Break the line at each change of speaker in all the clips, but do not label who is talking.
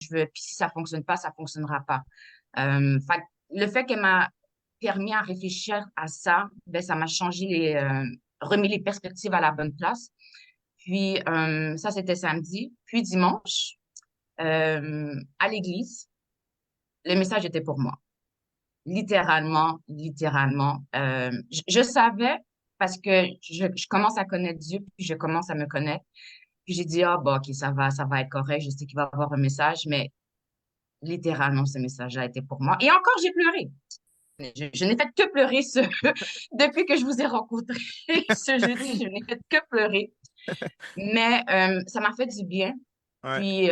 je veux. Puis si ça fonctionne pas, ça fonctionnera pas. Fait que le fait qu'elle m'a permis à réfléchir à ça, ben, ça m'a remis les perspectives à la bonne place. Puis, ça, c'était samedi. Puis dimanche, à l'église, le message était pour moi. Littéralement, littéralement. Je savais parce que je commence à connaître Dieu, puis je commence à me connaître. Puis j'ai dit, ah, bah, OK, ça va être correct. Je sais qu'il va y avoir un message, mais littéralement, ce message a été pour moi. Et encore, j'ai pleuré. Je n'ai fait que pleurer depuis que je vous ai rencontré ce jeudi. Je n'ai fait que pleurer. Mais ça m'a fait du bien.
Ouais.
Puis,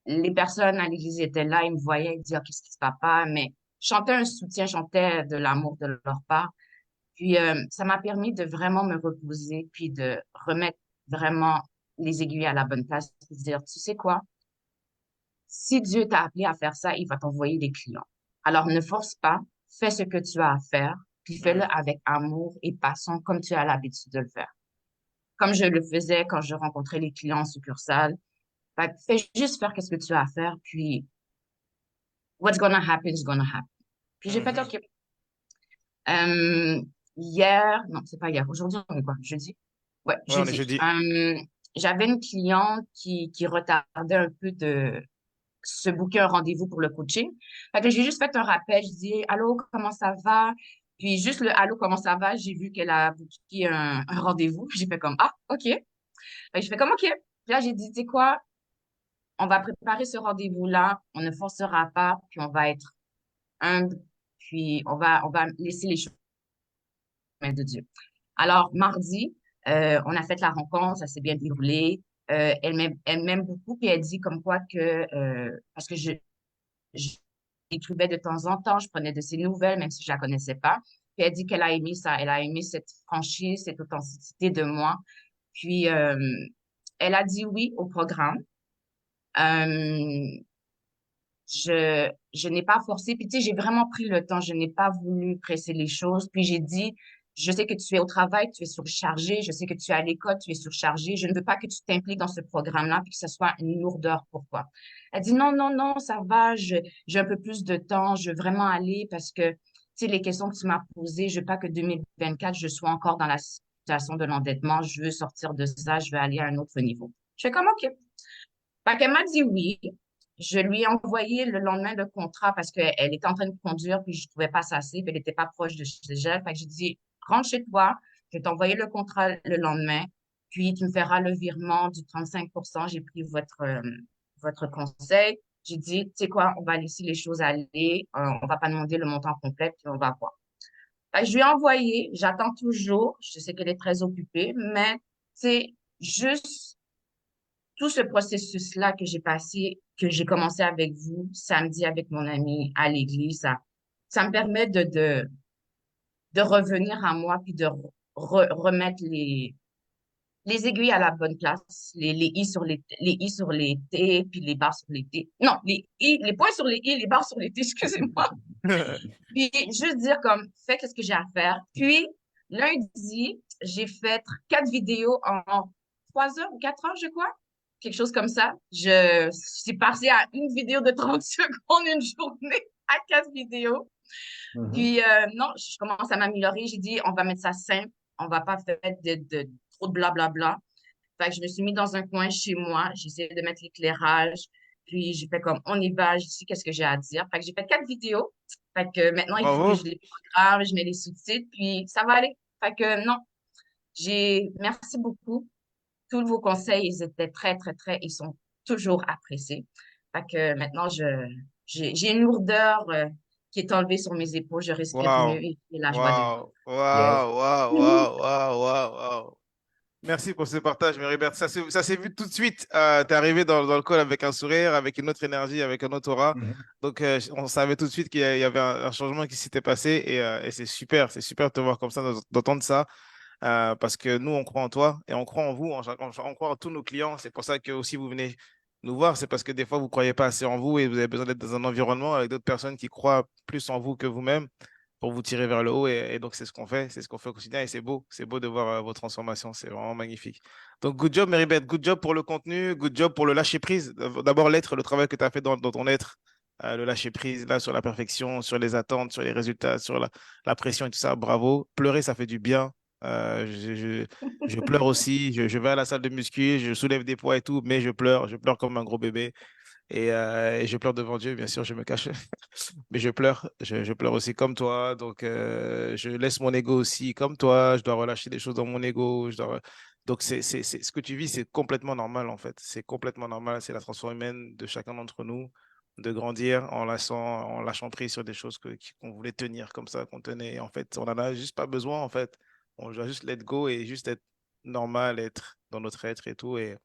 les personnes à l'église étaient là, ils me voyaient, ils disaient, ah, qu'est-ce qui se passe, papa? Mais chanter un soutien, chanter de l'amour de leur part. Puis, ça m'a permis de vraiment me reposer, puis de remettre vraiment les aiguilles à la bonne place, puis de dire, tu sais quoi? Si Dieu t'a appelé à faire ça, il va t'envoyer des clients. Alors, ne force pas, fais ce que tu as à faire, puis fais-le
Mhm.
avec amour et passion, comme tu as l'habitude de le faire. Comme je le faisais quand je rencontrais les clients en succursale. Fait que fais juste faire ce que tu as à faire, puis what's gonna happen is gonna happen. Puis j'ai fait
Mhm.
OK. Euh, Hier, non, c'est pas hier, aujourd'hui, on est quoi? Jeudi? Ouais,
Ouais, on est
jeudi.
jeudi.
J'avais une cliente qui retardait un peu de se booker un rendez-vous pour le coaching. Fait que j'ai juste fait un rappel. Je dis, allô, comment ça va? Puis juste le allô, comment ça va? J'ai vu qu'elle a booké un rendez-vous. J'ai fait comme, ah, OK. Fait que je fais comme, OK. Puis là, j'ai dit, tu sais quoi? On va préparer ce rendez-vous-là. On ne forcera pas. Puis on va être humble. Puis on va laisser les choses aux mains de Dieu. Alors, mardi, on a fait la rencontre. Ça s'est bien déroulé. Elle m'aime beaucoup. Puis elle dit comme quoi que, parce que j'écrivais de temps en temps, je prenais de ses nouvelles, même si je la connaissais pas. Puis elle dit qu'elle a aimé ça, elle a aimé cette franchise, cette authenticité de moi. Puis elle a dit oui au programme. Euh, je n'ai pas forcé. Puis tu sais, j'ai vraiment pris le temps. Je n'ai pas voulu presser les choses. Puis j'ai dit, je sais que tu es au travail, tu es surchargé. Je sais que tu es à l'école, tu es surchargé. Je ne veux pas que tu t'impliques dans ce programme-là puis que ce soit une lourdeur pour toi. Elle dit non, non, non, ça va. J'ai un peu plus de temps. Je veux vraiment aller parce que, tu sais, les questions que tu m'as posées, je veux pas que 2024, je sois encore dans la situation de l'endettement. Je veux sortir de ça. Je veux aller à un autre niveau. Je fais comme OK. Fait qu'elle m'a dit oui. Je lui ai envoyé le lendemain le contrat parce qu'elle était en train de conduire, puis je trouvais pas ça assez, puis elle n'était pas proche de chez elle. Fait que j'ai dit, rentre chez toi, je vais t'envoyer le contrat le lendemain, puis tu me feras le virement du 35%. J'ai pris votre conseil. J'ai dit, tu sais quoi, on va laisser les choses aller, on va pas demander le montant complet, puis on va voir. Fait que je lui ai envoyé, j'attends toujours, je sais qu'elle est très occupée, mais c'est juste tout ce processus-là que j'ai passé, que j'ai commencé avec vous samedi avec mon ami à l'église, ça me permet de revenir à moi puis de remettre les aiguilles à la bonne place, les i sur les t, puis les barres sur les t. Non, les points sur les i, les barres sur les t, excusez-moi. Puis juste dire comme, fais qu'est-ce que j'ai à faire. Puis lundi, j'ai fait 4 vidéos en 3 heures ou 4 heures, je crois. Quelque chose comme ça. Je suis passée à une vidéo de 30 secondes une journée à 4 vidéos.
Mhm.
Puis non, je commence à m'améliorer. J'ai dit, on va mettre ça simple. On va pas faire trop de blablabla. Fait que je me suis mis dans un coin chez moi. J'ai essayé de mettre l'éclairage. Puis j'ai fait comme, on y va. Je sais qu'est-ce que j'ai à dire. Fait que j'ai fait 4 vidéos. Fait que maintenant, il faut que je
Bravo.
les programme, je mets les sous-titres. Puis ça va aller. Fait que non, merci beaucoup. Tous vos conseils, ils étaient très, très, très, ils sont toujours appréciés. Fait que maintenant, j'ai une lourdeur qui est enlevée sur mes épaules. Je respire mieux
Waouh.
et la joie de vivre.
Waouh.
Yes.
Waouh. Waouh. Waouh. Waouh. Waouh. Waouh. Merci pour ce partage, Méribert. Ça s'est vu tout de suite. Tu es arrivé dans le call avec un sourire, avec une autre énergie, avec un autre aura.
Mhm.
Donc, on savait tout de suite qu'il y avait un changement qui s'était passé et c'est super. C'est super de te voir comme ça, d'entendre ça. Parce que nous, on croit en toi et on croit en vous, on croit en tous nos clients. C'est pour ça que aussi vous venez nous voir. C'est parce que des fois, vous ne croyez pas assez en vous et vous avez besoin d'être dans un environnement avec d'autres personnes qui croient plus en vous que vous-même pour vous tirer vers le haut. Et donc, c'est ce qu'on fait au quotidien. Et c'est beau de voir vos transformations. C'est vraiment magnifique. Donc, good job, Meribeth. Good job pour le contenu. Good job pour le lâcher prise. D'abord, l'être, le travail que tu as fait dans ton être. Le lâcher prise, là, sur la perfection, sur les attentes, sur les résultats, sur la pression et tout ça. Bravo. Pleurer, ça fait du bien. Euh, je, je, je pleure aussi. Je vais à la salle de muscu, je soulève des poids et tout, mais je pleure. Je pleure comme un gros bébé. Et je pleure devant Dieu, bien sûr, je me cache. Mais je pleure. Je pleure aussi comme toi. Donc, je laisse mon ego aussi comme toi. Je dois relâcher des choses dans mon ego. Donc, ce que tu vis, c'est complètement normal, en fait. C'est complètement normal. C'est la transformation humaine de chacun d'entre nous de grandir en lâchant prise sur des choses qu'on voulait tenir comme ça, qu'on tenait. Et en fait, on n'en a juste pas besoin, en fait. On doit juste let go et juste être normal, être dans notre être et tout. Et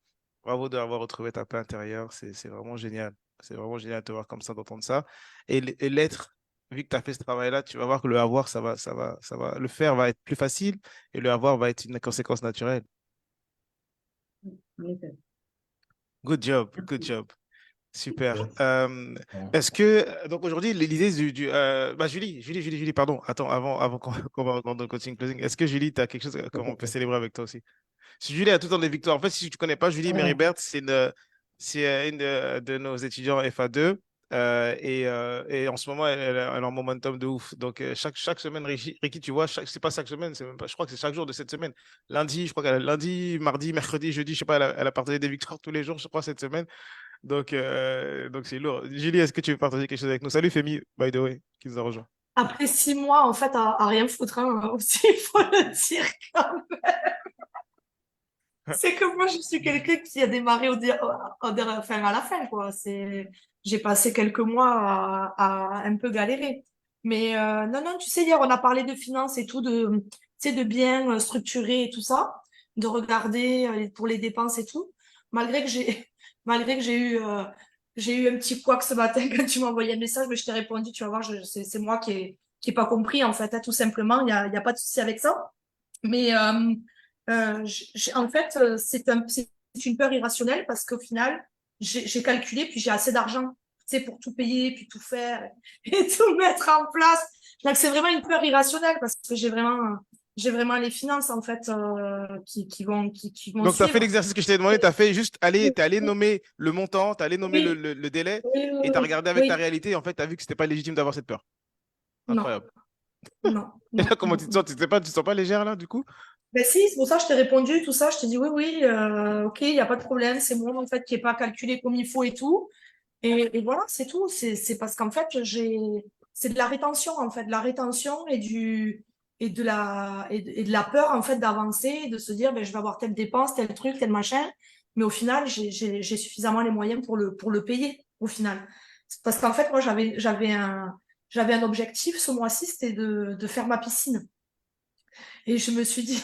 bravo d'avoir retrouvé ta paix intérieure. C'est vraiment génial. C'est vraiment génial de te voir comme ça, d'entendre ça. Et l'être, vu que tu as fait ce travail-là, tu vas voir que le avoir, le faire va être plus facile et le avoir va être une conséquence naturelle.
En effet.
Good job, good job. Super. Est-ce que, donc aujourd'hui, l'idée bah Julie, pardon, attends, avant qu'on va dans le coaching closing, est-ce que Julie, tu as quelque chose qu'on peut célébrer avec toi aussi? Si Julie a tout le temps des victoires. En fait, si tu ne connais pas Julie Méribert, c'est une de nos étudiants FA2. Et en ce moment, elle est en momentum de ouf. Donc, chaque semaine, Ricky, tu vois, c'est pas chaque semaine, c'est même pas, je crois que c'est chaque jour de cette semaine. Lundi, je crois qu'elle lundi, mardi, mercredi, jeudi, je sais pas, elle a partagé des victoires tous les jours, je crois, cette semaine. Donc c'est lourd. Julie, est-ce que tu veux partager quelque chose avec nous? Salut Femi, by the way, qui nous a rejoint.
Après 6 mois, en fait, à rien foutre, hein, aussi, il faut le dire quand même. C'est que moi, je suis quelqu'un qui a démarré enfin, à la fin, quoi. J'ai passé quelques mois à un peu galérer. Mais non, non, tu sais, hier, on a parlé de finances et tout, tu sais, de bien structurer et tout ça, de regarder pour les dépenses et tout. Malgré que j'ai, malgré que j'ai eu un petit couac ce matin quand tu m'as envoyé un message, mais je t'ai répondu, tu vas voir, c'est moi qui ai pas compris, en fait, hein, tout simplement. Il y a pas de souci avec ça. Mais en fait, c'est une peur irrationnelle parce qu'au final, j'ai calculé, puis j'ai assez d'argent, tu sais, pour tout payer, puis tout faire et tout mettre en place. Donc, c'est vraiment une peur irrationnelle parce que j'ai vraiment les finances, en fait, qui vont
Donc, tu as fait
suivre.
l'exercice que je t'ai demandé, tu as fait juste t'es allé nommer le montant, tu allé nommer
Oui,
le délai
oui,
et tu as
oui,
regardé avec ta
oui.
réalité et en fait, tu as vu que c'était pas légitime d'avoir cette peur.
Non,
Incroyable.
non,
Et
non,
là, comment
non.
tu te sens? Tu te sens pas légère là, du coup?
Ben si, c'est pour ça que je t'ai répondu, tout ça. Je t'ai dit oui, oui, ok, il n'y a pas de problème. C'est moi, en fait, qui n'ai pas calculé comme il faut et tout. Et voilà, c'est tout. C'est parce qu'en fait, c'est de la rétention, en fait, de la rétention et de la peur, en fait, d'avancer, de se dire, ben, je vais avoir telle dépense, tel truc, tel machin. Mais au final, j'ai suffisamment les moyens pour le payer, au final. Parce qu'en fait, moi, j'avais un objectif ce mois-ci, c'était de faire ma piscine. Et je me suis dit,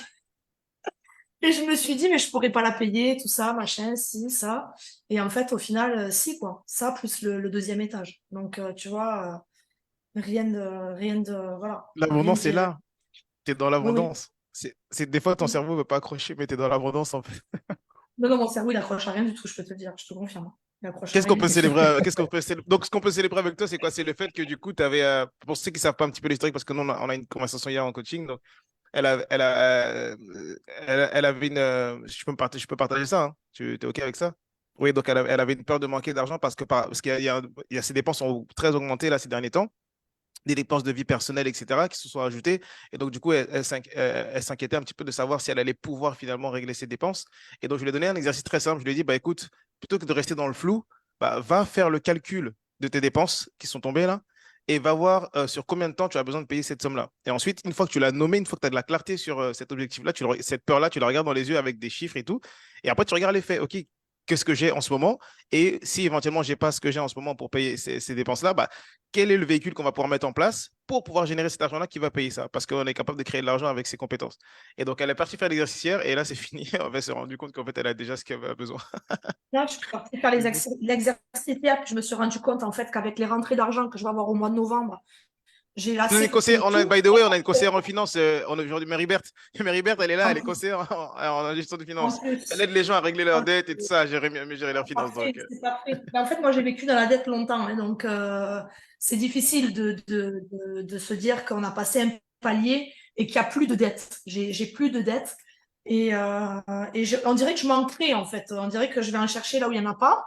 et je me suis dit, mais je pourrais pas la payer, tout ça, machin, si, ça. Et en fait, au final, si, quoi. Ça, plus le deuxième étage. Donc, tu vois, voilà. Rien
L'abondance est
qui.
là. Tu es dans
Oui, oui.
l'abondance. Des fois, ton cerveau veut pas accrocher, mais tu es dans l'abondance en fait.
Non, non, mon cerveau, il accroche à rien du tout, je peux te dire, je te confirme. Il accroche à
Qu'est-ce qu'on
rien.
peut célébrer? Donc, ce qu'on peut célébrer avec toi, c'est quoi? C'est le fait que du coup, tu avais, pour ceux qui savent pas un petit peu l'historique, parce que nous, on a une conversation hier en coaching, donc elle avait je peux partager ça, hein. Tu es OK avec ça? Oui, donc elle avait une peur de manquer d'argent parce qu'il y a ses dépenses ont très augmenté là ces derniers temps, des dépenses de vie personnelle, etc., qui se sont ajoutées. Et donc, du coup, elle s'inquiétait un petit peu de savoir si elle allait pouvoir finalement régler ses dépenses. Et donc, je lui ai donné un exercice très simple. Je lui ai dit, bah, écoute, plutôt que de rester dans le flou, bah, va faire le calcul de tes dépenses qui sont tombées là et va voir sur combien de temps tu as besoin de payer cette somme-là. Et ensuite, une fois que tu l'as nommé, une fois que tu as de la clarté sur cet objectif-là, cette peur-là, tu la regardes dans les yeux avec des chiffres et tout. Et après, tu regardes les faits. OK, qu'est-ce que j'ai en ce moment? Et si éventuellement, j'ai pas ce que j'ai en ce moment pour payer ces dépenses-là, bah, quel est le véhicule qu'on va pouvoir mettre en place pour pouvoir générer cet argent-là qui va payer ça? Parce qu'on est capable de créer de l'argent avec ses compétences. Et donc, elle est partie faire l'exercice hier et là, c'est fini. On s'est rendu compte qu'en fait, elle a déjà ce qu'elle a besoin.
Là, je suis partie faire l'exercice hier, puis je me suis rendu compte, en fait, qu'avec les rentrées d'argent que je vais avoir au mois de novembre, J'ai
On a une
assez
conseillère,
fait tout.
by the way, on a une conseillère en finance. On a aujourd'hui Mary Berthe. Mary Berthe, elle est là,
En
elle est
plus,
conseillère en gestion de
en
finances. Elle
plus.
aide les gens à régler leurs dettes et tout ça, à gérer, mieux gérer leurs finances.
Parfait,
Donc,
c'est parfait. Ben, en fait, moi, j'ai vécu dans la dette longtemps, hein, donc c'est difficile de se dire qu'on a passé un palier et qu'il n'y a plus de dette. J'ai plus de dette on dirait que je manquerais, en fait. On dirait que je vais en chercher là où il n'y en a pas.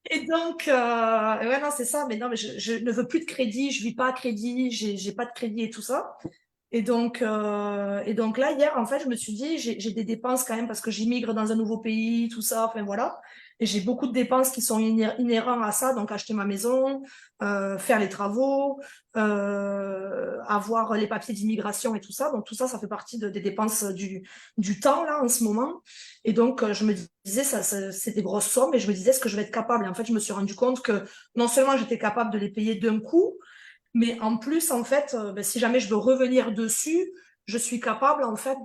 Et donc, ouais, non, c'est ça. Mais non, mais je ne veux plus de crédit, je vis pas à crédit, j'ai pas de crédit et tout ça. Et donc là, hier, en fait, je me suis dit, j'ai des dépenses quand même parce que j'immigre dans un nouveau pays, tout ça, enfin voilà. Et j'ai beaucoup de dépenses qui sont inhérentes à ça, donc acheter ma maison, faire les travaux, avoir les papiers d'immigration et tout ça. Donc tout ça, ça fait partie des dépenses du temps là en ce moment. Et donc je me disais, c'est des grosses sommes, et je me disais, est-ce que je vais être capable? Et en fait, je me suis rendu compte que non seulement j'étais capable de les payer d'un coup, mais en plus, en fait, ben, si jamais je veux revenir dessus, je suis capable, en fait,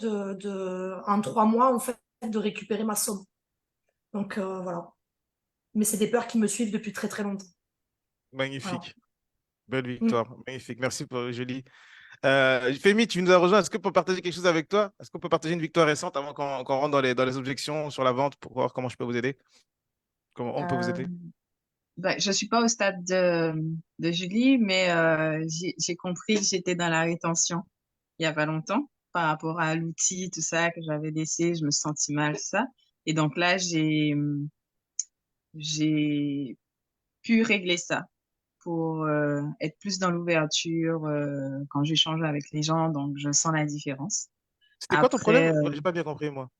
en 3 mois, en fait, de récupérer ma somme. Donc, voilà. Mais c'est des peurs qui me suivent depuis très, très longtemps. Voilà.
magnifique. Belle
Mm.
victoire. Magnifique. Merci pour Julie. Femi, tu nous as rejoint. Est-ce qu'on peut partager quelque chose avec toi? Est-ce qu'on peut partager une victoire récente avant qu'on rentre dans les objections sur la vente pour voir comment je peux vous aider? Comment on peut vous
Euh,
aider?
je suis pas au stade de Julie, mais j'ai compris que j'étais dans la rétention il y a pas longtemps par rapport à l'outil, tout ça que j'avais laissé. Je me suis sentie mal, ça. Et donc là, j'ai pu régler ça pour être plus dans l'ouverture quand j'échange avec les gens. Donc, je sens la différence.
C'était quoi ton
Après,
problème? J'ai pas bien compris, moi.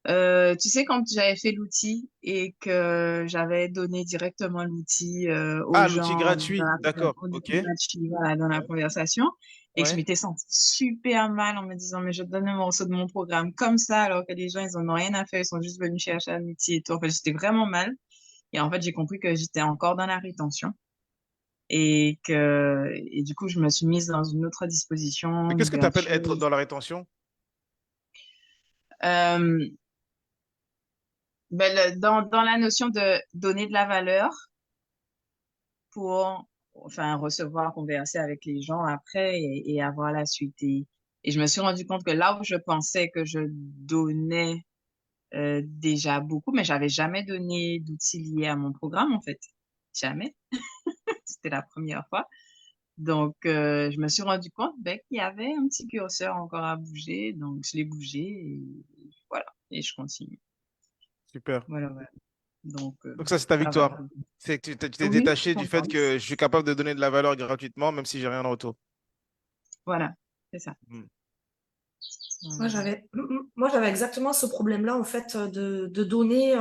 tu sais, quand j'avais fait l'outil et que j'avais donné directement l'outil aux
Ah, l'outil
gens
gratuit. D'accord.
on
OK.
était gratuit, voilà, dans la
Ouais.
conversation, et que je
Ouais.
m'étais sentie super mal en me disant, mais je te donne un morceau de mon programme comme ça, alors que les gens, ils en ont rien à faire, ils sont juste venus chercher un outil et tout. En fait, j'étais vraiment mal. Et en fait, j'ai compris que j'étais encore dans la rétention et du coup, je me suis mise dans une autre
Mais
disposition
qu'est-ce que tu appelles
d'ouverture.
être dans la rétention?
Euh, dans la notion de donner de la valeur pour enfin recevoir, converser avec les gens après et avoir la suite. Et je me suis rendu compte que là où je pensais que je donnais déjà beaucoup, mais j'avais jamais donné d'outils liés à mon programme en fait. Jamais. C'était la première fois. Donc, je me suis rendu compte ben, qu'il y avait un petit curseur encore à bouger. Donc, je l'ai bougé et voilà. Et je continue.
Super.
Voilà, voilà. Donc,
Donc ça, c'est ta
ça va.
victoire. C'est que tu t'es
Oui, je suis
détaché du fait
contente.
que je suis capable de donner de la valeur gratuitement, même si j'ai rien en retour.
Voilà, c'est ça.
Hmm.
Moi,
Voilà.
j'avais exactement ce problème-là, en fait, de donner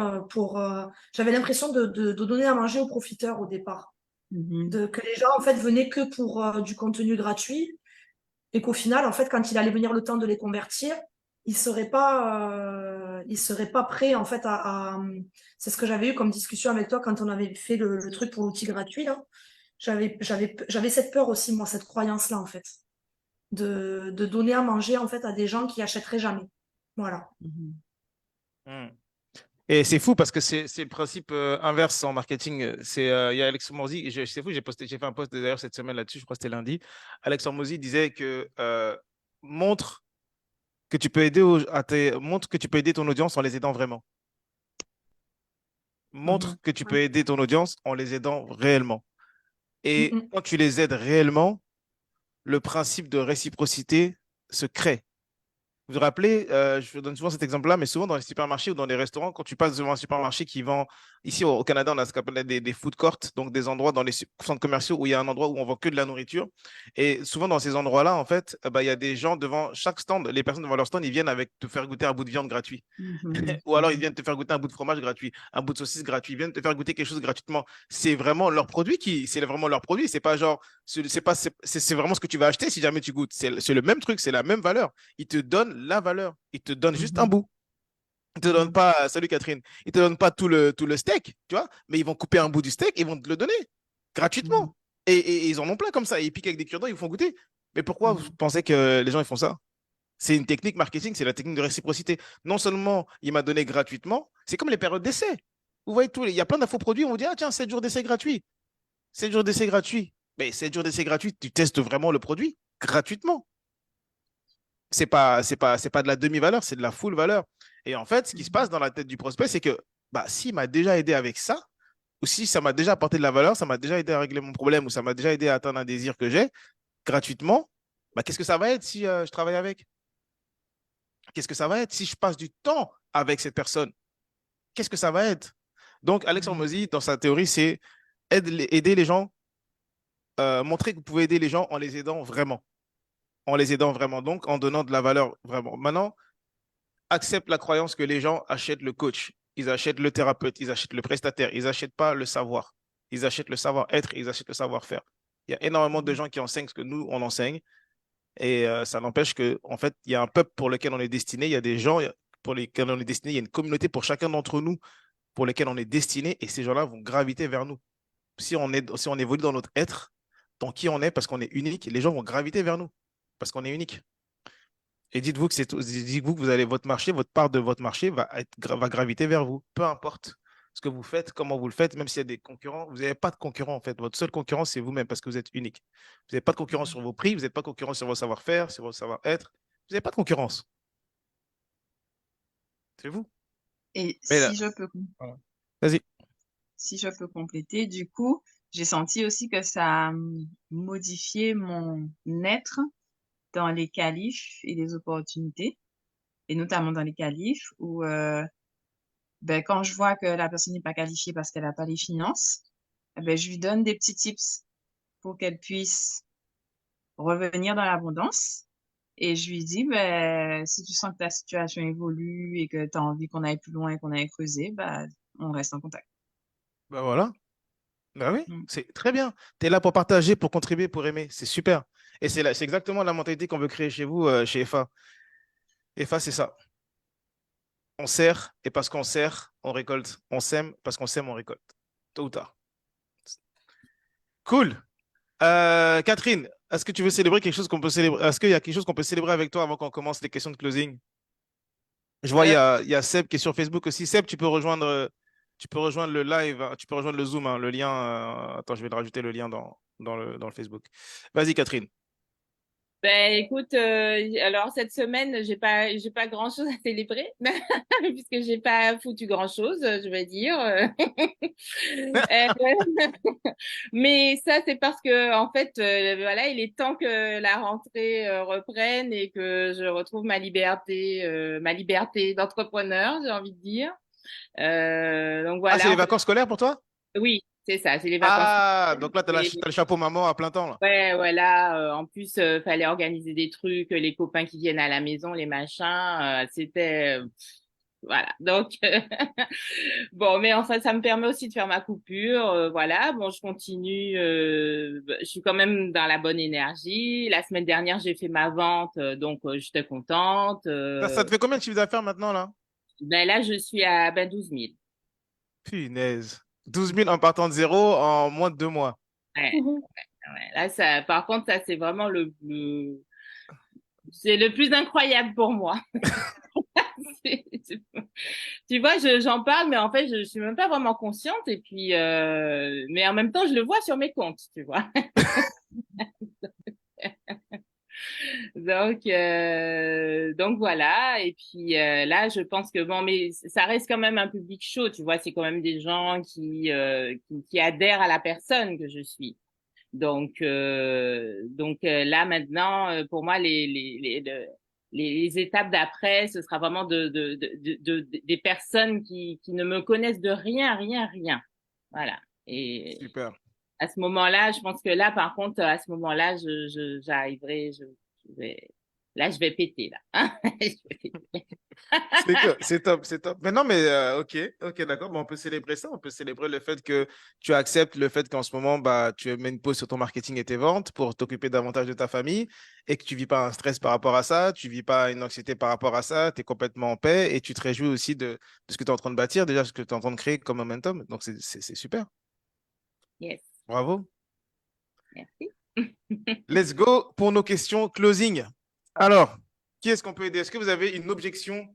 j'avais l'impression de donner à manger aux profiteurs au départ.
Mhm.
Que les gens, en fait, venaient que pour du contenu gratuit. Et qu'au final, en fait, quand il allait venir le temps de les convertir, ils seraient pas prêts, en fait, c'est ce que j'avais eu comme discussion avec toi quand on avait fait le truc pour l'outil gratuit, là. J'avais cette peur aussi, moi, cette croyance-là, en fait, de donner à manger, en fait, à des gens qui achèteraient jamais. Voilà.
Mhm.
Hmm. Et c'est fou parce que c'est le principe inverse en marketing. Il y a Alex Hormozy, c'est fou, j'ai fait un post d'ailleurs cette semaine là-dessus, je crois que c'était lundi. Alex Hormozy disait que montre que tu peux aider montre que tu peux aider ton audience en les aidant vraiment. Montre
Mhm.
que tu
Ouais.
peux aider ton audience en les aidant réellement. Et
Mhm.
quand tu les aides réellement, le principe de réciprocité se crée. Vous vous rappelez, je donne souvent cet exemple-là, mais souvent dans les supermarchés ou dans les restaurants, quand tu passes devant un supermarché qui vend, ici au Canada, on a ce qu'on appelle des food courts, donc des endroits dans les centres commerciaux où il y a un endroit où on vend que de la nourriture. Et souvent dans ces endroits-là, en fait, bah, il y a des gens devant chaque stand, les personnes devant leur stand, ils viennent avec te faire goûter un bout de viande gratuit.
Mhm.
Ou alors ils viennent te faire goûter un bout de fromage gratuit, un bout de saucisse gratuit, ils viennent te faire goûter quelque chose gratuitement. C'est vraiment leur produit c'est vraiment leur produit. C'est pas genre, c'est vraiment ce que tu vas acheter si jamais tu goûtes. C'est le même truc, c'est la même valeur. Ils te donnent la valeur. Ils te donnent juste un
Mhm.
bout. Ils te donnent
Mhm.
pas, salut Catherine, ils te donnent pas tout le steak, tu vois, mais ils vont couper un bout du steak et ils vont te le donner
Mhm.
gratuitement. Et ils en ont plein comme ça. Et ils piquent avec des cure-dents, ils vous font goûter. Mais pourquoi vous
Mhm.
pensez que les gens ils font ça? C'est une technique marketing, c'est la technique de réciprocité. Non seulement il m'a donné gratuitement, c'est comme les périodes d'essai. Vous voyez, il y a plein d'infoproduits, on vous dit, ah tiens, 7 jours d'essai gratuit. 7 jours d'essai gratuit. Mais 7 jours d'essai gratuit, tu testes vraiment le produit gratuitement. C'est pas de la demi-valeur, c'est de la full valeur. Et en fait, ce qui se passe dans la tête du prospect, c'est que bah, s'il m'a déjà aidé avec ça, ou si ça m'a déjà apporté de la valeur, ça m'a déjà aidé à régler mon problème, ou ça m'a déjà aidé à atteindre un désir que j'ai gratuitement, bah, qu'est-ce que ça va être si je travaille avec? Qu'est-ce que ça va être si je passe du temps avec cette personne? Qu'est-ce que ça va être? Donc, Alexandre
Mhm.
Mozy, dans sa théorie, c'est aider les gens, montrer que vous pouvez aider les gens en les aidant vraiment. En les aidant vraiment, donc en donnant de la valeur vraiment. Maintenant, accepte la croyance que les gens achètent le coach, ils achètent le thérapeute, ils achètent le prestataire, ils n'achètent pas le savoir. Ils achètent le savoir-être, ils achètent le savoir-faire. Il y a énormément de gens qui enseignent ce que nous, on enseigne. Et ça n'empêche que, en fait, il y a un peuple pour lequel on est destiné, il y a des gens pour lesquels on est destiné, il y a une communauté pour chacun d'entre nous pour lesquels on est destiné, et ces gens-là vont graviter vers nous. Si on évolue dans notre être, dans qui on est, parce qu'on est unique, les gens vont graviter vers nous, parce qu'on est unique. Et dites-vous que vous allez, votre marché, votre part de votre marché va graviter vers vous, peu importe ce que vous faites, comment vous le faites, même s'il y a des concurrents, vous n'avez pas de concurrent en fait. Votre seul concurrent, c'est vous-même parce que vous êtes unique. Vous n'avez pas de concurrence sur vos prix, vous n'avez pas de concurrence sur vos savoir-faire, sur vos savoir-être. Vous n'avez pas de concurrence. C'est vous.
Et
Mais là,
si je peux,
voilà. Vas-y.
si je peux compléter, du coup, j'ai senti aussi que ça a modifié mon être dans les qualifs et les opportunités, et notamment dans les qualifs où ben, quand je vois que la personne n'est pas qualifiée parce qu'elle n'a pas les finances, eh ben, je lui donne des petits tips pour qu'elle puisse revenir dans l'abondance. Et je lui dis, ben, si tu sens que ta situation évolue et que tu as envie qu'on aille plus loin et qu'on aille creuser, ben, on reste en contact.
Ben voilà. Ben oui,
Mm.
c'est très bien. Tu es là pour partager, pour contribuer, pour aimer. C'est super. Et c'est exactement la mentalité qu'on veut créer chez vous, chez FA. FA, c'est ça. On sert, et parce qu'on sert, on récolte. On sème, parce qu'on sème, on récolte. Tôt ou tard. Cool. Catherine, est-ce que tu veux célébrer quelque chose qu'on peut célébrer? Est-ce qu'il y a quelque chose qu'on peut célébrer avec toi avant qu'on commence les questions de closing? Je vois,
Euh,
il y a Seb qui est sur Facebook aussi. Seb, tu peux rejoindre le live, hein, tu peux rejoindre le Zoom, hein, le lien. Attends, je vais le rajouter le lien dans le Facebook. Vas-y, Catherine.
Ben écoute, alors cette semaine, j'ai pas grand-chose à célébrer puisque j'ai pas foutu grand-chose, je vais dire. Euh, Mais ça, c'est parce que en fait, voilà, il est temps que la rentrée reprenne et que je retrouve ma liberté d'entrepreneur, j'ai envie de dire. Donc
Ah, c'est
voilà,
les
en fait,
vacances scolaires pour toi?
oui, c'est ça, c'est les vacances.
Ah, donc là, tu as,
Et
le chapeau maman à plein temps, là.
ouais, voilà. En plus, fallait organiser des trucs, les copains qui viennent à la maison, les machins. C'était voilà. Donc bon, mais enfin, ça me permet aussi de faire ma coupure. Voilà. Bon, je continue. Je suis quand même dans la bonne énergie. La semaine dernière, j'ai fait ma vente, donc j'étais contente.
Ça te fait combien de chiffre d'affaires maintenant, là?
Ben là, je suis à 12 000.
Punaise. 12 000 en partant de zéro en moins de 2 mois.
Ouais, ouais. Là, ça, par contre, ça c'est vraiment c'est le plus incroyable pour moi. Tu vois, j'en parle, mais en fait, je suis même pas vraiment consciente. Et puis, mais en même temps, je le vois sur mes comptes, tu vois. Donc voilà. Et puis là, je pense que bon, mais ça reste quand même un public chaud, tu vois. C'est quand même des gens qui adhèrent à la personne que je suis. Donc là maintenant, pour moi, les étapes d'après, ce sera vraiment des personnes qui ne me connaissent de rien, rien, rien. Voilà. Et
Super.
à ce moment-là, je pense que là, par contre, à ce moment-là, j'arriverai, je vais, là, je vais péter, là. Je vais péter.
C'est top, c'est top. Mais non, mais ok, ok, d'accord. Bon, on peut célébrer ça. On peut célébrer le fait que tu acceptes le fait qu'en ce moment, bah, tu mets une pause sur ton marketing et tes ventes pour t'occuper davantage de ta famille et que tu vis pas un stress par rapport à ça, tu vis pas une anxiété par rapport à ça, tu es complètement en paix et tu te réjouis aussi de ce que tu es en train de bâtir, déjà ce que tu es en train de créer comme momentum. Donc, c'est super.
Yes.
Bravo.
Merci.
Let's go pour nos questions closing. Alors, qui est-ce qu'on peut aider? Est-ce que vous avez une objection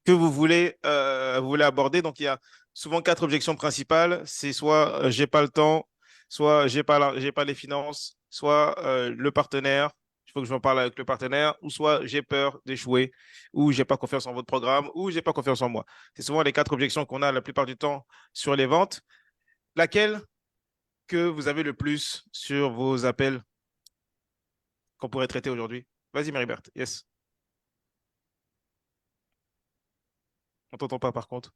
que vous voulez aborder? Donc, il y a souvent 4 objections principales. C'est soit j'ai pas le temps, soit j'ai pas les finances, soit le partenaire, il faut que je en parle avec le partenaire, ou soit j'ai peur d'échouer, ou j'ai pas confiance en votre programme, ou j'ai pas confiance en moi. C'est souvent les quatre objections qu'on a la plupart du temps sur les ventes. Laquelle que vous avez le plus sur vos appels qu'on pourrait traiter aujourd'hui? Vas-y, Marie-Berthe. Yes. On t'entend pas par contre.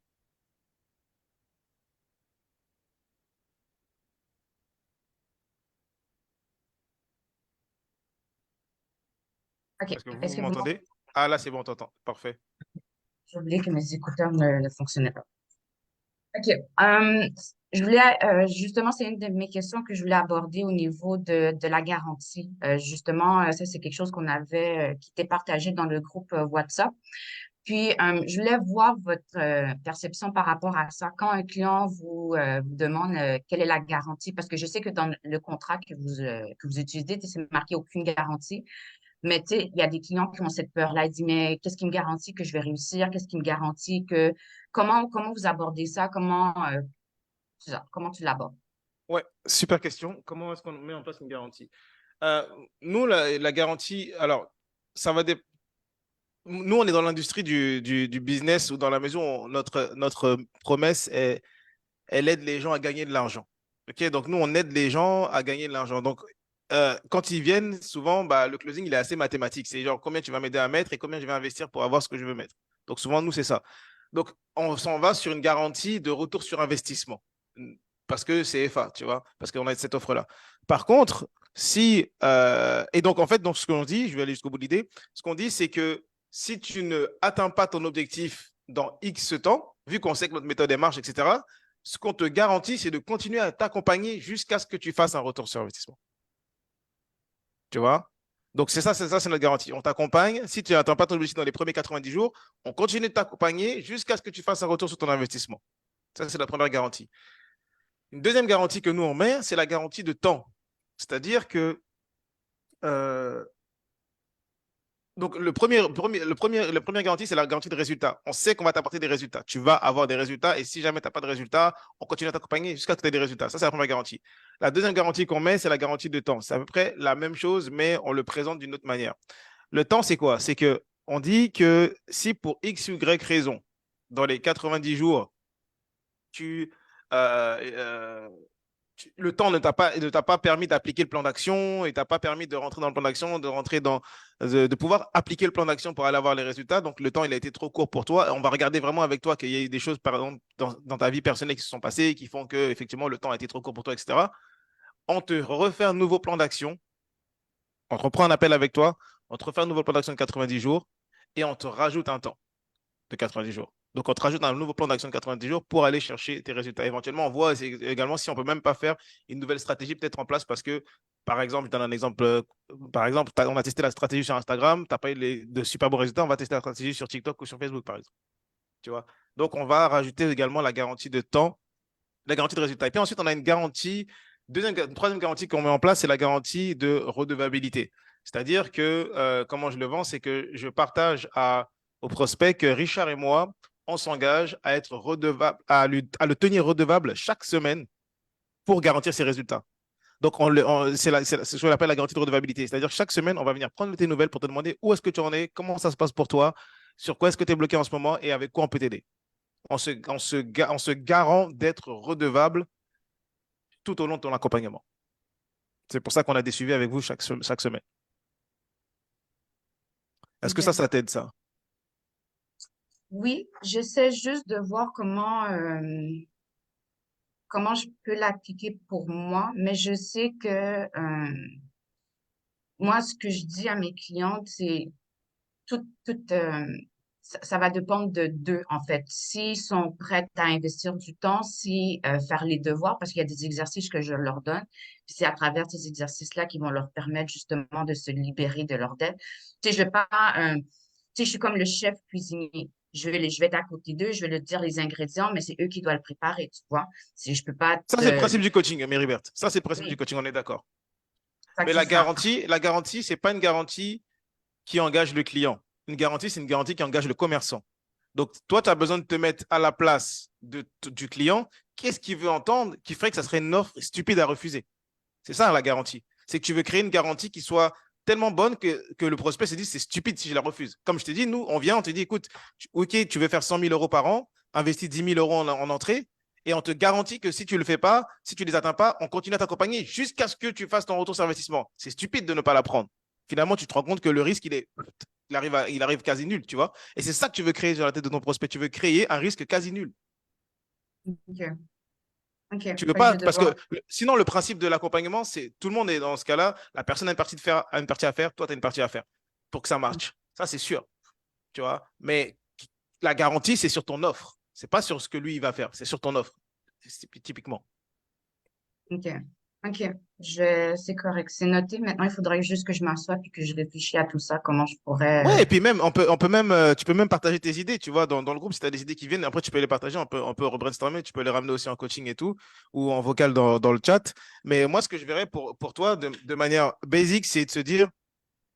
OK.
Est-ce que vous
Est-ce que vous m'entendez?
m'entendez? Ah là, c'est bon, on t'entend. Parfait.
J'ai oublié que mes écouteurs ne fonctionnaient pas. OK. Je voulais, justement, c'est une de mes questions que je voulais aborder au niveau de la garantie. Justement, ça, c'est quelque chose qu'on avait, qui était partagé dans le groupe WhatsApp. Puis, je voulais voir votre perception par rapport à ça. Quand un client vous demande quelle est la garantie, parce que je sais que dans le contrat que vous utilisez, tu sais, c'est marqué aucune garantie. Mais tu sais, il y a des clients qui ont cette peur-là. Ils disent, mais qu'est-ce qui me garantit que je vais réussir? Qu'est-ce qui me garantit que... comment vous abordez ça? C'est ça, comment tu l'abordes?
Ouais, super question. Comment est-ce qu'on met en place une garantie? Euh, Nous, la garantie, alors, ça va dépendre. Nous, on est dans l'industrie du business ou dans la maison, notre promesse, elle aide les gens à gagner de l'argent. Ok, donc, nous, on aide les gens à gagner de l'argent. Donc, quand ils viennent, souvent, bah, le closing, il est assez mathématique. C'est genre combien tu vas m'aider à mettre et combien je vais investir pour avoir ce que je veux mettre. Donc, souvent, nous, c'est ça. Donc, on s'en va sur une garantie de retour sur investissement parce que c'est FA, tu vois, parce qu'on a cette offre-là. Par contre, si. Et donc, en fait, donc, ce qu'on dit, je vais aller jusqu'au bout de l'idée, ce qu'on dit, c'est que si tu ne atteins pas ton objectif dans X temps, vu qu'on sait que notre méthode marche, etc., ce qu'on te garantit, c'est de continuer à t'accompagner jusqu'à ce que tu fasses un retour sur investissement. Tu vois? Donc, c'est notre garantie. On t'accompagne. Si tu n'atteins pas ton objectif dans les premiers 90 jours, on continue de t'accompagner jusqu'à ce que tu fasses un retour sur ton investissement. Ça, c'est la première garantie. Une deuxième garantie que nous, on met, c'est la garantie de temps. C'est-à-dire que euh, donc, la première garantie, c'est la garantie de résultat. On sait qu'on va t'apporter des résultats. Tu vas avoir des résultats et si jamais tu n'as pas de résultats, on continue à t'accompagner jusqu'à ce que tu aies des résultats. Ça, c'est la première garantie. La deuxième garantie qu'on met, c'est la garantie de temps. C'est à peu près la même chose, mais on le présente d'une autre manière. Le temps, c'est quoi? C'est que on dit que si pour X ou Y raison, dans les 90 jours, tu, euh, euh, le temps ne t'a pas permis d'appliquer le plan d'action et t'a pas permis de rentrer dans le plan d'action, de pouvoir appliquer le plan d'action pour aller avoir les résultats. Donc, le temps, il a été trop court pour toi. On va regarder vraiment avec toi qu'il y a eu des choses, par exemple, dans ta vie personnelle qui se sont passées, qui font que, effectivement, le temps a été trop court pour toi, etc. On te refait un nouveau plan d'action. On te reprend un appel avec toi. On te refait un nouveau plan d'action de 90 jours et on te rajoute un temps de 90 jours. Donc, on te rajoute un nouveau plan d'action de 90 jours pour aller chercher tes résultats. Éventuellement, on voit également si on ne peut même pas faire une nouvelle stratégie peut-être en place parce que, par exemple, je donne un exemple. Par exemple, on a testé la stratégie sur Instagram, tu n'as pas eu de super bons résultats, on va tester la stratégie sur TikTok ou sur Facebook, par exemple. Tu vois? Donc, on va rajouter également la garantie de temps, la garantie de résultat. Et puis ensuite, on a une garantie, troisième garantie qu'on met en place, c'est la garantie de redevabilité. C'est-à-dire que, comment je le vends, c'est que je partage au prospect que Richard et moi, on s'engage à être redevable, à le tenir redevable chaque semaine pour garantir ses résultats. Donc, c'est ce qu'on appelle la garantie de redevabilité. C'est-à-dire chaque semaine, on va venir prendre tes nouvelles pour te demander où est-ce que tu en es, comment ça se passe pour toi, sur quoi est-ce que tu es bloqué en ce moment et avec quoi on peut t'aider. On se garant d'être redevable tout au long de ton accompagnement. C'est pour ça qu'on a des suivis avec vous chaque semaine. Est-ce que
Bien.
ça t'aide, ça?
Oui, j'essaie juste de voir comment je peux l'appliquer pour moi, mais je sais que moi, ce que je dis à mes clientes, c'est ça va dépendre de d'eux, en fait. S'ils sont prêts à investir du temps, si faire les devoirs, parce qu'il y a des exercices que je leur donne, puis c'est à travers ces exercices-là qui vont leur permettre justement de se libérer de leur dette. Tu sais, je vais pas, tu sais, je suis comme le chef cuisinier. Je vais être à côté d'eux, je vais leur dire les ingrédients, mais c'est eux qui doivent le préparer, tu vois. Si je peux pas
Ça, c'est le principe du coaching, Méribert. Ça, c'est le principe du
oui,
coaching, on est d'accord.
fait
Mais
que c'est ça.
la garantie, ce n'est pas une garantie qui engage le client. Une garantie, c'est une garantie qui engage le commerçant. Donc, toi, tu as besoin de te mettre à la place du client qu'est-ce qu'il veut entendre qui ferait que ça serait une offre stupide à refuser? C'est ça la garantie. C'est que tu veux créer une garantie qui soit tellement bonne que le prospect se dit c'est stupide si je la refuse. Comme je t'ai dit, nous, on vient, on te dit écoute, ok, tu veux faire 100 000 euros par an, investis 10 000 euros en entrée, et on te garantit que si tu ne le fais pas, si tu ne les atteins pas, on continue à t'accompagner jusqu'à ce que tu fasses ton retour sur investissement. C'est stupide de ne pas la prendre. Finalement, tu te rends compte que le risque, il arrive quasi nul, tu vois. Et c'est ça que tu veux créer sur la tête de ton prospect. Tu veux créer un risque quasi nul.
OK. OK.
Tu veux
Fait que je
pas,
vais
parce
devoir.
que sinon, le principe de l'accompagnement, c'est tout le monde est dans ce cas-là. La personne a une partie à faire, toi, tu as une partie à faire pour que ça marche. Ça, c'est sûr, tu vois. Mais la garantie, c'est sur ton offre. C'est pas sur ce que lui, il va faire. C'est sur ton offre, typiquement.
OK. OK. C'est correct. C'est noté. Maintenant, il faudrait juste que je m'assoie puis que je réfléchisse à tout ça, comment je pourrais.
Ouais, et puis même, on peut même, tu peux même partager tes idées, tu vois, dans le groupe, si tu as des idées qui viennent, après, tu peux les partager, on peut brainstormer, tu peux les ramener aussi en coaching et tout, ou en vocal dans le chat. Mais moi, ce que je verrais pour toi, de manière basique, c'est de se dire,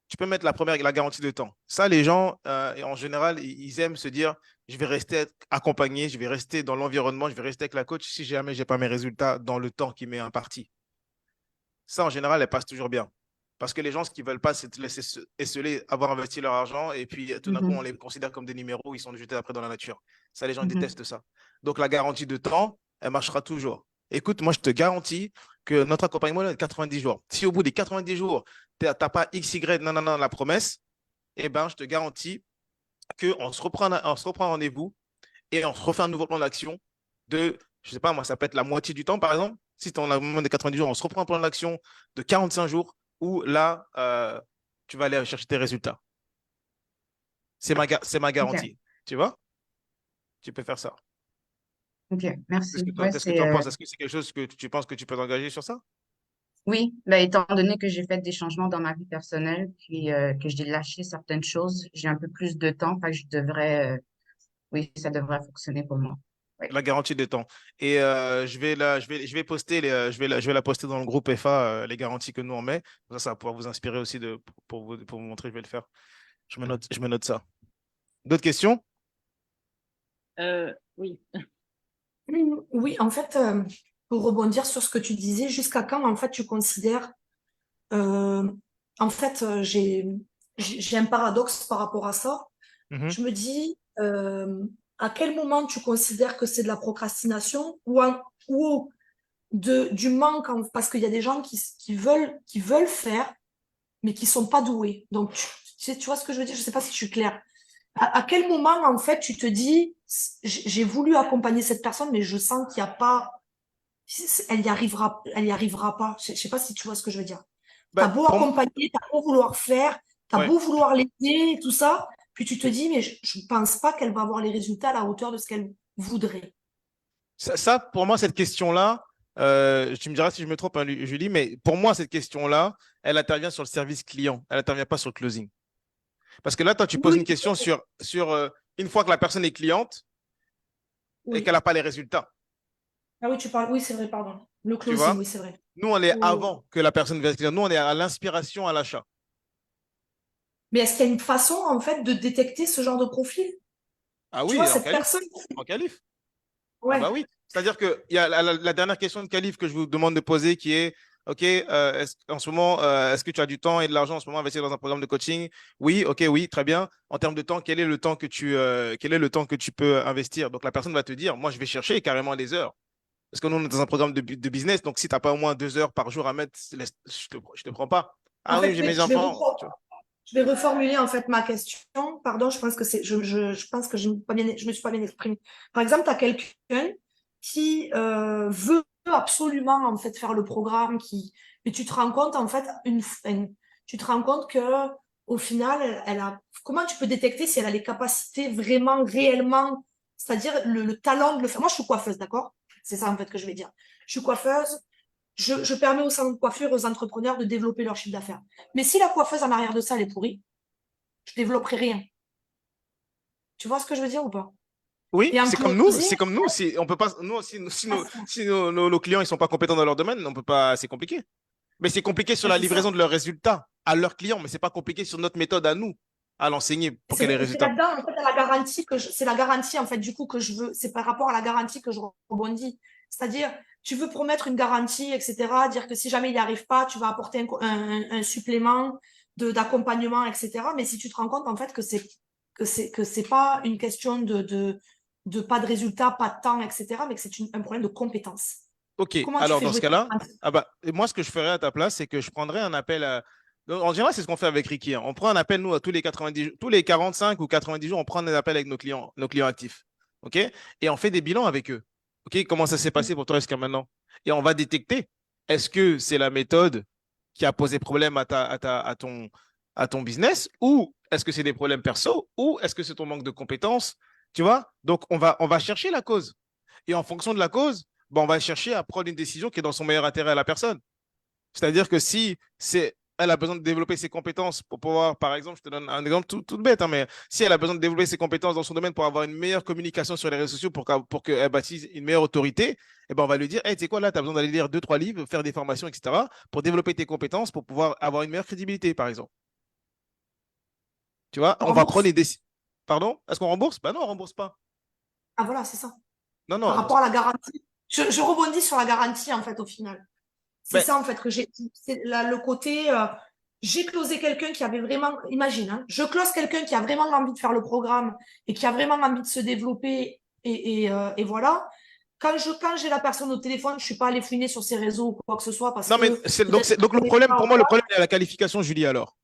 tu peux mettre la garantie de temps. Ça, les gens, en général, ils aiment se dire, je vais rester accompagné, je vais rester dans l'environnement, je vais rester avec la coach si jamais je n'ai pas mes résultats dans le temps qui m'est imparti. Ça, en général, elle passe toujours bien. Parce que les gens, ce qu'ils ne veulent pas, c'est te laisser esseler, avoir investi leur argent, et puis tout d'un coup, on
Mhm.
les considère comme des numéros, ils sont jetés après dans la nature. Ça, les gens
Mhm.
détestent ça. Donc, la garantie de temps, elle marchera toujours. Écoute, moi, je te garantis que notre accompagnement est de 90 jours. Si au bout des 90 jours, tu n'as pas X, Y, non, non, non, la promesse, eh ben, je te garantis qu'on on se reprend rendez-vous et on se refait un nouveau plan d'action de, je ne sais pas, moi, ça peut être la moitié du temps, par exemple. Si tu as un moment de 90 jours, on se reprend un plan d'action de 45 jours où là, tu vas aller chercher tes résultats. C'est ma
OK.
garantie. Tu vois? Tu peux faire ça.
OK. Merci. Ouais,
Qu'est-ce que tu en penses? Est-ce que c'est quelque chose que tu penses que tu peux t'engager sur ça?
Oui, ben, étant donné que j'ai fait des changements dans ma vie personnelle, puis que j'ai lâché certaines choses, j'ai un peu plus de temps, fait que oui, ça devrait fonctionner pour moi. Oui.
La garantie de temps. Et je vais poster je vais la poster dans le groupe FA, les garanties que nous on met. Ça va pouvoir vous inspirer aussi pour vous montrer, je vais le faire. Je me note ça. D'autres questions?
Oui.
Oui, en fait, pour rebondir sur ce que tu disais, jusqu'à quand, en fait, tu considères, euh, en fait, j'ai un paradoxe par rapport à ça.
Mhm.
Je me dis, à quel moment tu considères que c'est de la procrastination ou du manque, parce qu'il y a des gens qui veulent faire, mais qui sont pas doués. Donc, tu vois ce que je veux dire? Je sais pas si je suis claire. À quel moment, en fait, tu te dis, j'ai voulu accompagner cette personne, mais je sens qu'il n'y a pas, elle y arrivera pas. Je sais pas si tu vois ce que je veux dire. T'as
Ben,
beau accompagner, t'as beau vouloir faire, t'as
ouais.
beau vouloir l'aider et tout ça, puis tu te dis, mais je pense pas qu'elle va avoir les résultats à la hauteur de ce qu'elle voudrait.
Pour moi, cette question-là, tu me diras si je me trompe, hein, Julie, mais pour moi, cette question-là, elle intervient sur le service client. Elle n'intervient pas sur le closing. Parce que là, toi, tu poses
Oui,
une question sur une fois que la personne est cliente et qu'elle
oui.
n'a pas les résultats.
Ah oui, tu parles, oui, c'est vrai, pardon. Le
Tu
closing,
vois?
oui, c'est vrai.
Nous, on est
Oui, oui.
avant que la personne vienne cliente. Nous, on est à l'inspiration à l'achat.
Mais est-ce qu'il y a une façon, en fait, de détecter ce genre de profil?
Ah
Tu
oui,
vois,
en
cette
qualif.
personne,
En qualif. Ah bah
ouais.
oui. C'est-à-dire qu'il y a la dernière question de qualif que je vous demande de poser qui est, OK, en ce moment, est-ce que tu as du temps et de l'argent en ce moment à investir dans un programme de coaching? Oui, OK, oui, très bien. En termes de temps, quel est le temps que tu peux investir? Donc la personne va te dire, moi, je vais chercher carrément les heures. Parce que nous, on est dans un programme de business, donc si tu n'as pas au moins 2 heures par jour à mettre, je te prends pas.
En
Ah oui,
fait,
j'ai mes enfants. Tu vois.
je vais reformuler en fait ma question. Pardon, je pense que je pense que je me suis pas bien exprimée. Par exemple, tu as quelqu'un qui veut absolument en fait faire le programme, mais tu te rends compte en fait tu te rends compte que au final, elle a. Comment tu peux détecter si elle a les capacités vraiment, réellement, c'est-à-dire le talent de le faire. Moi, je suis coiffeuse, d'accord? C'est ça en fait que je vais dire. Je suis coiffeuse. Je permets aux salons de coiffure et aux entrepreneurs de développer leur chiffre d'affaires. Mais si la coiffeuse en arrière de ça, elle est pourrie, je développerai rien. Tu vois ce que je veux dire ou pas?
Oui,
Et en
c'est comme nous.
closing,
C'est comme nous. Si on peut pas, nous, si
ah, ça.
nos clients ils sont pas compétents dans leur domaine, on peut pas. C'est compliqué. Mais c'est compliqué sur
Ouais,
la
c'est ça.
livraison de leurs résultats à leurs clients, mais c'est pas compliqué sur notre méthode à nous à l'enseigner pour qu'elle ait les
C'est
résultats.
là-dedans, en fait, c'est la garantie en fait, du coup, que je veux. C'est par rapport à la garantie que je rebondis. C'est-à-dire, tu veux promettre une garantie, etc., dire que si jamais il n'y arrive pas, tu vas apporter un supplément d'accompagnement, etc. Mais si tu te rends compte, en fait, que c'est pas une question de pas de résultat, pas de temps, etc., mais que c'est un problème de compétence.
Ok,
Comment tu
alors
fais
dans ce
jouer
cas-là, ah bah, et moi, ce que je ferais à ta place, c'est que je prendrais un appel en général, c'est ce qu'on fait avec Ricky, hein. On prend un appel, nous, à tous les 90, tous les 45 ou 90 jours, on prend un appel avec nos clients actifs. OK? Et on fait des bilans avec eux. OK? Comment ça s'est passé pour toi jusqu'à maintenant? Et on va détecter, est-ce que c'est la méthode qui a posé problème à ton business, ou est-ce que c'est des problèmes perso, ou est-ce que c'est ton manque de compétences? Tu vois? Donc, on va chercher la cause. Et en fonction de la cause, ben, on va chercher à prendre une décision qui est dans son meilleur intérêt à la personne. C'est-à-dire que si elle a besoin de développer ses compétences pour pouvoir, par exemple, je te donne un exemple tout bête, hein, mais si elle a besoin de développer ses compétences dans son domaine pour avoir une meilleure communication sur les réseaux sociaux, pour qu'elle bâtisse une meilleure autorité, eh ben, on va lui dire, hey, tu sais quoi, là, tu as besoin d'aller lire deux, trois livres, faire des formations, etc., pour développer tes compétences, pour pouvoir avoir une meilleure crédibilité, par exemple. Tu vois,
On
on va prendre
rembourse?
les décisions. Pardon? Est-ce qu'on rembourse? Ben non, on rembourse pas.
Ah voilà, c'est ça.
Non,
Par
non.
rapport à la garantie. Je rebondis sur la garantie, en fait, au final. C'est
Ben,
ça, en fait, que c'est le côté, j'ai closé quelqu'un qui avait vraiment, imagine, hein, je close quelqu'un qui a vraiment envie de faire le programme et qui a vraiment envie de se développer et voilà. Quand j'ai la personne au téléphone, je suis pas allée fouiner sur ses réseaux ou quoi que ce soit parce
non, mais
que peut-être
donc le
qu'elle n'est
problème,
pas
pour
en
moi, le
place.
problème est à la qualification, Julie, alors.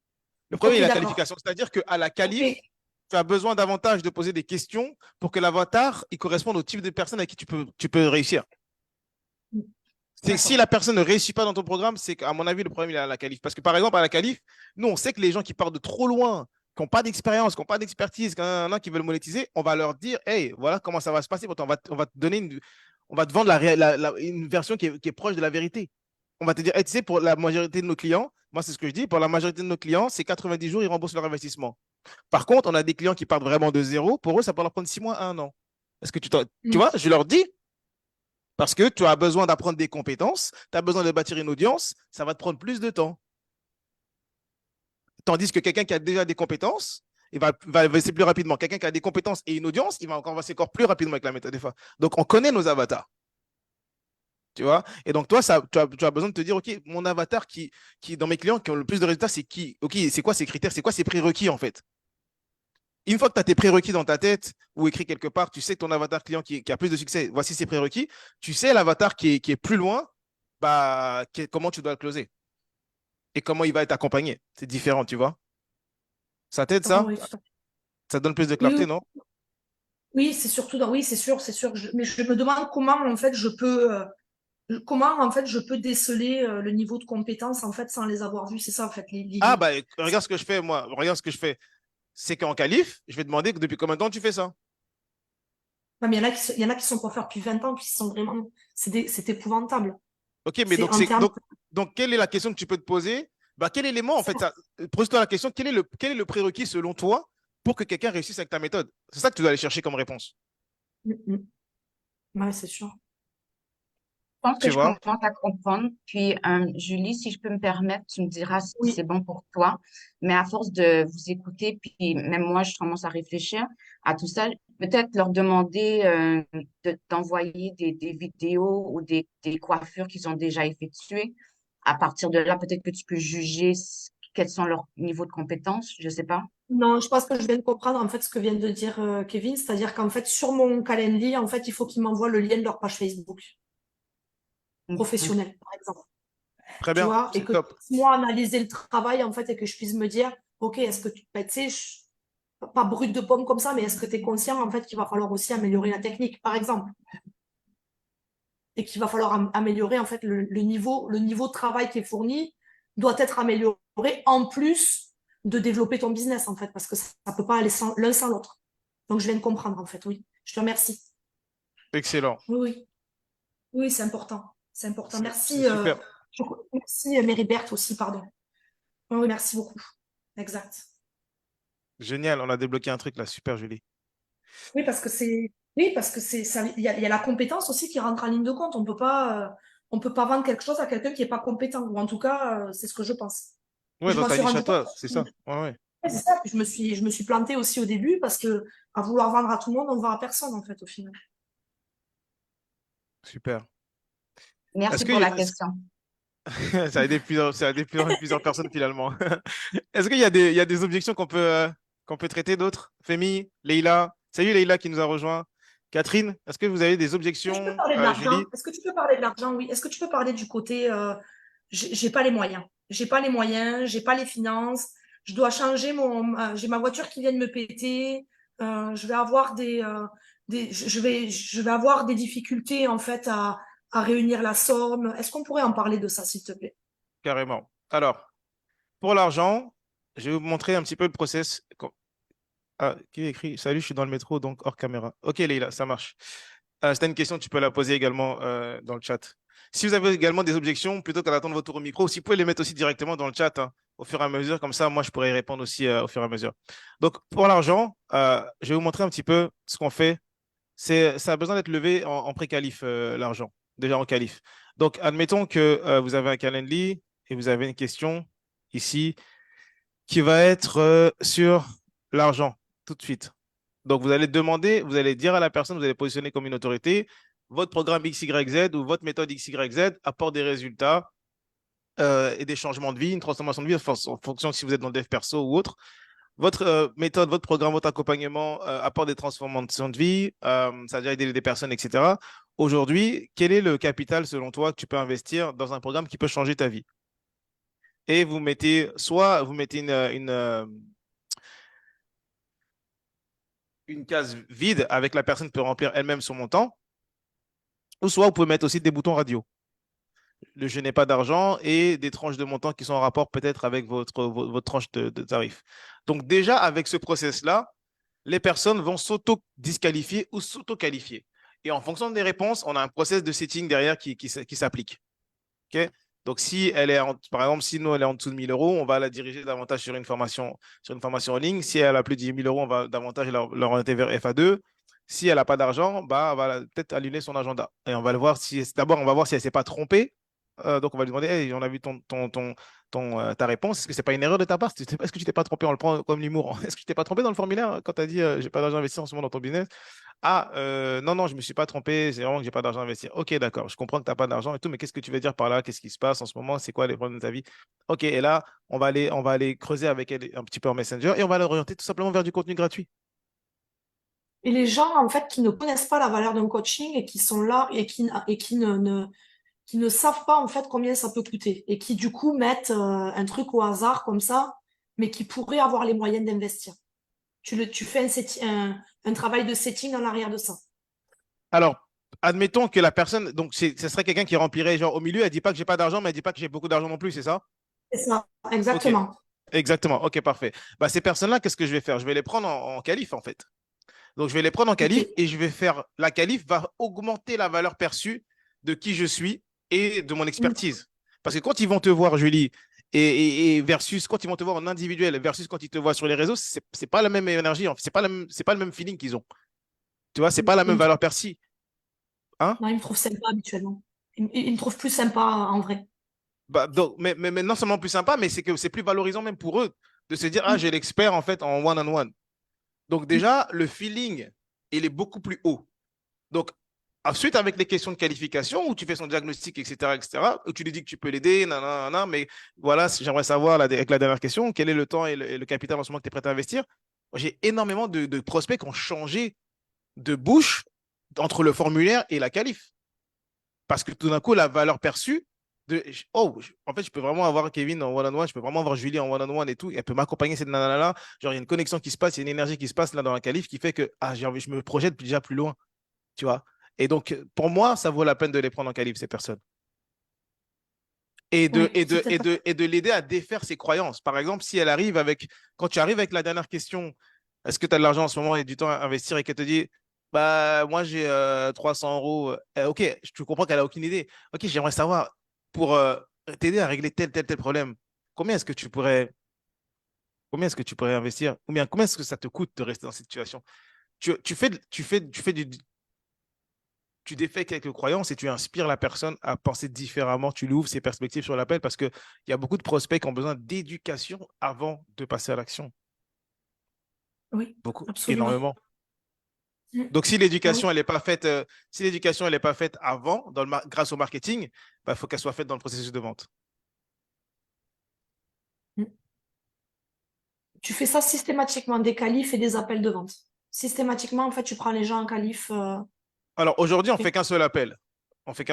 Le premier
Ok,
est la
d'accord.
qualification, c'est-à-dire qu'à la
Ok,
qualif, tu as besoin davantage de poser des questions pour que l'avatar il corresponde au type de personne avec qui tu peux réussir. Si
d'accord.
la personne ne réussit pas dans ton programme, c'est qu'à mon avis, le problème il est à la qualif. Parce que par exemple, à la qualif, nous, on sait que les gens qui partent de trop loin, qui n'ont pas d'expérience, qui n'ont pas d'expertise, qui veulent monétiser, on va leur dire, hey, voilà comment ça va se passer. On va te donner on va te vendre une version qui est proche de la vérité. On va te dire, hey, tu sais, pour la majorité de nos clients, moi, c'est ce que je dis, pour la majorité de nos clients, c'est 90 jours, ils remboursent leur investissement. Par contre, on a des clients qui partent vraiment de zéro. Pour eux, ça peut leur prendre 6 mois, un an. Est-ce que tu
Mm.
vois, je leur dis, parce que tu as besoin d'apprendre des compétences, tu as besoin de bâtir une audience, ça va te prendre plus de temps. Tandis que quelqu'un qui a déjà des compétences, va avancer plus rapidement. Quelqu'un qui a des compétences et une audience, il va encore avancer encore plus rapidement avec la méthode des fois. Donc, on connaît nos avatars. Tu vois? Et donc, toi, tu as besoin de te dire, OK, mon avatar dans mes clients qui ont le plus de résultats, c'est qui? OK, c'est quoi ses critères? C'est quoi ses prérequis, en fait? Une fois que tu as tes prérequis dans ta tête ou écrit quelque part, tu sais que ton avatar client qui a plus de succès, voici ses prérequis, tu sais l'avatar qui est plus loin, bah, comment tu dois le closer et comment il va être accompagné. C'est différent, tu vois. Ça t'aide,
Ah
ça?
oui, tout à fait.
Ça donne plus de
Oui,
clarté,
oui,
non?
oui, c'est surtout oui, c'est sûr, c'est sûr. Mais je me demande comment, en fait, comment, en fait, je peux déceler le niveau de compétence, en fait, sans les avoir vus. C'est ça, en fait,
Ah,
l'idée.
bah, regarde ce que je fais, moi. Regarde ce que je fais. C'est qu'en qualif, je vais demander que depuis combien de temps tu fais ça?
Non, mais il y en a qui sont coiffeurs depuis 20 ans, qui sont vraiment, c'est épouvantable.
OK, mais
C'est en termes.
donc, quelle est la question que tu peux te poser? Bah, quel élément, en fait, pose-toi la question, quel est le prérequis selon toi pour que quelqu'un réussisse avec ta méthode? C'est ça que tu dois aller chercher comme réponse.
Mm, mm. Ouais, c'est sûr.
Je pense que
Tu
je
vois?
commence à comprendre. Puis, Julie, si je peux me permettre, tu me diras si
Oui,
c'est bon pour toi. Mais à force de vous écouter, puis même moi, je commence à réfléchir à tout ça, peut-être leur demander d'envoyer des vidéos ou des coiffures qu'ils ont déjà effectuées. À partir de là, peut-être que tu peux juger quels sont leurs niveaux de compétences. Je sais pas.
non, je pense que je viens de comprendre en fait ce que vient de dire Kevin, c'est-à-dire qu'en fait sur mon calendrier, en fait, il faut qu'ils m'envoient le lien de leur page Facebook
Mhm.
professionnelle, par exemple.
Très
Tu
bien,
vois, et
c'est
que
top.
moi analyser le travail en fait et que je puisse me dire, ok, est-ce que tu, bah, tu sais, pas brut de pomme comme ça, mais est-ce que tu es conscient en fait qu'il va falloir aussi améliorer la technique, par exemple, et qu'il va falloir améliorer en fait le niveau de travail qui est fourni doit être amélioré en plus de développer ton business en fait, parce que ça peut pas aller l'un sans l'autre. Donc je viens de comprendre en fait, oui. Je te remercie.
Excellent.
Oui, oui, oui, c'est important. C'est important.
C'est
Merci,
super.
merci Méribert aussi, pardon. Oui, oui, merci beaucoup. Exact.
Génial, on a débloqué un truc là. Super, Julie.
Oui, parce que c'est ça, il y a la compétence aussi qui rentre en ligne de compte. On peut pas vendre quelque chose à quelqu'un qui est pas compétent. Ou en tout cas, c'est ce que je pense. Et
Ouais,
je
dans
m'en
ta
suis
niche à
rendu compte.
toi, c'est ça. Ouais, ouais.
Ouais, c'est ça. Puis je me suis plantée aussi au début parce que à vouloir vendre à tout le monde, on vend à personne en fait au final.
Super.
Merci
Est-ce
pour la
que
question.
ça a aidé plusieurs personnes finalement. Est-ce qu'il y a des objections qu'on peut traiter d'autres? Fémi, Leïla. Salut Leïla qui nous a rejoint. Catherine, est-ce que vous avez des
Je peux
objections?
parler de l'argent.
Julie?
Est-ce que tu peux parler de l'argent? Oui. Est-ce que tu peux parler du côté j'ai pas les moyens. J'ai pas les moyens, j'ai pas les finances. Je dois changer j'ai ma voiture qui vient de me péter. Je vais avoir je vais avoir des difficultés en fait à réunir la somme. Est-ce qu'on pourrait en parler de ça, s'il te plaît?
Carrément. Alors, pour l'argent, je vais vous montrer un petit peu le process. Ah, qui écrit? Salut, je suis dans le métro, donc hors caméra. Ok, Leïla, ça marche. C'était une question, tu peux la poser également dans le chat. Si vous avez également des objections, plutôt qu'à attendre votre tour au micro, si vous pouvez les mettre aussi directement dans le chat, hein, au fur et à mesure, comme ça, moi, je pourrais y répondre aussi au fur et à mesure. Donc, pour l'argent, je vais vous montrer un petit peu ce qu'on fait. Ça a besoin d'être levé en pré-qualif, l'argent, déjà en qualif. Donc, admettons que vous avez un Calendly et vous avez une question ici qui va être sur l'argent, tout de suite. Donc, vous allez demander, vous allez dire à la personne, vous allez positionner comme une autorité, votre programme XYZ ou votre méthode XYZ apporte des résultats et des changements de vie, une transformation de vie en fonction si vous êtes dans le dev perso ou autre. Votre méthode, votre programme, votre accompagnement apporte des transformations de vie, ça a déjà aidé des personnes, etc. Aujourd'hui, quel est le capital selon toi que tu peux investir dans un programme qui peut changer ta vie? Et vous mettez, soit vous mettez une case vide avec la personne qui peut remplir elle-même son montant, ou soit vous pouvez mettre aussi des boutons radio. Le je n'ai pas d'argent et des tranches de montant qui sont en rapport peut-être avec votre tranche de tarif. Donc déjà, avec ce process-là, les personnes vont s'auto-disqualifier ou s'auto-qualifier. Et en fonction des réponses, on a un process de setting derrière qui s'applique. Okay. Donc, si elle est, par exemple, si nous, elle est en dessous de 1000 euros, on va la diriger davantage sur une formation en ligne. Si elle a plus de 10 000 euros, on va davantage l'orienter vers FA2. Si elle n'a pas d'argent, bah, on va peut-être allumer son agenda. Et on va le voir si, d'abord, on va voir si elle ne s'est pas trompée. Donc, on va lui demander, hey, on a vu ta réponse. Est-ce que ce n'est pas une erreur de ta part? Est-ce que tu t'es pas trompé? On le prend comme l'humour. Est-ce que tu t'es pas trompé dans le formulaire quand tu as dit, j'ai pas d'argent investi en ce moment dans ton business? Ah, non, non, je ne me suis pas trompé. C'est vraiment que j'ai pas d'argent à investir. Ok, d'accord. Je comprends que tu n'as pas d'argent et tout, mais qu'est-ce que tu veux dire par là? Qu'est-ce qui se passe en ce moment? C'est quoi les problèmes de ta vie? Ok, et là, on va aller creuser avec elle un petit peu en Messenger et on va l'orienter tout simplement vers du contenu gratuit.
Et les gens, en fait, qui ne connaissent pas la valeur d'un coaching et qui sont là et qui ne savent pas, en fait, combien ça peut coûter et qui, du coup, mettent un truc au hasard comme ça, mais qui pourraient avoir les moyens d'investir. Tu fais un travail de setting en arrière de ça.
Alors, admettons que la personne, donc ce serait quelqu'un qui remplirait, genre au milieu, elle ne dit pas que j'ai pas d'argent, mais elle ne dit pas que j'ai beaucoup d'argent non plus, c'est ça?
C'est ça,
Ok,
exactement.
exactement. Ok, parfait. Bah, ces personnes-là, qu'est-ce que je vais faire? Je vais les prendre en qualif, en fait. Donc, je vais les prendre en
Ok.
qualif et je vais faire. La qualif va augmenter la valeur perçue de qui je suis et de mon
Mm.
expertise. Parce que quand ils vont te voir, Julie, et versus quand ils vont te voir en individuel versus quand ils te voient sur les réseaux, c'est pas la même énergie, c'est pas le même feeling qu'ils ont. Tu vois, c'est pas la
Ils
même
me
valeur
trouvent,
perçue. Hein?
non, ils me trouvent sympa habituellement. Ils me trouvent plus sympa en vrai.
Bah, donc, mais non seulement plus sympa, mais c'est que c'est plus valorisant même pour eux de se dire, ah,
Mm.
j'ai l'expert en fait en one-on-one. Donc
Mm.
déjà, le feeling, il est beaucoup plus haut. Donc, ensuite, avec les questions de qualification, où tu fais son diagnostic, etc., où tu lui dis que tu peux l'aider, nanana, mais voilà, j'aimerais savoir, là, avec la dernière question, quel est le temps et le capital en ce moment que tu es prêt à investir? J'ai énormément de prospects qui ont changé de bouche entre le formulaire et la qualif. Parce que tout d'un coup, la valeur perçue oh, en fait, je peux vraiment avoir Kevin en one-on-one, je peux vraiment avoir Julie en one-on-one et tout, et elle peut m'accompagner cette nana-là. Genre, il y a une connexion qui se passe, il y a une énergie qui se passe là dans la qualif qui fait que j'ai envie, je me projette déjà plus loin, tu vois. Et donc, pour moi, ça vaut la peine de les prendre en qualif, ces personnes. Et de,
Oui,
et
c'est
de, et
peut-être
de, et de l'aider à défaire ses croyances. Par exemple, si quand tu arrives avec la dernière question, est-ce que tu as de l'argent en ce moment et du temps à investir et qu'elle te dit, bah, moi, j'ai 300 euros. Ok, je comprends qu'elle a aucune idée. Ok, j'aimerais savoir, pour t'aider à régler tel problème, combien est-ce que tu pourrais, combien est-ce que tu pourrais investir? Ou bien combien est-ce que ça te coûte de rester dans cette situation? Tu défais quelques croyances et tu inspires la personne à penser différemment. Tu lui ouvres ses perspectives sur l'appel parce qu'il y a beaucoup de prospects qui ont besoin d'éducation avant de passer à l'action.
oui,
Beaucoup,
absolument.
énormément. Donc, si l'éducation, elle n'est pas faite, si l'éducation, elle n'est pas faite avant, grâce au marketing, il faut qu'elle soit faite dans le processus de vente.
Tu fais ça systématiquement, des qualifs et des appels de vente. Systématiquement, en fait, tu prends les gens en qualif.
Alors, aujourd'hui, on
Et-
fait qu'un seul appel. Je fais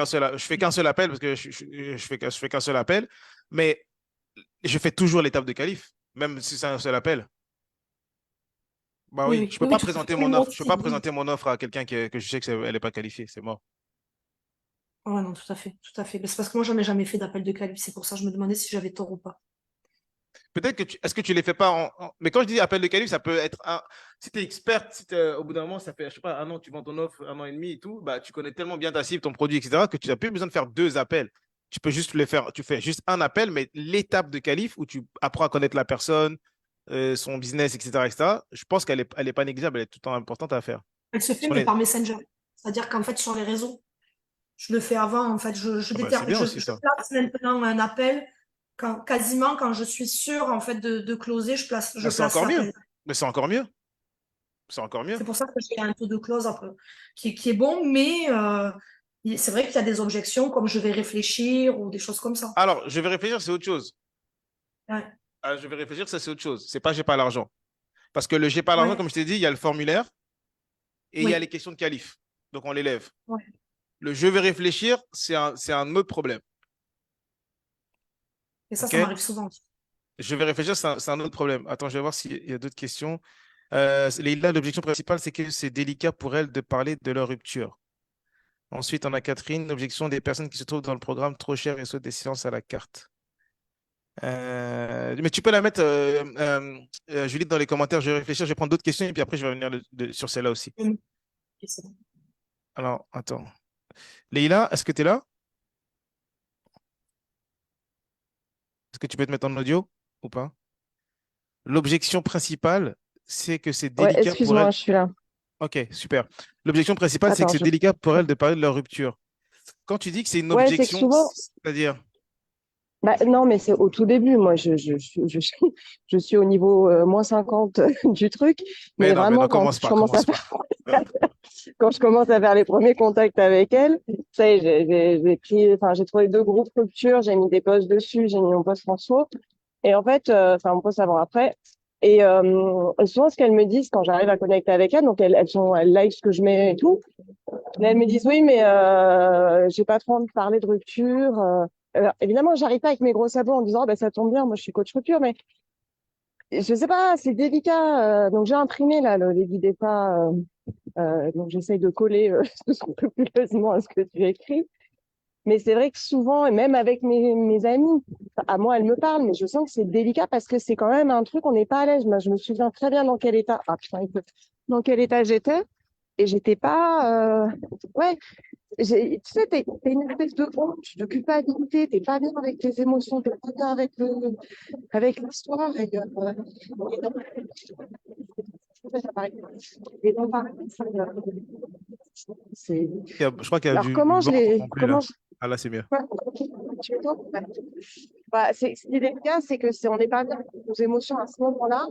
qu'un seul appel parce que je fais qu'un seul appel, mais je fais toujours l'étape de qualif, même si c'est un seul appel. Bah
Oui,
oui, je
oui,
peux
oui, oui,
pas
tout à fait.
présenter
Oui,
mon
moi
offre. Je peux
aussi,
pas
oui.
présenter mon offre à quelqu'un que je sais qu'elle n'est pas qualifiée. C'est mort.
Ouais, non, tout à fait, tout à fait. Mais c'est parce que moi, j'en ai jamais fait d'appel de qualif. C'est pour ça que je me demandais si j'avais tort ou pas.
Peut-être que est-ce que tu les fais pas Mais quand je dis appel de qualif, ça peut être si tu es experte, si au bout d'un moment, ça fait, je sais pas, un an, tu vends ton offre, un an et demi et tout, bah, tu connais tellement bien ta cible, ton produit, etc., que tu n'as plus besoin de faire deux appels. Tu peux juste les faire, tu fais juste un appel, mais l'étape de qualif où tu apprends à connaître la personne, son business, etc., etc., je pense elle est pas négligeable, elle est tout le temps importante à faire.
Elle se
Parce
fait,
qu'on
mais
est...
par Messenger. C'est-à-dire qu'en fait, sur les réseaux, je le fais avant. En fait,
Ah bah, c'est bien aussi
je
ça.
place maintenant un appel quasiment quand je suis sûre en fait de closer, je
Bah, c'est
place
encore mieux.
l'appel.
Mais c'est encore mieux. C'est encore mieux.
C'est pour ça que j'ai un taux de close après, qui est bon, mais c'est vrai qu'il y a des objections comme je vais réfléchir ou des choses comme ça.
Alors, je vais réfléchir, c'est autre chose.
Ouais,
Je vais réfléchir, ça c'est autre chose. C'est pas j'ai pas l'argent. Parce que le j'ai pas l'argent,
ouais,
comme je t'ai dit, il y a le formulaire et il y a les
oui,
questions de qualif. Donc on l'élève.
ouais.
Le je vais réfléchir, c'est un autre problème.
Et ça
OK?
m'arrive souvent.
Je vais réfléchir, c'est un autre problème. Attends, je vais voir s'il y a d'autres questions. Leïla, l'objection principale, c'est que c'est délicat pour elle de parler de leur rupture. Ensuite, on a Catherine, l'objection des personnes qui se trouvent dans le programme trop cher et souhaitent des séances à la carte. Mais tu peux la mettre, Julie, dans les commentaires. Je vais réfléchir, je vais prendre d'autres questions et puis après, je vais revenir sur celle-là aussi.
Ok, c'est bon.
Alors, attends. Leïla, est-ce que tu es là? Est-ce que tu peux te mettre en audio ou pas? L'objection principale, c'est que c'est
Ouais,
délicat pour
excuse-moi,
elle.
je suis là.
Ok, super. L'objection principale, c'est que
Attends,
c'est délicat pour elle de parler de leur rupture. Quand tu dis que c'est une
Ouais, c'est que
objection,
souvent,
c'est-à-dire,
bah, non, mais c'est au tout début. Moi, je suis au niveau -50 du truc.
mais
Mais
non,
vraiment,
commence pas,
à
commence pas.
faire, quand je commence à faire les premiers contacts avec elle, ça y est, j'ai trouvé deux groupes rupture, j'ai mis des posts dessus, j'ai mis mon post François. Et en fait, enfin, mon post avant après. Et souvent, ce qu'elles me disent quand j'arrive à connecter avec elles, donc elles like ce que je mets et tout. Mais elles me disent oui, mais j'ai pas trop envie de parler de rupture. Alors, évidemment, j'arrive pas avec mes gros sabots en disant bah, ça tombe bien, moi je suis coach rupture, mais je sais pas, c'est délicat. Donc j'ai imprimé là les guidez pas, donc j'essaye de coller scrupuleusement à ce que tu écris. Mais c'est vrai que souvent, et même avec mes amis, à moi elles me parlent, mais je sens que c'est délicat parce que c'est quand même un truc, on n'est pas à l'aise. Moi, je me souviens très bien dans quel état, dans quel état j'étais. Et j'étais pas, ouais, tu sais, t'es une espèce de honte, de culpabilité, t'es pas bien avec tes émotions, t'es pas bien avec l'histoire. Et donc, pareil, c'est...
Je crois qu'il y a
Alors,
du vent, on t'entend plus là.
comment
Ah là, c'est mieux.
ouais, tu m'entends? Ouais. Bah, ce qui est délicat, c'est que on n'est pas bien avec nos émotions à ce moment-là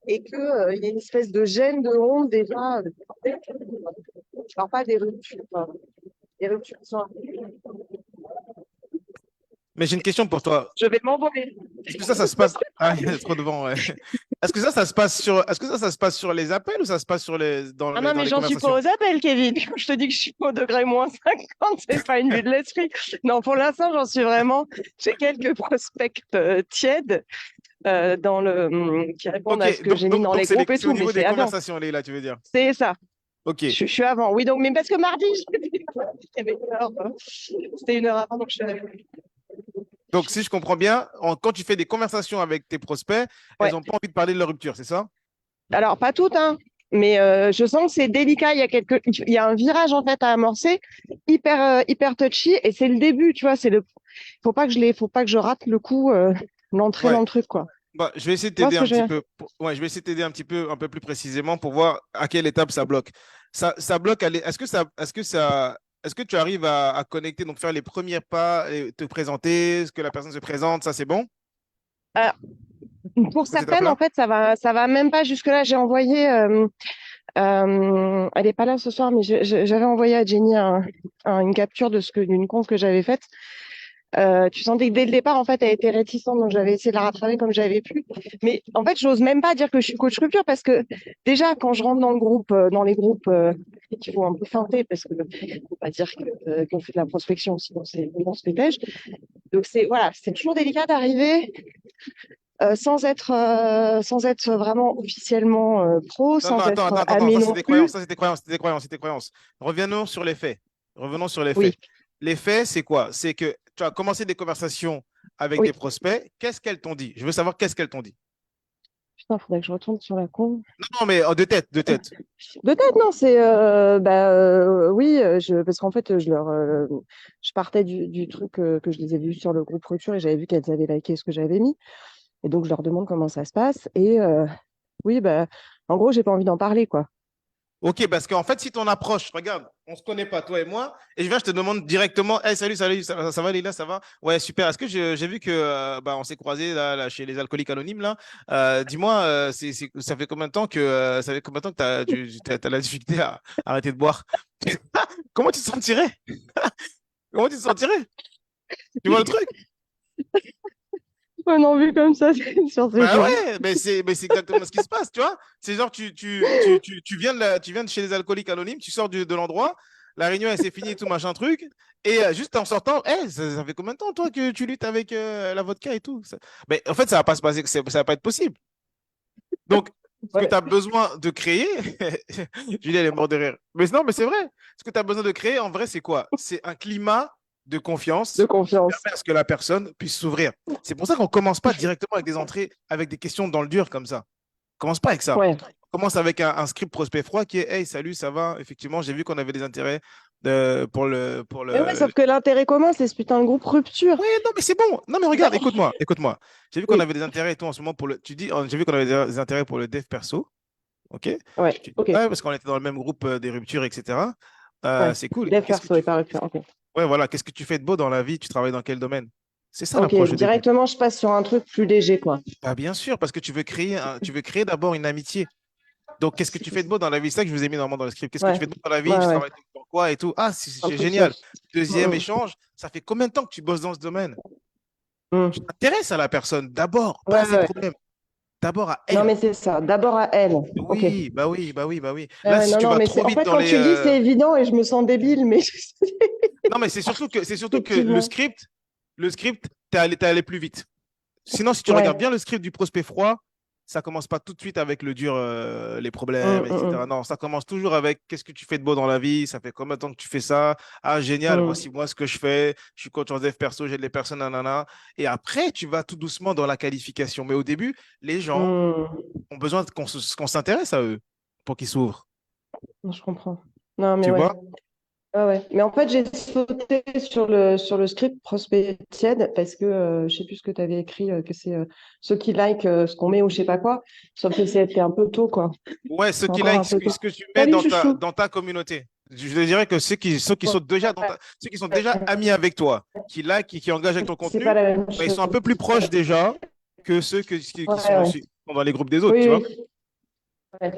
et qu'il y a une espèce de gêne, de honte déjà. Je parle pas des ruptures qui sont...
Mais j'ai une question pour toi.
Je vais m'envoler.
Est-ce que ça se passe... Ah, il y a trop de vent, ouais. Est-ce que ça se passe ça se passe sur les appels ou ça se passe
Ah non,
dans
mais
les
j'en suis pas
conversations?
aux appels, Kevin. Quand je te dis que je suis au degré -50, c'est pas une vue de l'esprit. Non, pour l'instant, j'en suis vraiment. J'ai quelques prospects tièdes qui répondent à ce
Ok,
que j'ai mis dans les groupes et
c'est au
tout, mais
niveau des
c'est avant.
conversations, Leïla, tu veux dire?
C'est ça.
Ok.
Je suis avant. Oui, donc, mais parce que mardi, c'était une heure avant, donc je suis arrivée.
Donc, si je comprends bien, quand tu fais des conversations avec tes prospects, elles
Ouais.
n'ont pas envie de parler de leur rupture, c'est ça?
Alors, pas toutes, hein. Mais je sens que c'est délicat. Il y a un virage en fait à amorcer, hyper touchy, et c'est le début, tu vois. Faut pas que je rate le coup, l'entrée dans
Ouais.
le truc, quoi.
Bah, je vais essayer de
Tu vois
t'aider
ce
un
que je
petit
veux dire?
peu. Ouais, je vais essayer de t'aider un peu plus précisément pour voir à quelle étape ça bloque. Ça bloque. Est-ce que tu arrives à connecter, donc faire les premiers pas, et te présenter, ce que la personne se présente, ça c'est bon,
Alors, pour
cette
certaines, en
étape-là?
fait, ça va même pas jusque-là. J'ai envoyé Elle n'est pas là ce soir, mais j'avais envoyé à Jenny une capture d'une conf que j'avais faite. Tu sentais que dès le départ, en fait, elle était réticente, donc j'avais essayé de la rattraper comme j'avais pu. Mais en fait, j'ose même pas dire que je suis coach rupture parce que déjà, quand je rentre dans le groupe, dans les groupes, il faut un peu feinter parce que faut pas dire qu'on fait de la prospection, sinon on se dépêche. Donc voilà, c'est toujours délicat d'arriver sans être vraiment officiellement pro,
Non, non,
sans
attends,
être
attends, attends,
ami
ça c'est
non
des
plus.
croyances, ça c'est des croyances, c'est des croyances, c'est des croyances. Revenons sur les faits. Revenons sur les
Oui,
faits. Les faits, c'est quoi? C'est que tu as commencé des conversations avec
oui.
des prospects. Qu'est-ce qu'elles t'ont dit? Je veux savoir qu'est-ce qu'elles t'ont dit.
Putain, faudrait que je retourne sur la con.
Non, non, mais de tête, de tête.
Peut-être, non, c'est oui, parce qu'en fait, je partais du truc que je les ai vus sur le groupe Rupture et j'avais vu qu'elles avaient liké ce que j'avais mis. Et donc, je leur demande comment ça se passe. Et oui, bah, en gros, j'ai pas envie d'en parler, quoi.
Ok, parce qu'en fait, si ton approche, regarde, on ne se connaît pas, toi et moi, et je te demande directement, hey, salut, salut, ça va, Lila, ça va? Ouais, super. Est-ce que j'ai vu que bah, on s'est croisés là, chez les alcooliques anonymes là? Dis-moi, ça fait combien de temps que t'as la difficulté à arrêter de boire? Comment tu te sentirais? Comment tu te sentirais? Tu vois le truc?
Ouais, non, vu comme ça, c'est sur ce
Bah
genre.
ouais, mais c'est exactement ce qui se passe, tu vois. C'est genre, tu viens tu viens de chez les alcooliques anonymes, tu sors de l'endroit, la réunion, elle s'est finie et tout, machin truc. Et juste en sortant, ça fait combien de temps, toi, que tu luttes avec la vodka et tout? Mais en fait, ça va pas se passer, ça va pas être possible. Donc, ce que
Ouais,
tu as besoin de créer, Julie, elle est morte de rire. Mais non, mais c'est vrai. Ce que tu as besoin de créer, en vrai, c'est quoi? C'est un climat de
de
confiance qui
confiance.
permet à ce que la personne puisse s'ouvrir. C'est pour ça qu'on ne commence pas directement avec des entrées, avec des questions dans le dur comme ça. On commence pas avec ça.
Ouais.
On commence avec un script prospect froid qui est Hey, salut, ça va? Effectivement, j'ai vu qu'on avait des intérêts pour le, pour
Mais ouais,
le,
sauf que l'intérêt commun, c'est ce putain de groupe Rupture.
oui, non, mais c'est bon. Non, mais regarde, écoute-moi, écoute-moi. J'ai vu qu'on
Oui,
avait des intérêts et tout en ce moment pour le. Tu dis, j'ai vu qu'on avait des intérêts pour le dev perso. OK?
ouais,
Tu dis,
ok.
ouais, parce qu'on était dans le même groupe des ruptures, etc.
Ouais.
C'est cool.
Dev
Qu'est-ce que
perso et
tu
pas
fais?
Rupture, ok.
Ouais, voilà. Qu'est-ce que tu fais de beau dans la vie? Tu travailles dans quel domaine? C'est ça
Ok,
l'approche au début.
directement, je passe sur un truc plus léger, quoi.
Bah, bien sûr, parce que tu veux créer d'abord une amitié. Donc, qu'est-ce que tu fais de beau dans la vie? C'est ça que je vous ai mis normalement dans le script. Qu'est-ce que tu
Ouais,
fais de beau dans la vie?
ouais,
Tu
ouais.
travailles dans quoi et tout? Ah,
Un
c'est
truc
génial.
soft.
Deuxième
Mm,
échange, ça fait combien de temps que tu bosses dans ce domaine?
mm,
Tu
mm.
t'intéresses à la personne d'abord, pas
Ouais,
à ses
ouais.
problèmes, d'abord à
Non,
elle.
mais c'est ça. D'abord à elle. Ok.
Oui, bah oui, bah oui, bah oui.
Ouais,
Là,
ouais,
si
non,
tu
non,
vas
mais
trop
en
vite
fait,
dans
quand
les.
tu le dis, c'est évident et je me sens débile, mais
Non, mais c'est surtout que
effectivement.
le script, t'es allé plus vite. Sinon, si tu regardes
Ouais.
bien le script du prospect froid, ça commence pas tout de suite avec le dur, les
Mm,
problèmes, etc.
mm,
Non, ça commence toujours avec qu'est-ce que tu fais de beau dans la vie, ça fait combien de temps que tu fais ça? Ah, génial,
mm,
voici moi ce que je fais, je suis coach en dev perso, j'aide les personnes, nanana. Et après, tu vas tout doucement dans la qualification. Mais au début, les gens
mm.
ont besoin qu'on s'intéresse à eux pour qu'ils s'ouvrent.
Non, je comprends. Non, mais
Tu
ouais.
vois?
Ouais, ouais. Mais en fait, j'ai sauté sur le script prospect tiède parce que je sais plus ce que tu avais écrit, que c'est ceux qui like ce qu'on met ou je sais pas quoi. Sauf que c'était un peu tôt, quoi.
Ouais, ceux
C'est
qui
encore
like
un peu tôt.
ce que tu mets
Salut, chouchou.
dans ta communauté. Je dirais que ceux qui sont déjà ceux qui sont déjà
Ouais,
amis avec toi, qui like, qui engagent avec ton
c'est pas
contenu,
la même
bah, ils
chose.
sont un peu plus proches déjà que ceux
Ouais,
qui
ouais.
sont dans les groupes des autres, tu
Oui,
vois.
oui. Ouais.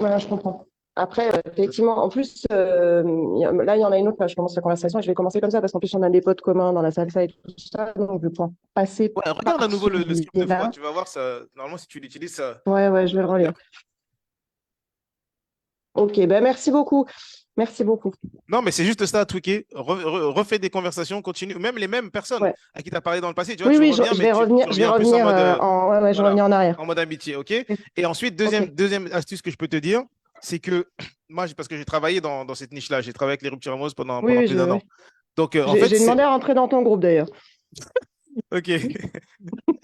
Ouais, je comprends. Après, effectivement, en plus, là, il y en a une autre, là, je commence la conversation et je vais commencer comme ça parce qu'en plus, on a des potes communs dans la salsa et tout ça, donc je vais pouvoir passer
Ouais, regarde à
par
nouveau
ce
le script de froid,
biais-là.
tu vas voir ça. Normalement, si tu l'utilises,
Ouais, ouais, je vais le
va bien.
relire. Ok, ben merci beaucoup. Merci beaucoup.
Non, mais c'est juste ça à tweaker. Refais des conversations, continue. Même les mêmes personnes
Ouais.
à qui tu as parlé dans le passé, tu vois,
Oui,
tu
oui,
reviens, mais tu
je vais
reviens plus en
revenir
mode,
ouais, ouais, je vais
voilà,
revenir en arrière.
en mode amitié, ok? Et ensuite,
Ok.
deuxième astuce que je peux te dire, c'est que moi, parce que j'ai travaillé dans cette niche-là, j'ai travaillé avec les ruptures amoureuses
Oui,
pendant
oui,
plus d'un an.
oui.
Donc, en fait,
J'ai demandé à rentrer dans ton groupe d'ailleurs,
ok.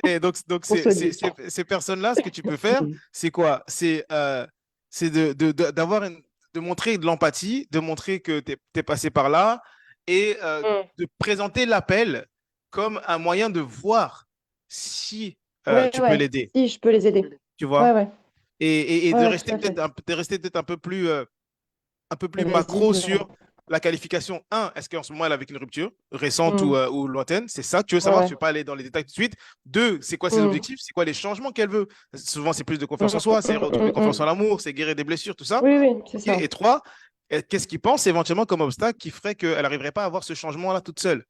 Et donc
qu'on se le dise.
ces personnes-là, ce que tu peux faire, c'est quoi? C'est d'avoir de montrer de l'empathie, de montrer que tu es passé par là et
Mm.
de présenter l'appel comme un moyen de voir si
Ouais,
tu peux
ouais.
l'aider,
Si, je peux les aider.
tu
Ouais,
vois?
ouais.
Et
Ouais, ouais, tout à fait.
de rester peut-être un peu plus
Évasive.
macro sur la qualification. Un, est-ce qu'en ce moment, elle est avec une rupture récente
Mm.
ou lointaine? C'est ça que tu veux savoir.
Ouais.
Tu ne veux pas aller dans les détails tout de suite. Deux, c'est quoi ses
Mm.
objectifs? C'est quoi les changements qu'elle veut? Souvent, c'est plus de confiance en
Mm,
soi, c'est retrouver confiance en
mm.
l'amour, c'est guérir des blessures, tout ça.
Oui, oui, c'est
Ok.
ça.
Et trois, qu'est-ce qu'il pense éventuellement comme obstacle qui ferait qu'elle n'arriverait pas à avoir ce changement-là toute seule?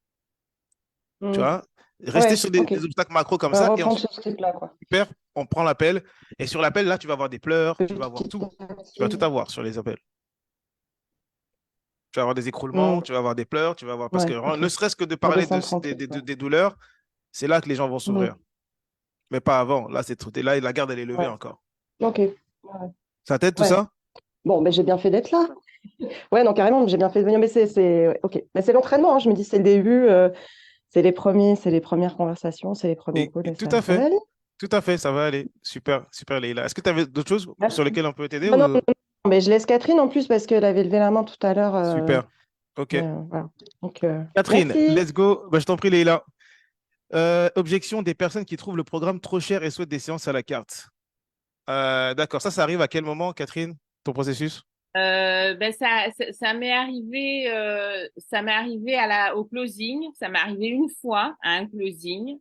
Tu
Mm.
vois? Rester
Ouais,
sur
ok.
des obstacles macro comme
On va
ça. Et
reprendre
ensuite,
ce script-là, quoi.
super, on prend l'appel. Et sur l'appel, là, tu vas avoir des pleurs, tu vas avoir
Petit
tout.
à
Tu vas
petit.
tout avoir sur les appels. Tu vas avoir des écroulements,
Mm.
tu vas avoir des pleurs, tu vas avoir. Parce que
Ouais, ok.
ne serait-ce que de parler
Redescendre tranquille, ouais.
des douleurs, c'est là que les gens vont
Mm.
s'ouvrir. Mais pas avant. Là, c'est tout. Et là, la garde, elle est levée
Ouais.
encore.
Ok. Ouais.
Ça t'aide tout
Ouais.
ça?
Bon, ben j'ai bien fait d'être là. Ouais, non, carrément, j'ai bien fait de venir. Mais ouais, ok. Mais c'est l'entraînement, hein. Je me dis, c'est le début, c'est les premières conversations, c'est les premiers calls,
Et
et
tout à
ça va
fait.
aller.
Tout à fait, ça va aller. Super, super, Leïla. Est-ce que tu avais d'autres choses sur
Merci.
lesquelles on peut t'aider
Non, non,
ou...
non, non, mais je laisse Catherine en plus parce qu'elle avait levé la main tout à l'heure.
Super. OK.
Voilà. Donc,
Catherine,
merci.
let's go. Bah, je t'en prie, Leïla. Objection des personnes qui trouvent le programme trop cher et souhaitent des séances à la carte. D'accord. Ça arrive à quel moment, Catherine, ton processus?
Ben ça m'est arrivé au closing. Ça m'est arrivé une fois à un closing.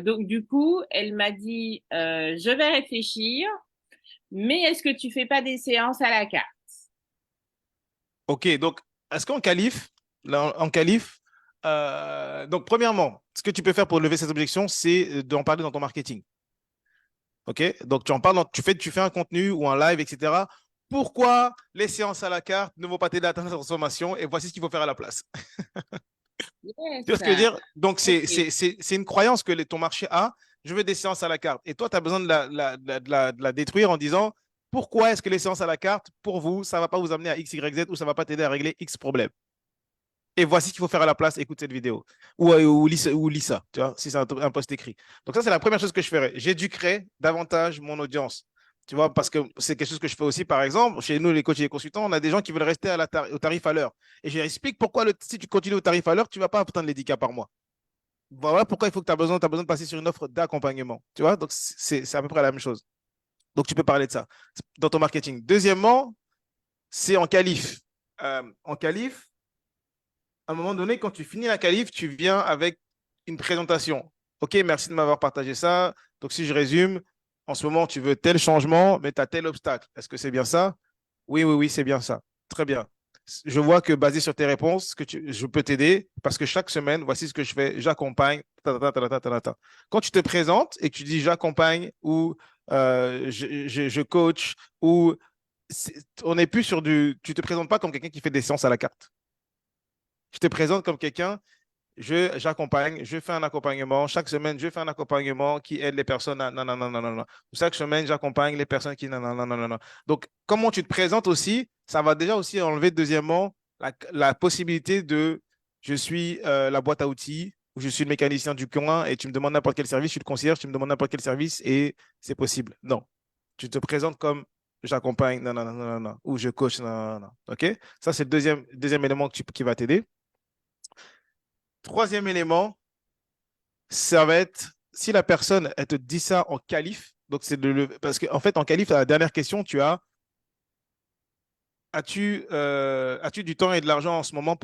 Donc du coup, elle m'a dit, je vais réfléchir, mais est-ce que tu fais pas des séances à la carte?
OK. Donc, est-ce qu'en qualif, là, en qualif, donc, premièrement, ce que tu peux faire pour lever cette objection, c'est d'en parler dans ton marketing. OK? Donc, tu en parles, tu fais un contenu ou un live, etc. Pourquoi les séances à la carte ne vont pas t'aider à atteindre ta transformation et voici ce qu'il faut faire à la place.
Yes.
Tu vois ce que je veux dire? Donc,
Ok.
c'est une croyance que ton marché a. Je veux des séances à la carte. Et toi, tu as besoin de la détruire en disant pourquoi est-ce que les séances à la carte, pour vous, ça ne va pas vous amener à X, Y, Z ou ça ne va pas t'aider à régler X problème. Et voici ce qu'il faut faire à la place. Écoute cette vidéo. Ou lis ça, tu vois, si c'est un post écrit. Donc, ça, c'est la première chose que je ferais. J'éduquerais davantage mon audience. Tu vois, parce que c'est quelque chose que je fais aussi, par exemple, chez nous, les coachs et les consultants, on a des gens qui veulent rester au tarif à l'heure. Et je leur explique pourquoi si tu continues au tarif à l'heure, tu ne vas pas atteindre les 10 cas par mois. Voilà pourquoi il faut que tu as besoin de passer sur une offre d'accompagnement. Tu vois, donc c'est à peu près la même chose. Donc, tu peux parler de ça dans ton marketing. Deuxièmement, c'est en qualif. En qualif, à un moment donné, quand tu finis la qualif, tu viens avec une présentation. OK, merci de m'avoir partagé ça. Donc, si je résume, en ce moment, tu veux tel changement, mais tu as tel obstacle. Est-ce que c'est bien ça? Oui, oui, oui, c'est bien ça. Très bien. Je vois que basé sur tes réponses, je peux t'aider parce que chaque semaine, voici ce que je fais. J'accompagne. Quand tu te présentes et que tu dis j'accompagne ou je coach ou on n'est plus sur du. Tu ne te présentes pas comme quelqu'un qui fait des séances à la carte. Je te présente comme quelqu'un, j'accompagne, je fais un accompagnement. Chaque semaine, je fais un accompagnement qui aide les personnes à non, non, non, non, non, non. Chaque semaine, j'accompagne les personnes qui non, non, non, non, non, non. Donc, comment tu te présentes aussi, ça va déjà aussi enlever, deuxièmement, la possibilité de je suis la boîte à outils ou je suis le mécanicien du coin et tu me demandes n'importe quel service, je suis le concierge, tu me demandes n'importe quel service et c'est possible. Non. Tu te présentes comme j'accompagne, non, non, non, non, non, ou je coach, non, non, non, non. OK? Ça, c'est le deuxième élément qui va t'aider. Troisième élément, ça va être si la personne, elle te dit ça en qualif, donc c'est parce qu'en fait, en qualif, la dernière question, tu as as-tu du temps et de l'argent en ce moment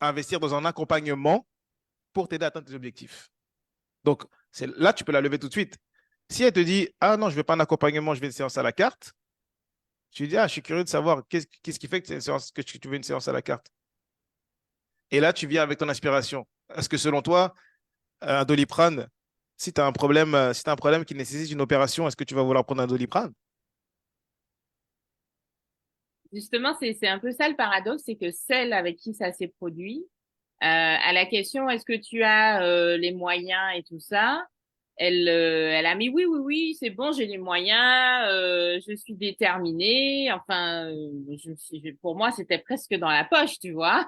à investir dans un accompagnement pour t'aider à atteindre tes objectifs? Donc, là, tu peux la lever tout de suite. Si elle te dit, ah non, je ne veux pas un accompagnement, je veux une séance à la carte, tu lui dis, ah, je suis curieux de savoir qu'est-ce qui fait que tu veux une séance à la carte. Et là, tu viens avec ton inspiration. Est-ce que selon toi, un Doliprane, si tu as un problème, si tu un problème qui nécessite une opération, est-ce que tu vas vouloir prendre un Doliprane?
Justement, c'est un peu ça le paradoxe, c'est que celle avec qui ça s'est produit, à la question est-ce que tu as les moyens et tout ça, elle a mis oui, oui, oui, c'est bon, j'ai les moyens, je suis déterminée. Enfin, pour moi, c'était presque dans la poche, tu vois.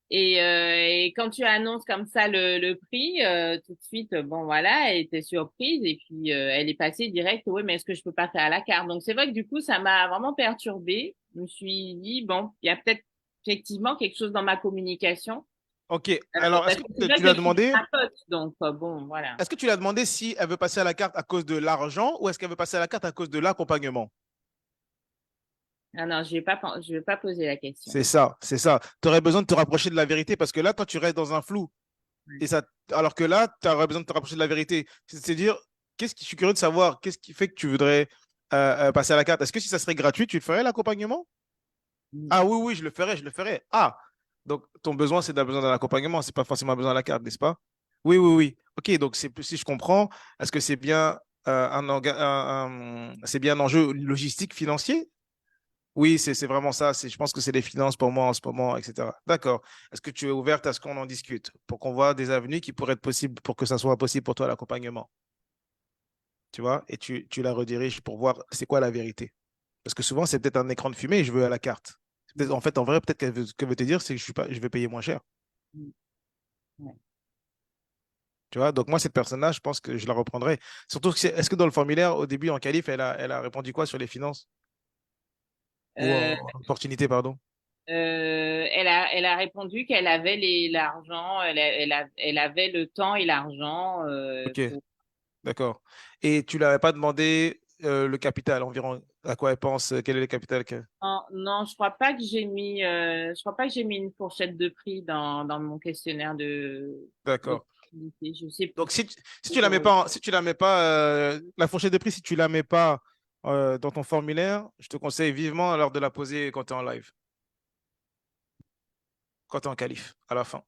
Et quand tu annonces comme ça le prix, tout de suite, bon voilà, elle était surprise et puis elle est passée direct, oui, mais est-ce que je peux pas faire à la carte? Donc c'est vrai que du coup, ça m'a vraiment perturbée. Je me suis dit, bon, il y a peut-être effectivement quelque chose dans ma communication.
Ok, alors est-ce
Parce
que
que c'est vrai
tu lui as
que je suis
demandé,
ma pote, donc bon, voilà.
est-ce que tu lui as demandé si elle veut passer à la carte à cause de l'argent ou est-ce qu'elle veut passer à la carte à cause de l'accompagnement?
Ah non, je vais pas poser la question.
C'est ça, c'est ça. Tu aurais besoin de te rapprocher de la vérité parce que là, toi, tu restes dans un flou.
Ouais.
Et ça, alors que là, tu aurais besoin de te rapprocher de la vérité. C'est-à-dire, je suis curieux de savoir, qu'est-ce qui fait que tu voudrais passer à la carte? Est-ce que si ça serait gratuit, tu le ferais, l'accompagnement?
Mm.
Ah oui, oui, je le ferais, je le ferais. Ah, donc ton besoin, c'est besoin d'un accompagnement, c'est pas forcément besoin de la carte, n'est-ce pas? Oui, oui, oui. Ok, donc si je comprends, est-ce que c'est bien c'est bien un enjeu logistique financier? Oui, c'est vraiment ça. Je pense que c'est les finances pour moi en ce moment, etc. D'accord. Est-ce que tu es ouverte à ce qu'on en discute pour qu'on voit des avenues qui pourraient être possibles pour que ça soit possible pour toi l'accompagnement? Tu vois? Et tu la rediriges pour voir c'est quoi la vérité. Parce que souvent, c'est peut-être un écran de fumée et je veux à la carte. En fait, en vrai, peut-être qu'elle veut te dire, c'est que je vais payer moins cher.
Mm. Ouais.
Tu vois? Donc, moi, cette personne-là, je pense que je la reprendrai. Surtout, est-ce que dans le formulaire, au début, en qualif, elle a répondu quoi sur les finances? Ou
Euh,
en opportunité, pardon?
elle a répondu qu'elle avait l'argent, elle avait le temps et l'argent
Ok,
pour.
d'accord. Et tu l'avais pas demandé le capital environ, à quoi elle pense, quel est le capital que...
Non, non, je crois pas que j'ai mis une fourchette de prix dans mon questionnaire
D'accord.
d'opportunité. Je sais plus.
Donc, si tu la mets pas, si tu la mets pas, la fourchette de prix, si tu la mets pas dans ton formulaire, je te conseille vivement alors de la poser quand tu es en live, quand tu es en qualif, à la fin.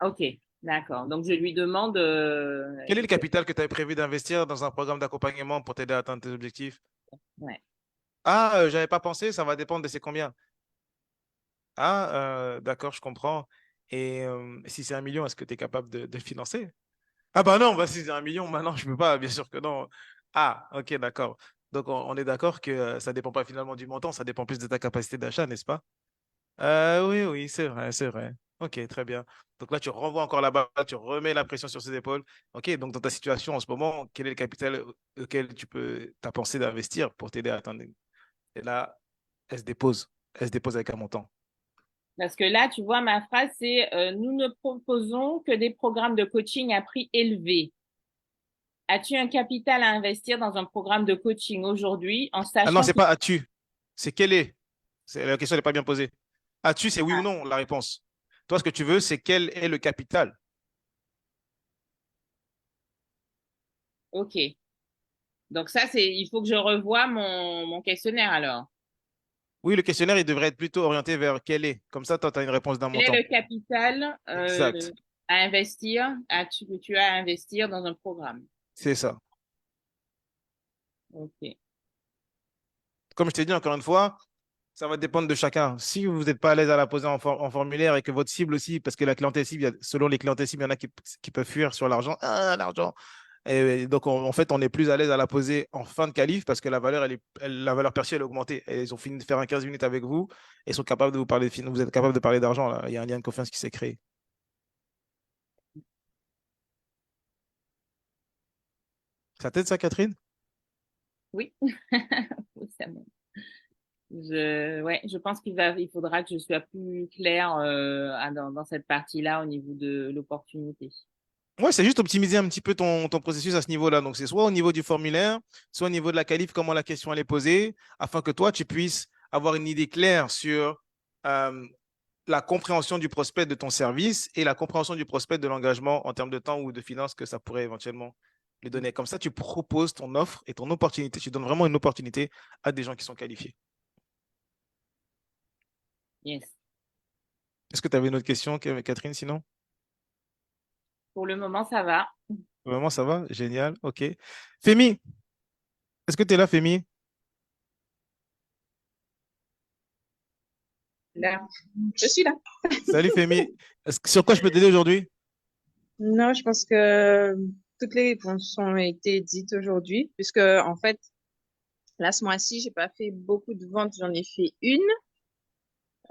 Ok, d'accord. Donc je lui demande.
Quel est le capital que tu avais prévu d'investir dans un programme d'accompagnement pour t'aider à atteindre tes objectifs?
Ouais.
Ah, j'avais pas pensé, ça va dépendre de c'est combien. Ah, d'accord, je comprends. Et si c'est 1 million, est-ce que tu es capable de le financer? Ah bah non, bah si c'est 1 million, maintenant je peux pas, bien sûr que non. Ah, ok, d'accord. Donc on est d'accord que ça dépend pas finalement du montant, ça dépend plus de ta capacité d'achat, n'est-ce pas? Oui, oui, c'est vrai, c'est vrai. Ok, très bien. Donc là, tu renvoies encore la balle, tu remets la pression sur ses épaules. Ok, donc dans ta situation en ce moment, quel est le capital auquel t'as pensé d'investir pour t'aider à atteindre? Et là, elle se dépose. Elle se dépose avec un montant.
Parce que là, tu vois, ma phrase, c'est nous ne proposons que des programmes de coaching à prix élevé. As-tu un capital à investir dans un programme de coaching aujourd'hui en
Ah non,
sachant
c'est
que
pas as-tu, c'est quel est. La question n'est pas bien posée. As-tu, c'est oui ou non la réponse. Toi, ce que tu veux, c'est quel est le capital.
ok. Donc ça, il faut que je revoie mon questionnaire alors.
Oui, le questionnaire, il devrait être plutôt orienté vers quel est. Comme ça, toi, tu as une réponse d'un
Quel est
montant.
le capital
Exact.
à investir, que tu as à investir dans un programme?
C'est ça.
Ok.
Comme je t'ai dit encore une fois, ça va dépendre de chacun. Si vous n'êtes pas à l'aise à la poser en formulaire et que votre cible aussi, parce que la clientèle cible, selon les clientèles cibles, il y en a qui peuvent fuir sur l'argent. Ah, l'argent. Et donc, en fait, on est plus à l'aise à la poser en fin de qualif parce que la valeur, la valeur perçue, elle est augmentée. Et ils ont fini de faire un 15 minutes avec vous et sont capables de vous parler de finances. Vous êtes capable de parler d'argent, là. Il y a un lien de confiance qui s'est créé. Ça t'aide, ça, Catherine?
Oui. Oui, ça m'aide. Ouais, je pense il faudra que je sois plus claire dans cette partie-là au niveau de l'opportunité.
Ouais, c'est juste optimiser un petit peu ton processus à ce niveau-là. Donc, c'est soit au niveau du formulaire, soit au niveau de la qualif, comment la question elle est posée, afin que toi, tu puisses avoir une idée claire sur euh, la compréhension du prospect de ton service et la compréhension du prospect de l'engagement en termes de temps ou de finances que ça pourrait éventuellement lui donner. Comme ça, tu proposes ton offre et ton opportunité. Tu donnes vraiment une opportunité à des gens qui sont qualifiés.
Yes.
Est-ce que tu avais une autre question, Catherine, sinon?
Pour le moment, ça va.
Vraiment, ça va? Génial. OK. Fémi, est-ce que tu es là, Fémi?
Là, je suis là.
Salut, Fémi. Sur quoi je peux t'aider aujourd'hui?
Non, je pense que toutes les réponses ont été dites aujourd'hui, puisque en fait, là, ce mois-ci, j'ai pas fait beaucoup de ventes, j'en ai fait une.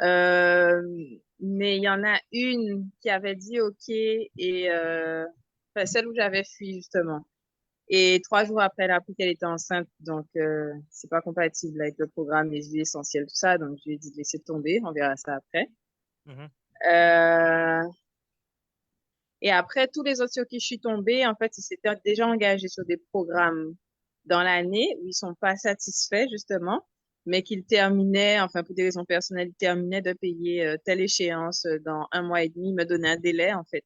Euh, mais il y en a une qui avait dit OK et enfin, celle où j'avais fui justement. Et 3 jours après, elle a appris qu'elle était enceinte, donc c'est pas compatible avec le programme, les huiles essentielles, tout ça. Donc je lui ai dit de laisser tomber, on verra ça après.
Mhm.
Euh, et après, tous les autres sur qui je suis tombée, en fait, ils s'étaient déjà engagés sur des programmes dans l'année où ils sont pas satisfaits justement. mais qu'il terminait, enfin pour des raisons personnelles, il terminait de payer telle échéance dans 1 mois et demi, il me donnait un délai en fait.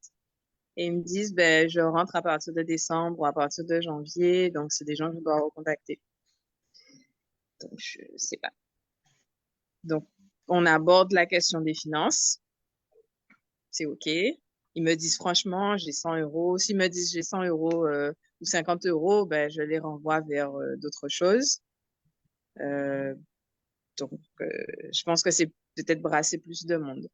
Et ils me disent, ben, je rentre à partir de décembre ou à partir de janvier, donc c'est des gens que je dois recontacter. Donc, je sais pas. Donc, on aborde la question des finances. C'est OK. Ils me disent, franchement, j'ai 100 euros. S'ils me disent, j'ai 100 euros ou 50 euros, ben, je les renvoie vers d'autres choses. Euh, donc, je pense que c'est peut-être brasser plus de monde.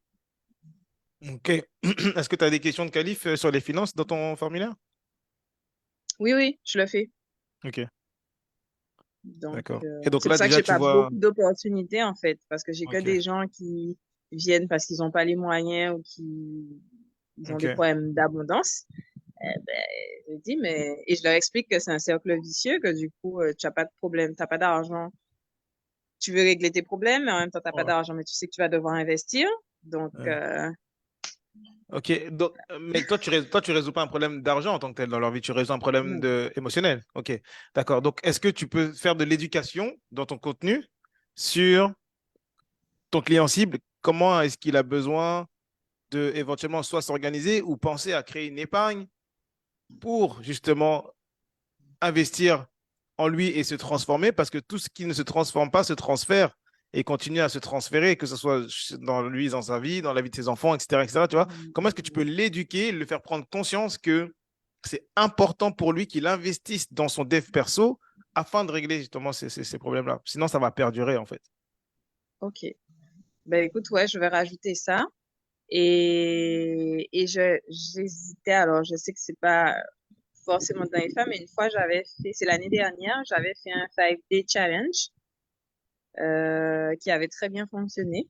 Ok. Est-ce que tu as des questions de qualif sur les finances dans ton formulaire?
Oui, oui, je le fais.
Ok,
Donc,
d'accord. Et donc
c'est pour
là,
ça que
déjà,
j'ai
tu
pas
vois.
beaucoup d'opportunités, en fait, parce que j'ai que
Ok,
des gens qui viennent parce qu'ils n'ont pas les moyens ou ils ont des
ok.
problèmes d'abondance. Ben, je dis, mais, et je leur explique que c'est un cercle vicieux, que du coup, tu n'as pas de problème, tu n'as pas d'argent. Tu veux régler tes problèmes, mais en même temps, tu n'as pas
Ouais.
d'argent, mais tu sais que tu vas devoir investir. Donc,
Ouais. Ok, donc, mais toi, tu résous pas un problème d'argent en tant que tel dans leur vie, tu résous un problème
non.
émotionnel. Ok, d'accord. Donc, est-ce que tu peux faire de l'éducation dans ton contenu sur ton client cible? Comment est-ce qu'il a besoin de éventuellement soit s'organiser ou penser à créer une épargne pour justement investir en lui et se transformer, parce que tout ce qui ne se transforme pas se transfère et continue à se transférer, que ce soit dans lui, dans sa vie, dans la vie de ses enfants, etc., etc. Tu vois, comment est-ce que tu peux l'éduquer, le faire prendre conscience que c'est important pour lui qu'il investisse dans son dev perso afin de régler justement ces problèmes-là. Sinon, ça va perdurer en fait.
OK. Ben, écoute, ouais, je vais rajouter ça. Et j'hésitais, alors je sais que c'est pas forcément dans les femmes, mais une fois j'avais fait, c'est l'année dernière, j'avais fait un 5 day challenge qui avait très bien fonctionné.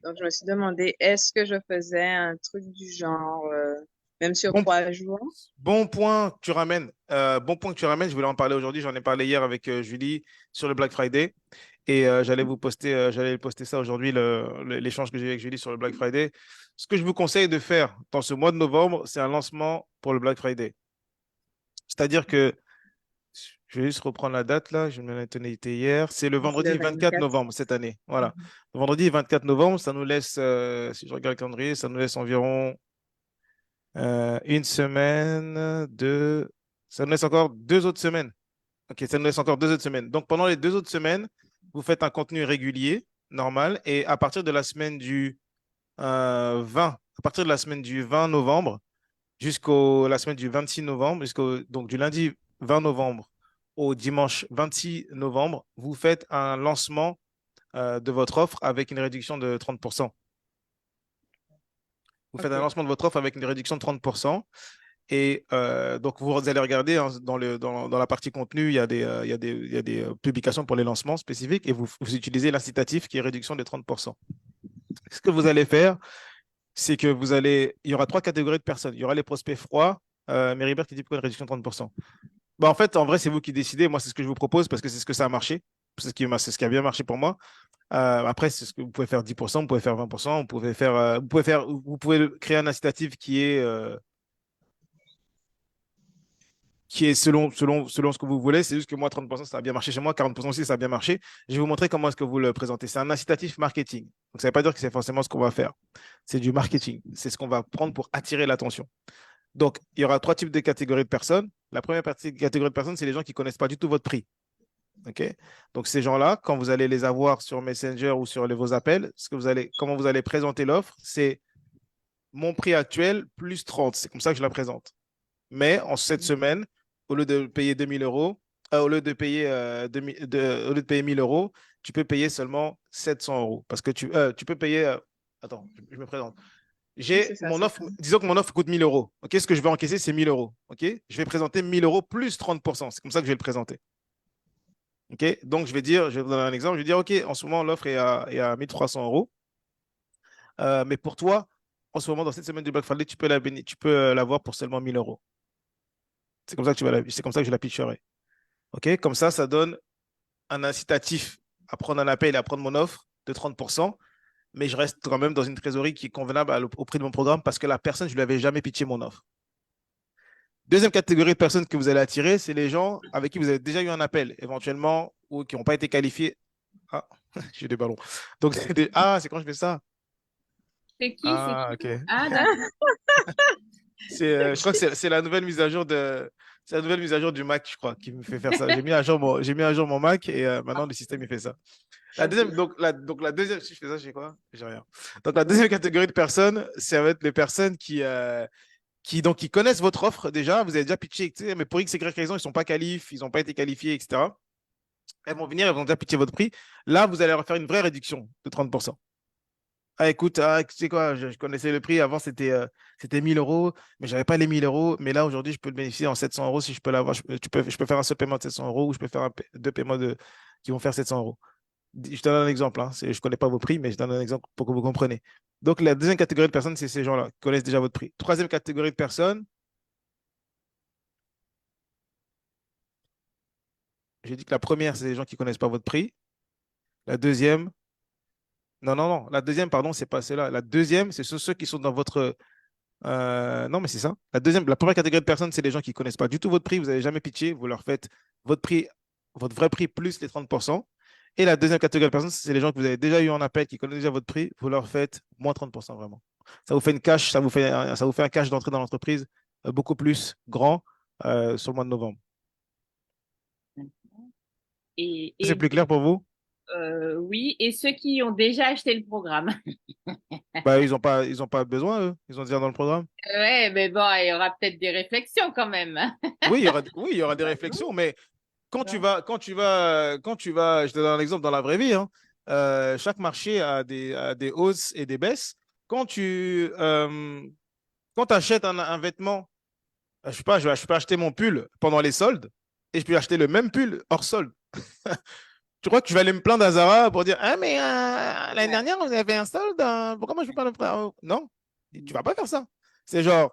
Donc je me suis demandé, est-ce que je faisais un truc du genre, même sur
Bon,
3 jours?
bon point que tu ramènes. Bon point que tu ramènes. Je voulais en parler aujourd'hui. J'en ai parlé hier avec Julie sur le Black Friday. Et j'allais poster ça aujourd'hui, l'échange que j'ai eu avec Julie sur le Black Friday. Ce que je vous conseille de faire dans ce mois de novembre, c'est un lancement pour le Black Friday. C'est-à-dire que, je vais juste reprendre la date là, je me l'ai tonalité hier. C'est le
C'est le
vendredi 24
24.
novembre cette année. Voilà. Le vendredi 24 novembre, ça nous laisse, si je regarde le calendrier, ça nous laisse environ une semaine, deux. Ça nous laisse encore 2 autres semaines. Ok, ça nous laisse encore 2 autres semaines. Donc, pendant les 2 autres semaines, vous faites un contenu régulier, normal, et à partir de la semaine du 20, à partir de la semaine du 20 novembre jusqu'au la semaine du 26 novembre, donc du lundi 20 novembre au dimanche 26 novembre, vous faites un lancement de votre offre avec une réduction de 30%. Vous faites un
OK.
lancement de votre offre avec une réduction de 30%. Et donc, vous allez regarder hein, dans la partie contenu, il y a des publications pour les lancements spécifiques et vous utilisez l'incitatif qui est réduction de 30%. Ce que vous allez faire, c'est que il y aura 3 catégories de personnes. Il y aura les prospects froids. Méribert qui dit pourquoi une réduction de 30%. Bah, en fait, en vrai, c'est vous qui décidez. Moi, c'est ce que je vous propose parce que c'est ce que ça a marché. C'est ce qui a bien marché pour moi. Après, c'est ce que vous pouvez faire 10%, vous pouvez faire 20%, vous pouvez créer un incitatif qui est selon ce que vous voulez. C'est juste que moi, 30%, ça a bien marché chez moi, 40% aussi, ça a bien marché. Je vais vous montrer comment est-ce que vous le présentez. C'est un incitatif marketing. Donc, ça ne veut pas dire que c'est forcément ce qu'on va faire. C'est du marketing. C'est ce qu'on va prendre pour attirer l'attention. Donc, il y aura 3 types de catégories de personnes. La première catégorie de personnes, c'est les gens qui ne connaissent pas du tout votre prix. OK? Donc, ces gens-là, quand vous allez les avoir sur Messenger ou sur vos appels, comment vous allez présenter l'offre, c'est mon prix actuel plus 30. C'est comme ça que je la présente. Mais en cette semaine, au lieu de payer 2000 euros, au lieu de payer, au lieu de payer 1000 euros, tu peux payer seulement 700 euros. Parce que tu peux payer. Attends, je me présente.
Oui, c'est
J'ai
ça,
mon
c'est
offre,
ça.
disons que mon offre coûte 1000 euros. Ok, ce que je vais encaisser, c'est 1000 euros. Ok, je vais présenter 1000 euros plus 30%. C'est comme ça que je vais le présenter. Ok, donc je vais vous donner un exemple. Je vais dire, ok, en ce moment, l'offre est à 1300 euros. Mais pour toi, en ce moment, dans cette semaine du Black Friday, tu peux l'avoir pour seulement 1000 euros. C'est comme ça que c'est comme ça que je la pitcherai. OK? Comme ça donne un incitatif à prendre un appel et à prendre mon offre de 30%, mais je reste quand même dans une trésorerie qui est convenable au prix de mon programme parce que la personne, je ne lui avais jamais pitché mon offre. Deuxième catégorie de personnes que vous allez attirer, c'est les gens avec qui vous avez déjà eu un appel, éventuellement, ou qui n'ont pas été qualifiés. Ah, J'ai des ballons. Donc, c'est quand je fais ça.
C'est qui? C'est
Ah,
qui?
ok.
Ah, d'accord.
Je crois que c'est la nouvelle mise à jour c'est la nouvelle mise à jour du Mac, je crois, qui me fait faire ça. J'ai mis à jour mon Mac et maintenant le système il fait ça. La
Ok.
deuxième, donc la deuxième, si je fais ça, je fais quoi? J'ai rien. Donc la deuxième catégorie de personnes, ça va être les personnes qui connaissent votre offre déjà. Vous avez déjà pitché, tu sais, mais pour X et Y raison, ils ne sont pas qualifs, ils n'ont pas été qualifiés, etc. Elles vont venir, elles vont déjà pitcher votre prix. Là, vous allez leur faire une vraie réduction de 30%. Ah, écoute, tu sais quoi, je connaissais le prix. Avant, c'était 1000 euros, mais je n'avais pas les 1000 euros. Mais là, aujourd'hui, je peux le bénéficier en 700 euros si je peux l'avoir. Je peux faire un seul paiement de 700 euros ou je peux faire deux paiements qui vont faire 700 euros. Je te donne un exemple. Hein. Je ne connais pas vos prix, mais je donne un exemple pour que vous compreniez. Donc, la deuxième catégorie de personnes, c'est ces gens-là qui connaissent déjà votre prix. Troisième catégorie de personnes, j'ai dit que la première, c'est les gens qui ne connaissent pas votre prix. La deuxième, non, non, non. La deuxième, pardon, c'est pas celle-là. La deuxième, c'est ceux qui sont dans votre. Non, mais c'est ça. La première catégorie de personnes, c'est les gens qui ne connaissent pas du tout votre prix. Vous n'avez jamais pitché. Vous leur faites votre prix, votre vrai prix plus les 30%. Et la deuxième catégorie de personnes, c'est les gens que vous avez déjà eu en appel, qui connaissent déjà votre prix. Vous leur faites moins 30% vraiment. Ça vous fait une cash, ça vous fait un cash d'entrée dans l'entreprise beaucoup plus grand sur le mois de novembre.
Et,
C'est
et
plus clair pour vous?
oui, et ceux qui ont déjà acheté le programme.
Bah, ils ont pas besoin, eux. Ils ont déjà dans le programme.
Ouais, mais bon, il y aura peut-être des réflexions quand même.
Oui, il y aura des réflexions, mais quand tu vas, je te donne un exemple dans la vraie vie, hein, chaque marché a des hausses et des baisses. Quand quand achètes un vêtement, je sais pas, je peux acheter mon pull pendant les soldes et je peux acheter le même pull hors solde. Tu crois que je vais aller me plaindre à Zara pour dire, ah, mais l'année
Ouais.
dernière, vous avez un solde, pourquoi moi je ne peux pas le faire? Non, tu vas pas faire ça. C'est genre,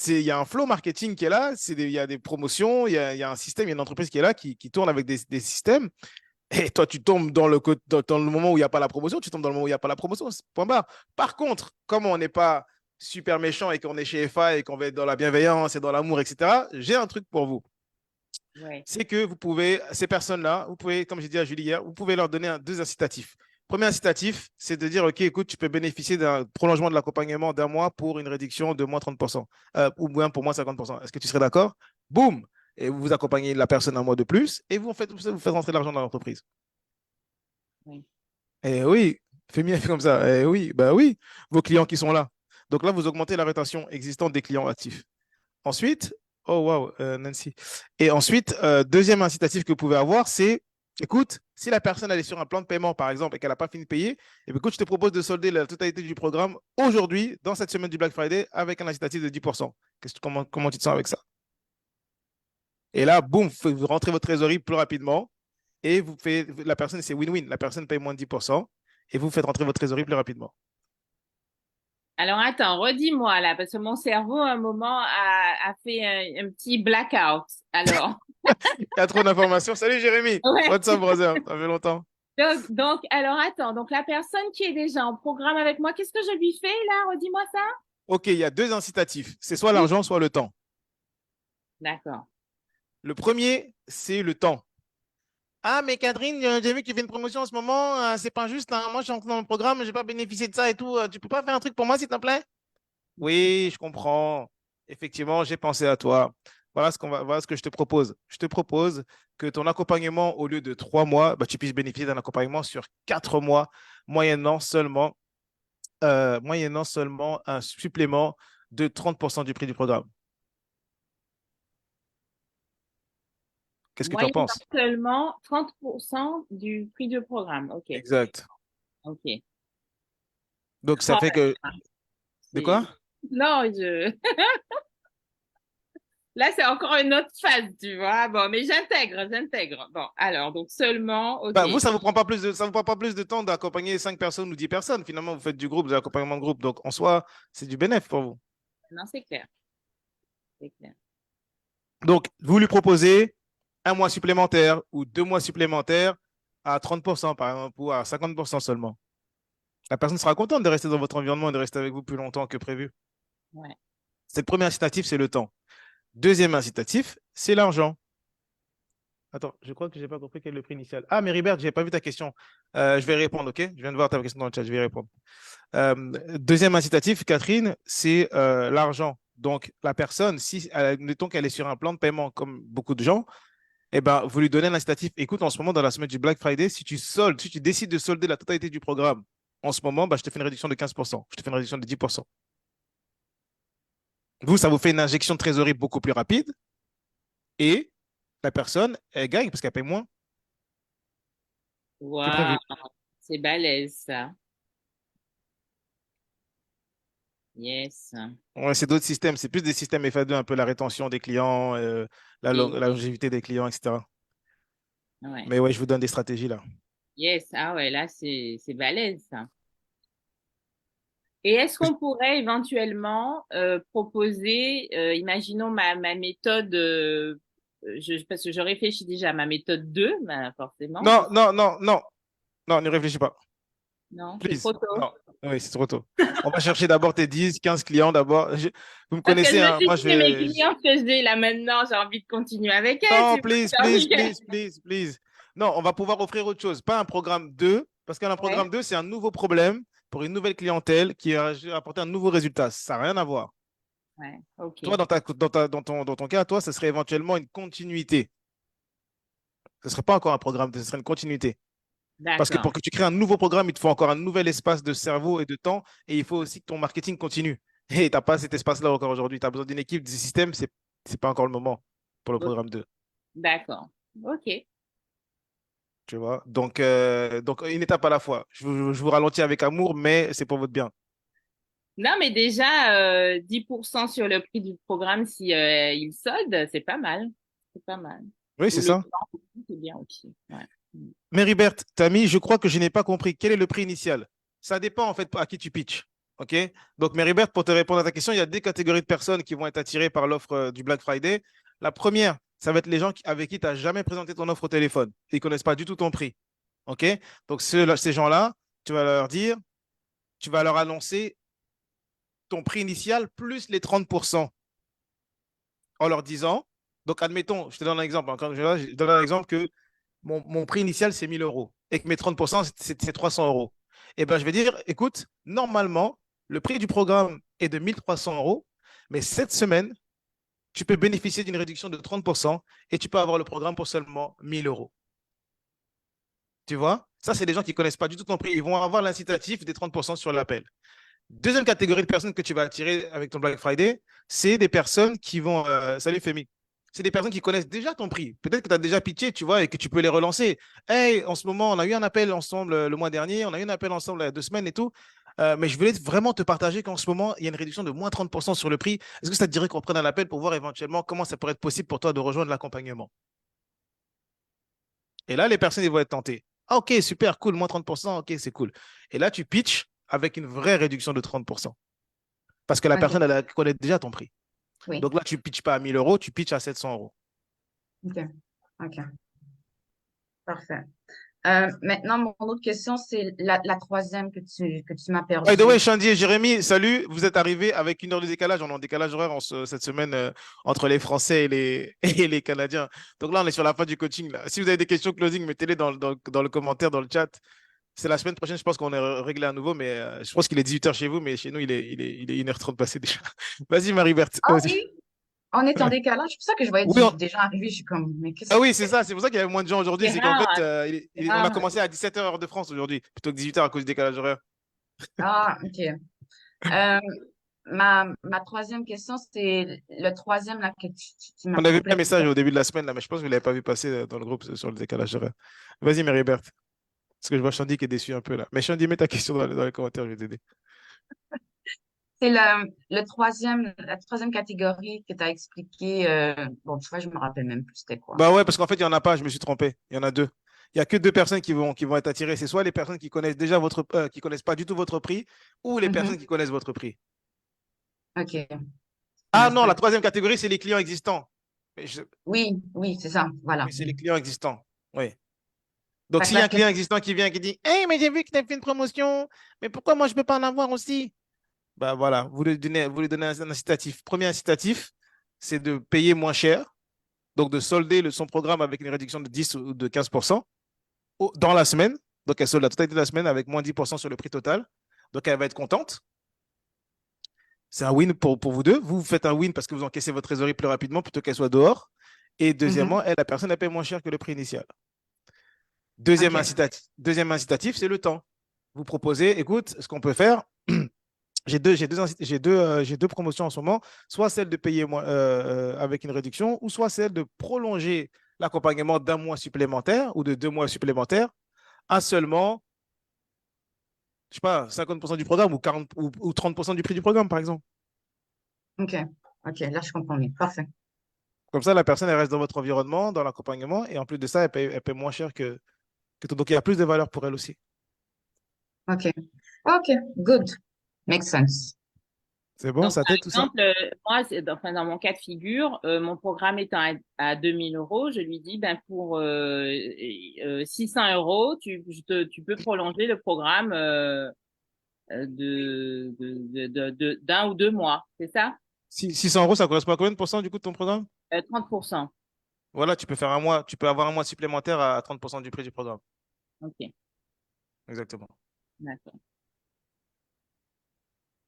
il y a un flow marketing qui est là, il y a des promotions, il y a un système, il y a une entreprise qui est là, qui tourne avec des systèmes. Et toi, tu tombes dans le moment où il n'y a pas la promotion, tu tombes dans le moment où il n'y a pas la promotion, point barre. Par contre, comme on n'est pas super méchant et qu'on est chez FA et qu'on va être dans la bienveillance et dans l'amour, etc., j'ai un truc pour vous.
Ouais.
C'est que vous pouvez, ces personnes-là, vous pouvez, comme j'ai dit à Julie hier, vous pouvez leur donner deux incitatifs. Premier incitatif, c'est de dire, OK, écoute, tu peux bénéficier d'un prolongement de l'accompagnement d'un mois pour une réduction de moins 30%, ou bien pour moins 50%. Est-ce que tu serais d'accord? Boum! Et vous accompagnez la personne un mois de plus et vous faites rentrer l'argent dans l'entreprise.
Oui.
Et oui, fais mieux comme ça. Et oui, bah oui, vos clients qui sont là. Donc là, vous augmentez la rétention existante des clients actifs. Ensuite, oh wow, Nancy. Et ensuite, deuxième incitatif que vous pouvez avoir, c'est, écoute, si la personne elle est sur un plan de paiement, par exemple, et qu'elle n'a pas fini de payer, et bien, écoute, je te propose de solder la totalité du programme aujourd'hui, dans cette semaine du Black Friday, avec un incitatif de 10%. Comment tu te sens avec ça? Et là, boum, vous rentrez votre trésorerie plus rapidement et la personne, c'est win-win. La personne paye moins de 10% et vous faites rentrer votre trésorerie plus rapidement.
Alors attends, redis-moi là, parce que mon cerveau à un moment a fait un petit blackout. Alors,
Il y a trop d'informations. Salut Jérémy.
ouais.
What's up, brother? Ça fait longtemps.
Alors attends, donc la personne qui est déjà en programme avec moi, qu'est-ce que je lui fais là? Redis-moi ça.
OK, il y a deux incitatifs. C'est soit
Oui.
l'argent, soit le temps.
D'accord.
Le premier, c'est le temps. Ah, mais Catherine, j'ai vu que tu fais une promotion en ce moment. C'est pas juste. Hein. Moi, je suis entré dans le programme, je n'ai pas bénéficié de ça et tout. Tu peux pas faire un truc pour moi, s'il te plaît? Oui, je comprends. Effectivement, j'ai pensé à toi. Voilà ce que je te propose. Je te propose que ton accompagnement, au lieu de 3 mois, bah, tu puisses bénéficier d'un accompagnement sur 4 mois, moyennant seulement un supplément de 30% du prix du programme. Qu'est-ce que tu en
Moyennant
penses?
seulement 30% du prix du programme. OK.
Exact.
OK.
Donc, ça
Oh,
fait que. De
c'est-
quoi?
Non, là, c'est encore une autre phase, tu vois. Bon, mais j'intègre. Bon, alors, donc seulement, OK.
Bah, vous, ça vous prend pas plus de temps d'accompagner 5 personnes ou 10 personnes. Finalement, vous faites du groupe, de l'accompagnement de groupe. Donc, en soi, c'est du bénéfice pour vous.
Non, c'est clair. C'est clair.
Donc, vous lui proposez un mois supplémentaire ou 2 mois supplémentaires à 30%, par exemple, ou à 50% seulement. La personne sera contente de rester dans votre environnement et de rester avec vous plus longtemps que prévu.
Ouais.
C'est le premier incitatif, c'est le temps. Deuxième incitatif, c'est l'argent. Attends, je crois que je n'ai pas compris quel est le prix initial. Ah, Méribert, je n'ai pas vu ta question. Je vais répondre, OK? Je viens de voir ta question dans le chat, je vais y répondre. Deuxième incitatif, Catherine, c'est l'argent. Donc, la personne, si, mettons qu'elle est sur un plan de paiement comme beaucoup de gens, eh ben, vous lui donnez l'incitatif. Écoute, en ce moment, dans la semaine du Black Friday, si tu soldes, si tu décides de solder la totalité du programme, en ce moment, bah, je te fais une réduction de 15%. Je te fais une réduction de 10%. Vous, ça vous fait une injection de trésorerie beaucoup plus rapide et la personne, elle gagne parce qu'elle paye moins que
Waouh,
prévu.
c'est balèze, ça. Yes.
Ouais, c'est d'autres systèmes. C'est plus des systèmes FA2, un peu la rétention des clients,
Oui,
la longévité des clients, etc.
ouais.
Mais ouais, je vous donne des stratégies là.
Yes, ah ouais, là, c'est balèze, ça. Et est-ce qu'on pourrait éventuellement proposer, imaginons ma méthode, parce que je réfléchis déjà à ma méthode 2, ben, forcément.
Non, non, non, non, non, ne réfléchis pas.
Non, c'est
Please.
trop tôt.
Non. Oui, c'est trop tôt. On va chercher d'abord tes 10, 15 clients d'abord. Vous me
Parce que je
connaissez,
me
hein.
suis
Moi,
dit, mais mes clients que j'ai là maintenant, j'ai envie de continuer avec elles.
Non,
C'est pas
please,
j'ai
please,
envie que-
please, please, please. Non, on va pouvoir offrir autre chose. Pas un programme 2, parce qu'un
Ouais,
programme 2, c'est un nouveau problème pour une nouvelle clientèle qui a apporté un nouveau résultat. Ça n'a rien à voir.
ouais, ok,
Toi, dans ton cas, toi, ce serait éventuellement une continuité. Ce ne serait pas encore un programme, ce serait une continuité. Parce que
d'accord.
pour que tu crées un nouveau programme, il te faut encore un nouvel espace de cerveau et de temps, et il faut aussi que ton marketing continue. Et tu n'as pas cet espace-là encore aujourd'hui. Tu as besoin d'une équipe, des systèmes, c'est pas encore le moment pour le
Ok,
programme 2.
d'accord. Ok.
Tu vois? Donc, une étape à la fois. Je vous ralentis avec amour, mais c'est pour votre bien.
Non, mais déjà, 10% sur le prix du programme si il solde, c'est pas mal. C'est pas mal.
Oui,
Ou
c'est
le
ça.
temps, c'est bien aussi. Ouais.
Méribert, Tammy, je crois que je n'ai pas compris. Quel est le prix initial? Ça dépend en fait à qui tu pitches. OK? Donc, Méribert, pour te répondre à ta question, il y a deux catégories de personnes qui vont être attirées par l'offre du Black Friday. La première, ça va être les gens avec qui tu n'as jamais présenté ton offre au téléphone. Ils ne connaissent pas du tout ton prix. OK? Donc, ces gens-là, tu vas leur dire, tu vas leur annoncer ton prix initial plus les 30% en leur disant, donc admettons, je te donne un exemple, encore je donne un exemple que mon prix initial, c'est 1000 euros et que mes 30%, c'est 300 euros. Et ben, je vais dire, écoute, normalement, le prix du programme est de 1300 euros, mais cette semaine, tu peux bénéficier d'une réduction de 30% et tu peux avoir le programme pour seulement 1000 euros. Tu vois? Ça, c'est des gens qui ne connaissent pas du tout ton prix. Ils vont avoir l'incitatif des 30% sur l'appel. Deuxième catégorie de personnes que tu vas attirer avec ton Black Friday, c'est des personnes qui vont. Salut Femi. C'est des personnes qui connaissent déjà ton prix. Peut-être que tu as déjà pitché, tu vois, et que tu peux les relancer. Hey, en ce moment, on a eu un appel ensemble le mois dernier, on a eu un appel ensemble il y a 2 semaines et tout. Mais je voulais vraiment te partager qu'en ce moment, il y a une réduction de moins 30% sur le prix. Est-ce que ça te dirait qu'on prenne un appel pour voir éventuellement comment ça pourrait être possible pour toi de rejoindre l'accompagnement? Et là, les personnes, ils vont être tentées. Ah, ok, super, cool, moins 30%, ok, c'est cool. Et là, tu pitches avec une vraie réduction de 30%. Parce que la
OK.
personne, elle connaît déjà ton prix.
Oui.
Donc là, tu ne pitches pas à 1000 euros, tu pitches à 700 euros.
OK. OK. Parfait. Maintenant, mon autre question, c'est la troisième que tu m'as
By the way,
perdue.
Shandy et Jérémy, salut. Vous êtes arrivés avec 1 heure de décalage. On est en décalage horaire cette semaine entre les Français et et les Canadiens. Donc là, on est sur la fin du coaching. Là. Si vous avez des questions closing, mettez-les dans le commentaire, dans le chat. C'est la semaine prochaine, je pense qu'on est réglé à nouveau, mais je pense qu'il est 18h chez vous, mais chez nous, il est 1h30 passé déjà. Vas-y, Marie-Berthe.
Ah
Vas-y.
oui, on est en décalage. C'est pour ça que je voyais
Oui,
déjà arriver. Je suis comme, mais qu'est-ce
ah
que
oui, c'est ça. C'est pour ça qu'il y avait moins de gens aujourd'hui.
C'est
C'est qu'en
rare,
fait,
hein, c'est
on a
rare.
commencé à 17h heure de France aujourd'hui, plutôt que 18h à cause du décalage horaire.
Ah, OK. Euh, ma troisième question, c'est le troisième là, que tu m'as
On avait vu un
complètement
message au début de la semaine, là, mais je pense que vous ne l'avez pas vu passer dans le groupe sur le décalage horaire. Vas-y, Mary-Berthe. Parce que je vois Shandy qui est déçu un peu là. Mais Shandy, mets ta question dans les commentaires, je vais t'aider.
C'est la troisième catégorie que tu as expliqué. Bon, tu vois, je me rappelle même plus c'était quoi.
Bah ouais, parce qu'en fait, il n'y en a pas, je me suis trompé. Il y en a deux. Il n'y a que deux personnes qui vont être attirées. C'est soit les personnes qui connaissent déjà qui connaissent pas du tout votre prix, ou les personnes
Mhm.
qui connaissent votre prix.
OK.
Ah non, la
Parfait.
troisième catégorie, c'est les clients existants.
Oui, oui, c'est ça. Voilà.
Oui, c'est les clients existants. Oui. Donc,
Fait que
s'il y a
la
un client
question,
existant qui vient et qui dit hey, mais j'ai vu que tu as fait une promotion, mais pourquoi moi je ne peux pas en avoir aussi? Bah voilà, vous lui donnez un incitatif. Premier incitatif, c'est de payer moins cher. donc de solder son programme avec une réduction de 10 ou de 15% dans la semaine. Donc, elle solde la totalité de la semaine avec moins 10% sur le prix total. Donc, elle va être contente. C'est un win pour vous deux. Vous faites un win parce que vous encaissez votre trésorerie plus rapidement plutôt qu'elle soit dehors. Et deuxièmement, la personne, elle paie moins cher que le prix initial. Deuxième incitatif, c'est le temps. Vous proposez, écoute, ce qu'on peut faire, j'ai deux promotions en ce moment, soit celle de payer avec une réduction, ou soit celle de prolonger l'accompagnement d'un mois supplémentaire ou de 2 mois supplémentaires à seulement, je sais pas, 50% du programme ou 40 ou 30% du prix du programme, par exemple.
OK. OK, là, je comprends mieux. Parfait.
Comme ça, la personne, elle reste dans votre environnement, dans l'accompagnement, et en plus de ça, elle paie moins cher que tout. Donc, il y a plus de valeur pour elle aussi.
OK. OK, good. Makes sense.
C'est bon,
Donc,
ça
par
t'aide tout ça?
exemple, moi, dans mon cas de figure, mon programme étant à 2000 euros, je lui dis, ben, pour 600 euros, tu peux prolonger le programme d'un ou 2 mois, c'est ça?
600 euros, ça correspond à combien de pourcents du coup de ton programme?
30%.
Voilà, tu peux faire un mois, tu peux avoir un mois supplémentaire à 30% du prix du programme.
OK,
Exactement.
d'accord.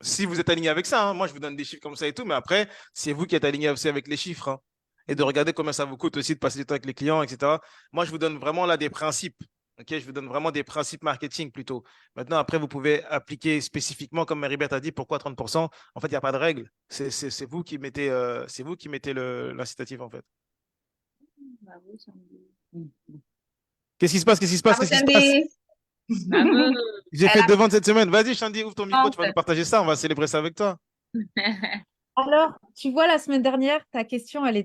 Si vous êtes aligné avec ça, hein, moi je vous donne des chiffres comme ça et tout, mais après, c'est vous qui êtes aligné aussi avec les chiffres, hein, et de regarder combien ça vous coûte aussi de passer du temps avec les clients, etc. Moi, je vous donne vraiment là des principes. Ok, je vous donne vraiment des principes marketing plutôt. Maintenant, après, vous pouvez appliquer spécifiquement, comme Marie-Beth a dit, pourquoi 30%? En fait, il n'y a pas de règle. C'est vous qui mettez, l'incitatif, en fait.
Bravo, Sandy.
Qu'est-ce qui se passe? Qu'est-ce qui se passe?
Bravo,
Qu'est-ce qui se passe?
Sandy.
Bravo.
J'ai fait
Elle a
de vente cette semaine. Vas-y, Shandy, ouvre ton micro, tu vas nous
honte.
partager ça. On va célébrer ça avec toi.
Alors, tu vois, la semaine dernière, ta question, elle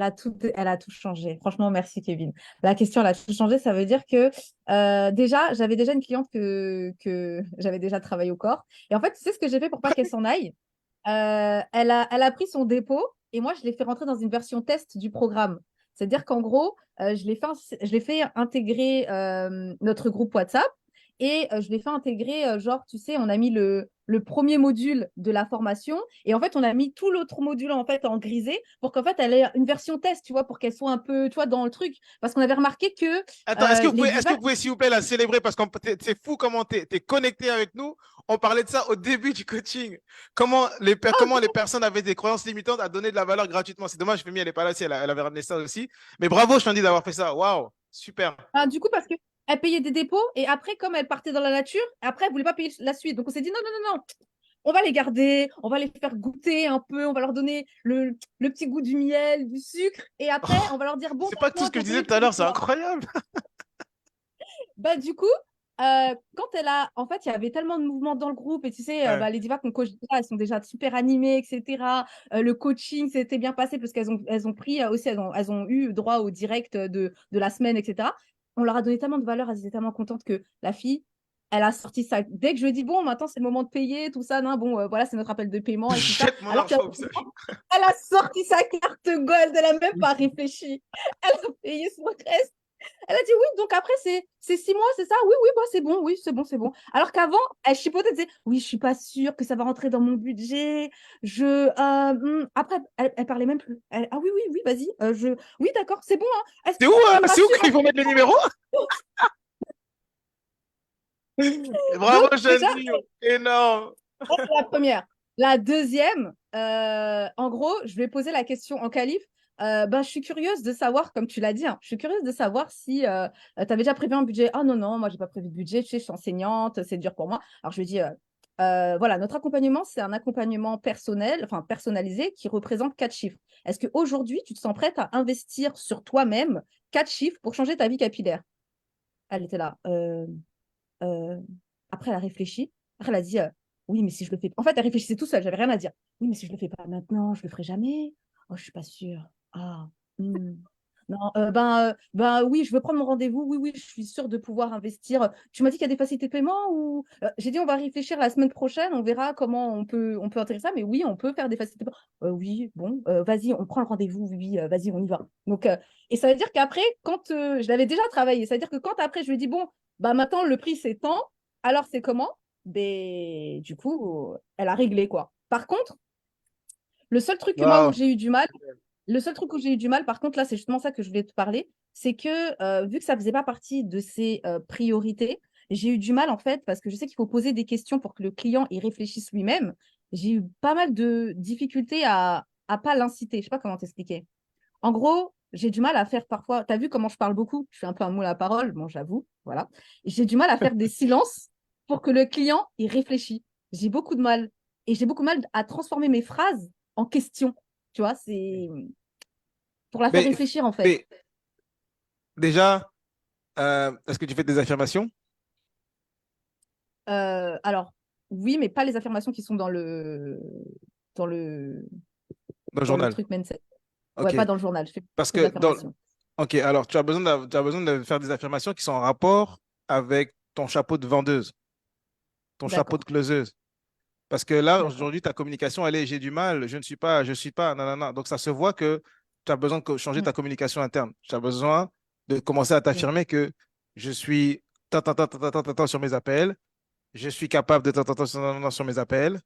a tout changé. Franchement, merci, Kevin. La question, elle a tout changé. Ça veut dire que j'avais déjà une cliente que j'avais déjà travaillé au corps. Et en fait, tu sais ce que j'ai fait pour pas qu'elle s'en aille? Elle a pris son dépôt et moi, je l'ai fait rentrer dans une version test du programme. C'est-à-dire qu'en gros, je l'ai fait intégrer notre groupe WhatsApp et je l'ai fait intégrer, genre, tu sais, on a mis le premier module de la formation et en fait, on a mis tout l'autre module en fait en grisé pour qu'en fait, elle ait une version test, tu vois, pour qu'elle soit un peu, tu vois, dans le truc. Parce qu'on avait remarqué que
Attends, est-ce que
les
vous
devices.
pouvez, s'il vous plaît, la célébrer parce que c'est fou comment tu es connecté avec nous. On parlait de ça au début du coaching. Comment les personnes avaient des croyances limitantes à donner de la valeur gratuitement. C'est dommage, Femi, elle n'est pas là, si elle avait ramené ça aussi. Mais bravo, Shandy, d'avoir fait ça. Waouh, super.
Du coup, parce que elle payait des dépôts et après, comme elle partait dans la nature, après, elle voulait pas payer la suite. Donc, on s'est dit non, non, non, non, on va les garder, on va les faire goûter un peu, on va leur donner le petit goût du miel, du sucre et après, on va leur dire bon,
C'est pas tout
maintenant,
ce que je
pour
disais
payer
tout à
pour
l'heure, c'est
toi.
incroyable.
Bah, du coup, quand elle a. En fait, il y avait tellement de mouvements dans le groupe et tu sais,
Ouais.
bah, les divas qu'on coach déjà, elles sont déjà super animées, etc. Le coaching s'était bien passé parce qu'elles ont pris aussi, elles ont eu droit au direct de la semaine, etc. On leur a donné tellement de valeur, elles étaient tellement contentes que la fille, elle a sorti ça. Dès que je lui ai dit, bon, maintenant c'est le moment de payer, tout ça, non, bon, voilà, c'est notre appel de paiement et tout ça.
Jette mon
Alors qu'elle
argent au visage.
elle a sorti sa carte gold, elle a même pas réfléchi. Elle a payé son reste. Elle a dit oui, donc après, c'est 6 mois, c'est ça? Oui, oui, bah, c'est bon, oui, c'est bon, c'est bon. Alors qu'avant, elle chipotait, elle disait oui, je suis pas sûre que ça va rentrer dans mon budget. Après, elle parlait même plus. Ah oui, oui, oui, vas-y. Oui, d'accord, c'est bon. Hein.
C'est où,
Ça me
c'est où
rassure.
qu'il faut mettre les numéros? Bravo,
Donc, déjà,
Shandy. Énorme.
ça, c'est la première. La deuxième, en gros, je vais poser la question en qualif. Ben, je suis curieuse de savoir, comme tu l'as dit, hein, je suis curieuse de savoir si tu avais déjà prévu un budget. Ah non, non, moi, j'ai pas prévu de budget. Tu sais, je suis enseignante, c'est dur pour moi. Alors, je lui dis, voilà, notre accompagnement, c'est un accompagnement personnel, enfin personnalisé, qui représente 4 chiffres. Est-ce qu'aujourd'hui, tu te sens prête à investir sur toi-même 4 chiffres pour changer ta vie capillaire? Elle était là. Euh, Après, elle a réfléchi. Après, elle a dit oui, mais si je le fais. En fait, elle réfléchissait tout seule, j'avais rien à dire. Oui, mais si je le fais pas maintenant, je le ferai jamais. Oh, je suis pas sûre. Ah, non, ben oui, je veux prendre mon rendez-vous. Oui, oui, je suis sûre de pouvoir investir. Tu m'as dit qu'il y a des facilités de paiement ou j'ai dit on va réfléchir la semaine prochaine, on verra comment on peut intégrer ça. Mais oui, on peut faire des facilités de paiement. Oui, bon, vas-y, on prend le rendez-vous. Oui, oui, vas-y, on y va. Donc, et ça veut dire qu'après, quand je l'avais déjà travaillé, ça veut dire que quand après je lui dis bon, bah maintenant le prix c'est tant, alors c'est comment? Ben, du coup, elle a réglé quoi. Par contre, le seul truc que moi où
Waouh.
j'ai eu du mal, Le seul truc où j'ai eu du mal, par contre, là, c'est justement ça que je voulais te parler, c'est que vu que ça faisait pas partie de ses priorités, j'ai eu du mal, en fait, parce que je sais qu'il faut poser des questions pour que le client y réfléchisse lui-même. J'ai eu pas mal de difficultés à pas l'inciter. Je sais pas comment t'expliquer. En gros, j'ai du mal à faire parfois. Tu as vu comment je parle beaucoup? Je suis un peu un moule à parole, bon, j'avoue, voilà. J'ai du mal à faire des silences pour que le client y réfléchisse. J'ai beaucoup de mal. Et j'ai beaucoup de mal à transformer mes phrases en questions. Tu vois, c'est pour la faire
Mais,
réfléchir, en fait.
mais déjà, est-ce que tu fais des affirmations
Alors, oui, mais pas les affirmations qui sont dans le,
dans le
dans le
journal?
truc mindset. Ouais,
Ok.
pas dans le journal. Je fais
Parce
des
que
affirmations.
ok, alors tu as besoin de faire des affirmations qui sont en rapport avec ton chapeau de vendeuse, ton chapeau de
D'accord,
closeuse. Parce que là,
d'accord.
aujourd'hui, ta communication, elle est j'ai du mal, je suis pas, nanana. Donc, ça se voit que tu as besoin de changer
Mm,
ta communication interne. Tu as besoin de commencer à
ok,
t'affirmer que je suis sur mes appels, je suis capable de sur mes appels,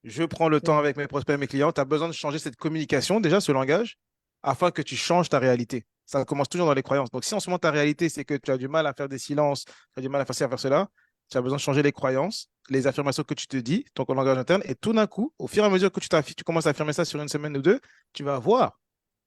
je prends le temps
ok.
avec mes prospects et mes clients. Tu as besoin de changer cette communication, déjà, ce langage, afin que tu changes ta réalité. Ça commence toujours dans les croyances. Donc, si en ce moment, ta réalité, c'est que tu as du mal à faire des silences, tu as du mal à faire ci, à faire cela, tu as besoin de changer les croyances, les affirmations que tu te dis, ton langage interne. Et tout d'un coup, au fur et à mesure que tu commences à affirmer ça sur une semaine ou deux, tu vas voir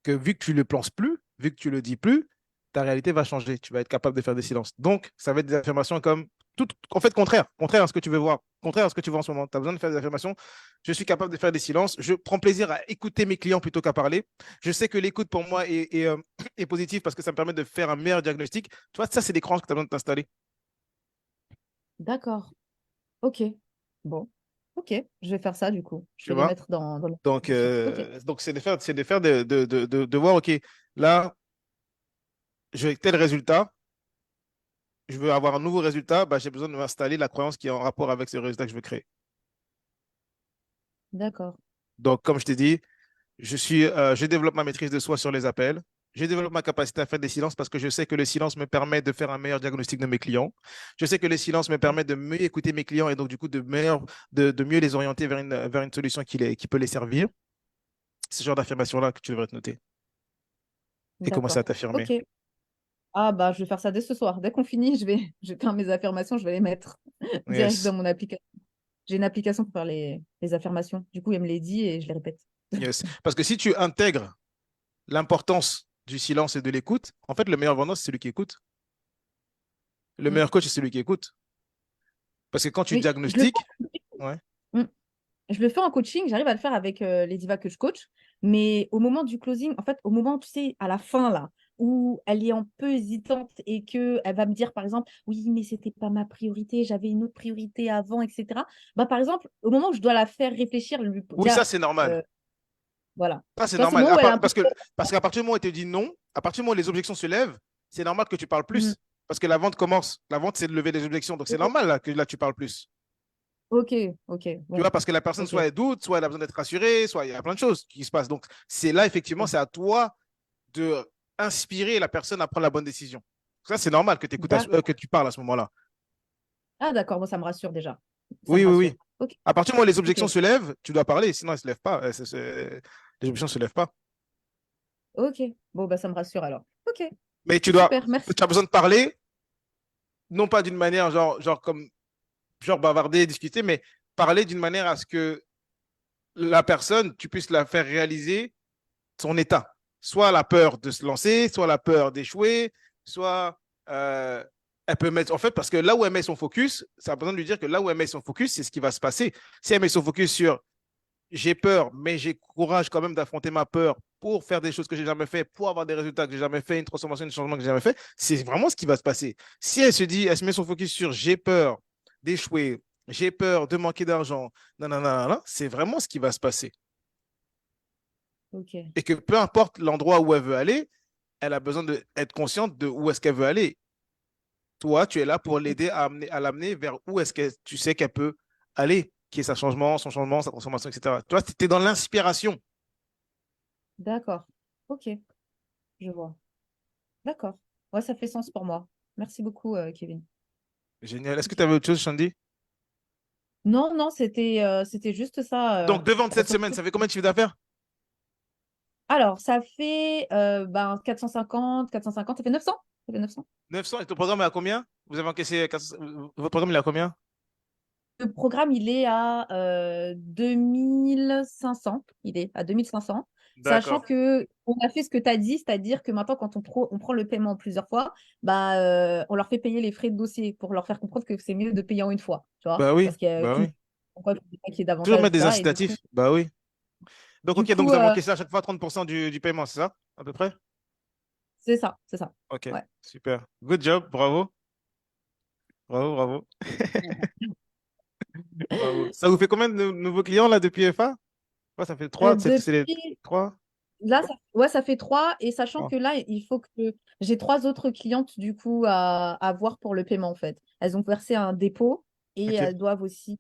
que vu que tu ne le penses plus, vu que tu ne le dis plus, ta réalité va changer. Tu vas être capable de faire des silences. Donc, ça va être des affirmations comme tout, en fait, contraire à ce que tu veux voir, contraire à ce que tu vois en ce moment. Tu as besoin de faire des affirmations. Je suis capable de faire des silences. Je prends plaisir à écouter mes clients plutôt qu'à parler. Je sais que l'écoute pour moi est positive parce que ça me permet de faire un meilleur diagnostic. Tu vois, ça, c'est des croyances que tu as besoin de t'installer.
D'accord. Ok. Bon. Ok. Je vais faire ça, du coup. Je
Tu
vais les
vois?
mettre dans la
Donc,
proposition. Ok.
c'est de faire de voir, OK, là, je veux tel résultat, je veux avoir un nouveau résultat, bah, j'ai besoin de m'installer la croyance qui est en rapport avec ce résultat que je veux créer.
D'accord.
Donc, comme je t'ai dit, je développe ma maîtrise de soi sur les appels. Je développe ma capacité à faire des silences parce que je sais que le silence me permet de faire un meilleur diagnostic de mes clients. Je sais que le silence me permet de mieux écouter mes clients et donc du coup de mieux les orienter vers une solution qui peut les servir. C'est ce genre d'affirmation-là que tu devrais te noter et commencer à
D'accord.
t'affirmer.
Ok. Ah bah je vais faire ça dès ce soir. Dès qu'on finit, je vais faire mes affirmations, je vais les mettre direct dans
Yes,
mon application. J'ai une application pour faire les affirmations. Du coup, elle me les dit et je les répète.
yes. Parce que si tu intègres l'importance du silence et de l'écoute, en fait, le meilleur vendeur, c'est celui qui écoute. Le
Mm.
meilleur coach, c'est celui qui écoute. Parce que quand tu
Oui, je le
diagnostiques, ouais.
fais. Mm. Je le fais en coaching, j'arrive à le faire avec les divas que je coach, mais au moment du closing, en fait, au moment, tu sais, à la fin, là, où elle est un peu hésitante et qu'elle va me dire, par exemple, oui, mais c'était pas ma priorité, j'avais une autre priorité avant, etc. Bah, par exemple, au moment où je dois la faire réfléchir, lui
Oui, ça,
dire,
c'est normal.
euh, voilà.
Ça, c'est
Tu vois, c'est le
normal.
moment où elle a un peu.
Parce qu'à partir du moment où elle te dit non, à partir du moment où les objections se lèvent, c'est normal que tu parles
Mhm.
plus. Parce que la vente commence. La vente, c'est de lever des objections. Donc, c'est normal là, que là, tu parles plus.
Ok, ok,
Tu vois,
bon,
parce que la personne,
ok,
soit elle doute, soit elle a besoin d'être rassurée, soit il y a plein de choses qui se passent. Donc, c'est là, effectivement,
ok.
c'est à toi de inspirer la personne à prendre la bonne décision. Ça, c'est normal que,
D'accord.
que tu parles à ce moment-là.
Ah, d'accord, moi, ça me rassure déjà. Ça me
Oui, oui,
rassure.
oui.
Ok,
À partir du moment où les
ok,
objections se lèvent, tu dois parler, sinon elles ne se lèvent pas. Les objections ne se lèvent pas.
ok. Bon, bah, ça me rassure alors. Ok,
Mais
super, merci.
tu as besoin de parler, non pas d'une manière genre bavarder, discuter, mais parler d'une manière à ce que la personne, tu puisses la faire réaliser son état. Soit la peur de se lancer, soit la peur d'échouer, soit elle peut mettre. En fait, parce que là où elle met son focus, ça a besoin de lui dire que là où elle met son focus, c'est ce qui va se passer. Si elle met son focus sur j'ai peur, mais j'ai courage quand même d'affronter ma peur pour faire des choses que j'ai jamais fait, pour avoir des résultats que j'ai jamais fait, une transformation, un changement que j'ai jamais fait, c'est vraiment ce qui va se passer. Si elle se dit, elle se met son focus sur j'ai peur d'échouer, j'ai peur de manquer d'argent, non, non, non, non, c'est vraiment ce qui va se passer.
Ok,
Et que peu importe l'endroit où elle veut aller, elle a besoin d'être consciente de où est-ce qu'elle veut aller. Toi, tu es là pour l'aider à l'amener vers où est-ce que tu sais qu'elle peut aller, qui est sa changement, son changement, sa transformation, etc. Toi, tu es dans l'inspiration.
d'accord. Ok, je vois. D'accord. Ouais, ça fait sens pour moi. Merci beaucoup, Kevin.
Génial. Est-ce que tu
Ok.
avais autre chose, Shandy?
Non, non, c'était juste ça.
Donc, de ventes cette semaine,
Ressortir.
ça fait combien de chiffre d'affaires?
Alors, ça fait 450, ça fait 900. Ça fait 900.
900 et ton programme est à combien? Vous avez encaissé 400. Votre programme, il est à combien?
Le programme, il est à 2500. Il est à 2500. Sachant
D'accord.
que on a fait ce que tu as dit, c'est-à-dire que maintenant, quand on prend le paiement plusieurs fois, on leur fait payer les frais de dossier pour leur faire comprendre que c'est mieux de payer en une fois, tu vois,
Bah oui,
parce qu'il y a
bah oui.
pourquoi il y ait
Toujours
davantage,
mettre des
etc. Et du coup,
incitatifs. Bah oui. Donc,
du
ok, donc
coup
vous avez encaissé à chaque fois 30% du paiement, c'est ça? À peu près?
c'est ça, c'est ça.
Ok,
Ouais.
super. Good job, bravo. Bravo, bravo. Bravo. Ça vous fait combien de nouveaux clients là depuis FA? Ouais, ça fait trois, c'est les
Depuis
trois.
là, ça fait 3. Et sachant
Trois.
que là, il faut que j'ai 3 autres clientes du coup à voir pour le paiement en fait. Elles ont versé un dépôt et
Ok.
elles doivent aussi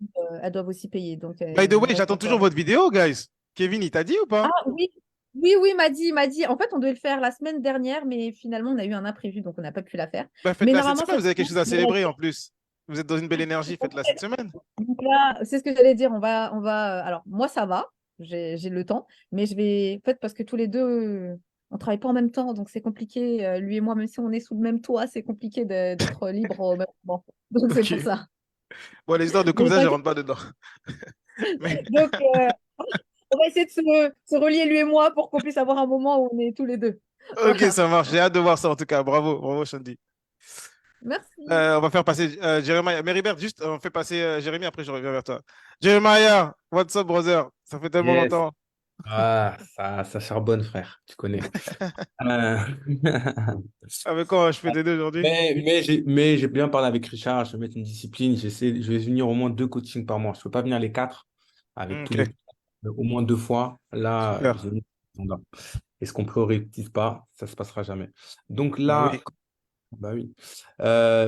payer. Donc,
By the
il nous
way,
reste
j'attends toujours
encore.
votre vidéo, guys. Kevin, il t'a dit ou
Ah
pas?
oui, oui, oui, il m'a dit. En fait, on devait le faire la semaine dernière, mais finalement, on a eu un imprévu, donc on n'a pas pu la faire.
Bah,
Mais
faites-la cette
normalement,
semaine,
cette
vous avez quelque
semaine,
chose à
on devrait
célébrer
la
en plus. Vous êtes dans une belle énergie, faites-la cette semaine.
Donc là, c'est ce que j'allais dire. Alors, moi, ça va. J'ai le temps. Mais je vais. En fait, parce que tous les deux, on travaille pas en même temps. Donc, c'est compliqué. Lui et moi, même si on est sous le même toit, c'est compliqué d'être libre au même moment. Donc, c'est pour
Ok.
ça.
Bon, les histoires de couple,
Mais
ça, je
t'inquiète.
rentre pas dedans. Mais...
Donc, on va essayer de se relier, lui et moi, pour qu'on puisse avoir un moment où on est tous les deux.
Ok,
Voilà.
ça marche. J'ai hâte de voir ça en tout cas. Bravo, bravo, Shandy.
Merci.
On va faire passer Jeremiah. Méribert, juste, on fait passer Jérémy, après je reviens vers toi. Jeremiah, what's up, brother? Ça fait tellement
Yes.
longtemps.
Ah, ça charbonne, frère, tu connais. Euh,
Avec quoi je fais t'aider aujourd'hui?
mais j'ai bien parlé avec Richard, je vais mettre une discipline, je vais venir au moins 2 coachings par mois. Je ne peux pas venir les 4 avec tous les
Ok,
au moins 2 fois. Là,
super.
j'ai mis le agenda. Et ce qu'on ne priorise pas, ça ne se passera jamais. Donc
Bah
là,
oui.
bah oui.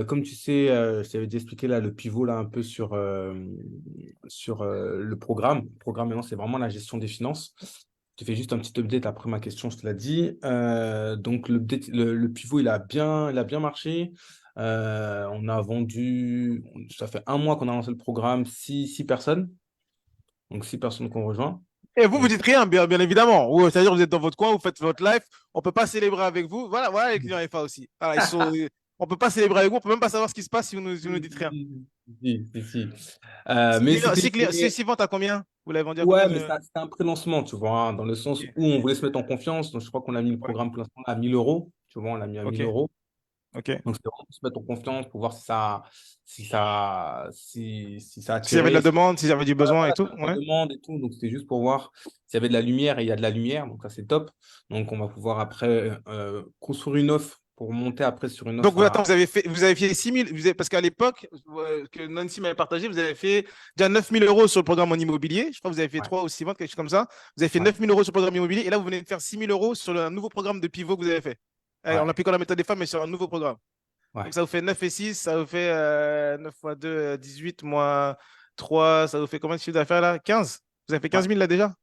Comme tu sais, je t'avais déjà expliqué là, le pivot là, un peu sur le programme. Le programme, maintenant, c'est vraiment la gestion des finances. Je te fais juste un petit update après ma question, je te l'ai dit. Donc, le pivot, il a bien marché. On a vendu, ça fait un mois qu'on a lancé le programme, six personnes. Donc, 6 personnes qu'on rejoint.
Et vous, vous
Donc,
dites rien, bien évidemment. C'est-à-dire, vous êtes dans votre coin, vous faites votre life. On ne peut pas célébrer avec vous. Voilà, voilà les clients FA aussi. Voilà, on ne peut pas célébrer avec vous. On ne peut même pas savoir ce qui se passe si vous nous dites rien.
si, si, si. Mais
Si ventes à combien? Vous l'avez vendu à combien
ouais, mais c'était un pré-lancement, tu vois, hein, dans le sens
Ok.
où on voulait se mettre en confiance. Donc, je crois qu'on a mis le
Ouais.
programme pour l'instant à 1000 euros. Tu vois, on l'a mis à 1000
Ok.
euros.
Ok.
Donc, c'était vraiment pour se mettre en confiance pour voir si ça
S'il y avait de
attirait,
la demande, s'il y avait du besoin et
voilà,
tout.
s'il y avait de
Ouais.
la demande et tout. Donc, c'était juste pour voir s'il y avait de la lumière et il y a de la lumière. Donc, ça, c'est top. Donc, on va pouvoir après construire une offre pour monter après sur une
Donc,
offre à.
attends, vous avez fait 6 000, parce qu'à l'époque, que Nancy m'avait partagé, vous avez fait déjà 9 000 euros sur le programme en immobilier. Je crois que vous avez fait
Ouais,
3 ou 6 ventes, quelque chose comme ça. Vous avez fait
ouais,
9 000 euros sur le programme immobilier et là, vous venez de faire 6 000 euros sur le nouveau programme de pivot que vous avez fait. En
ouais,
appliquant la méthode des femmes, mais sur un nouveau programme.
ouais.
Donc, ça vous fait 9 et 6, ça vous fait 9 fois 2, 18 moins 3, ça vous fait combien de chiffre d'affaires là? 15. Vous avez fait
Ouais,
15 000 là déjà?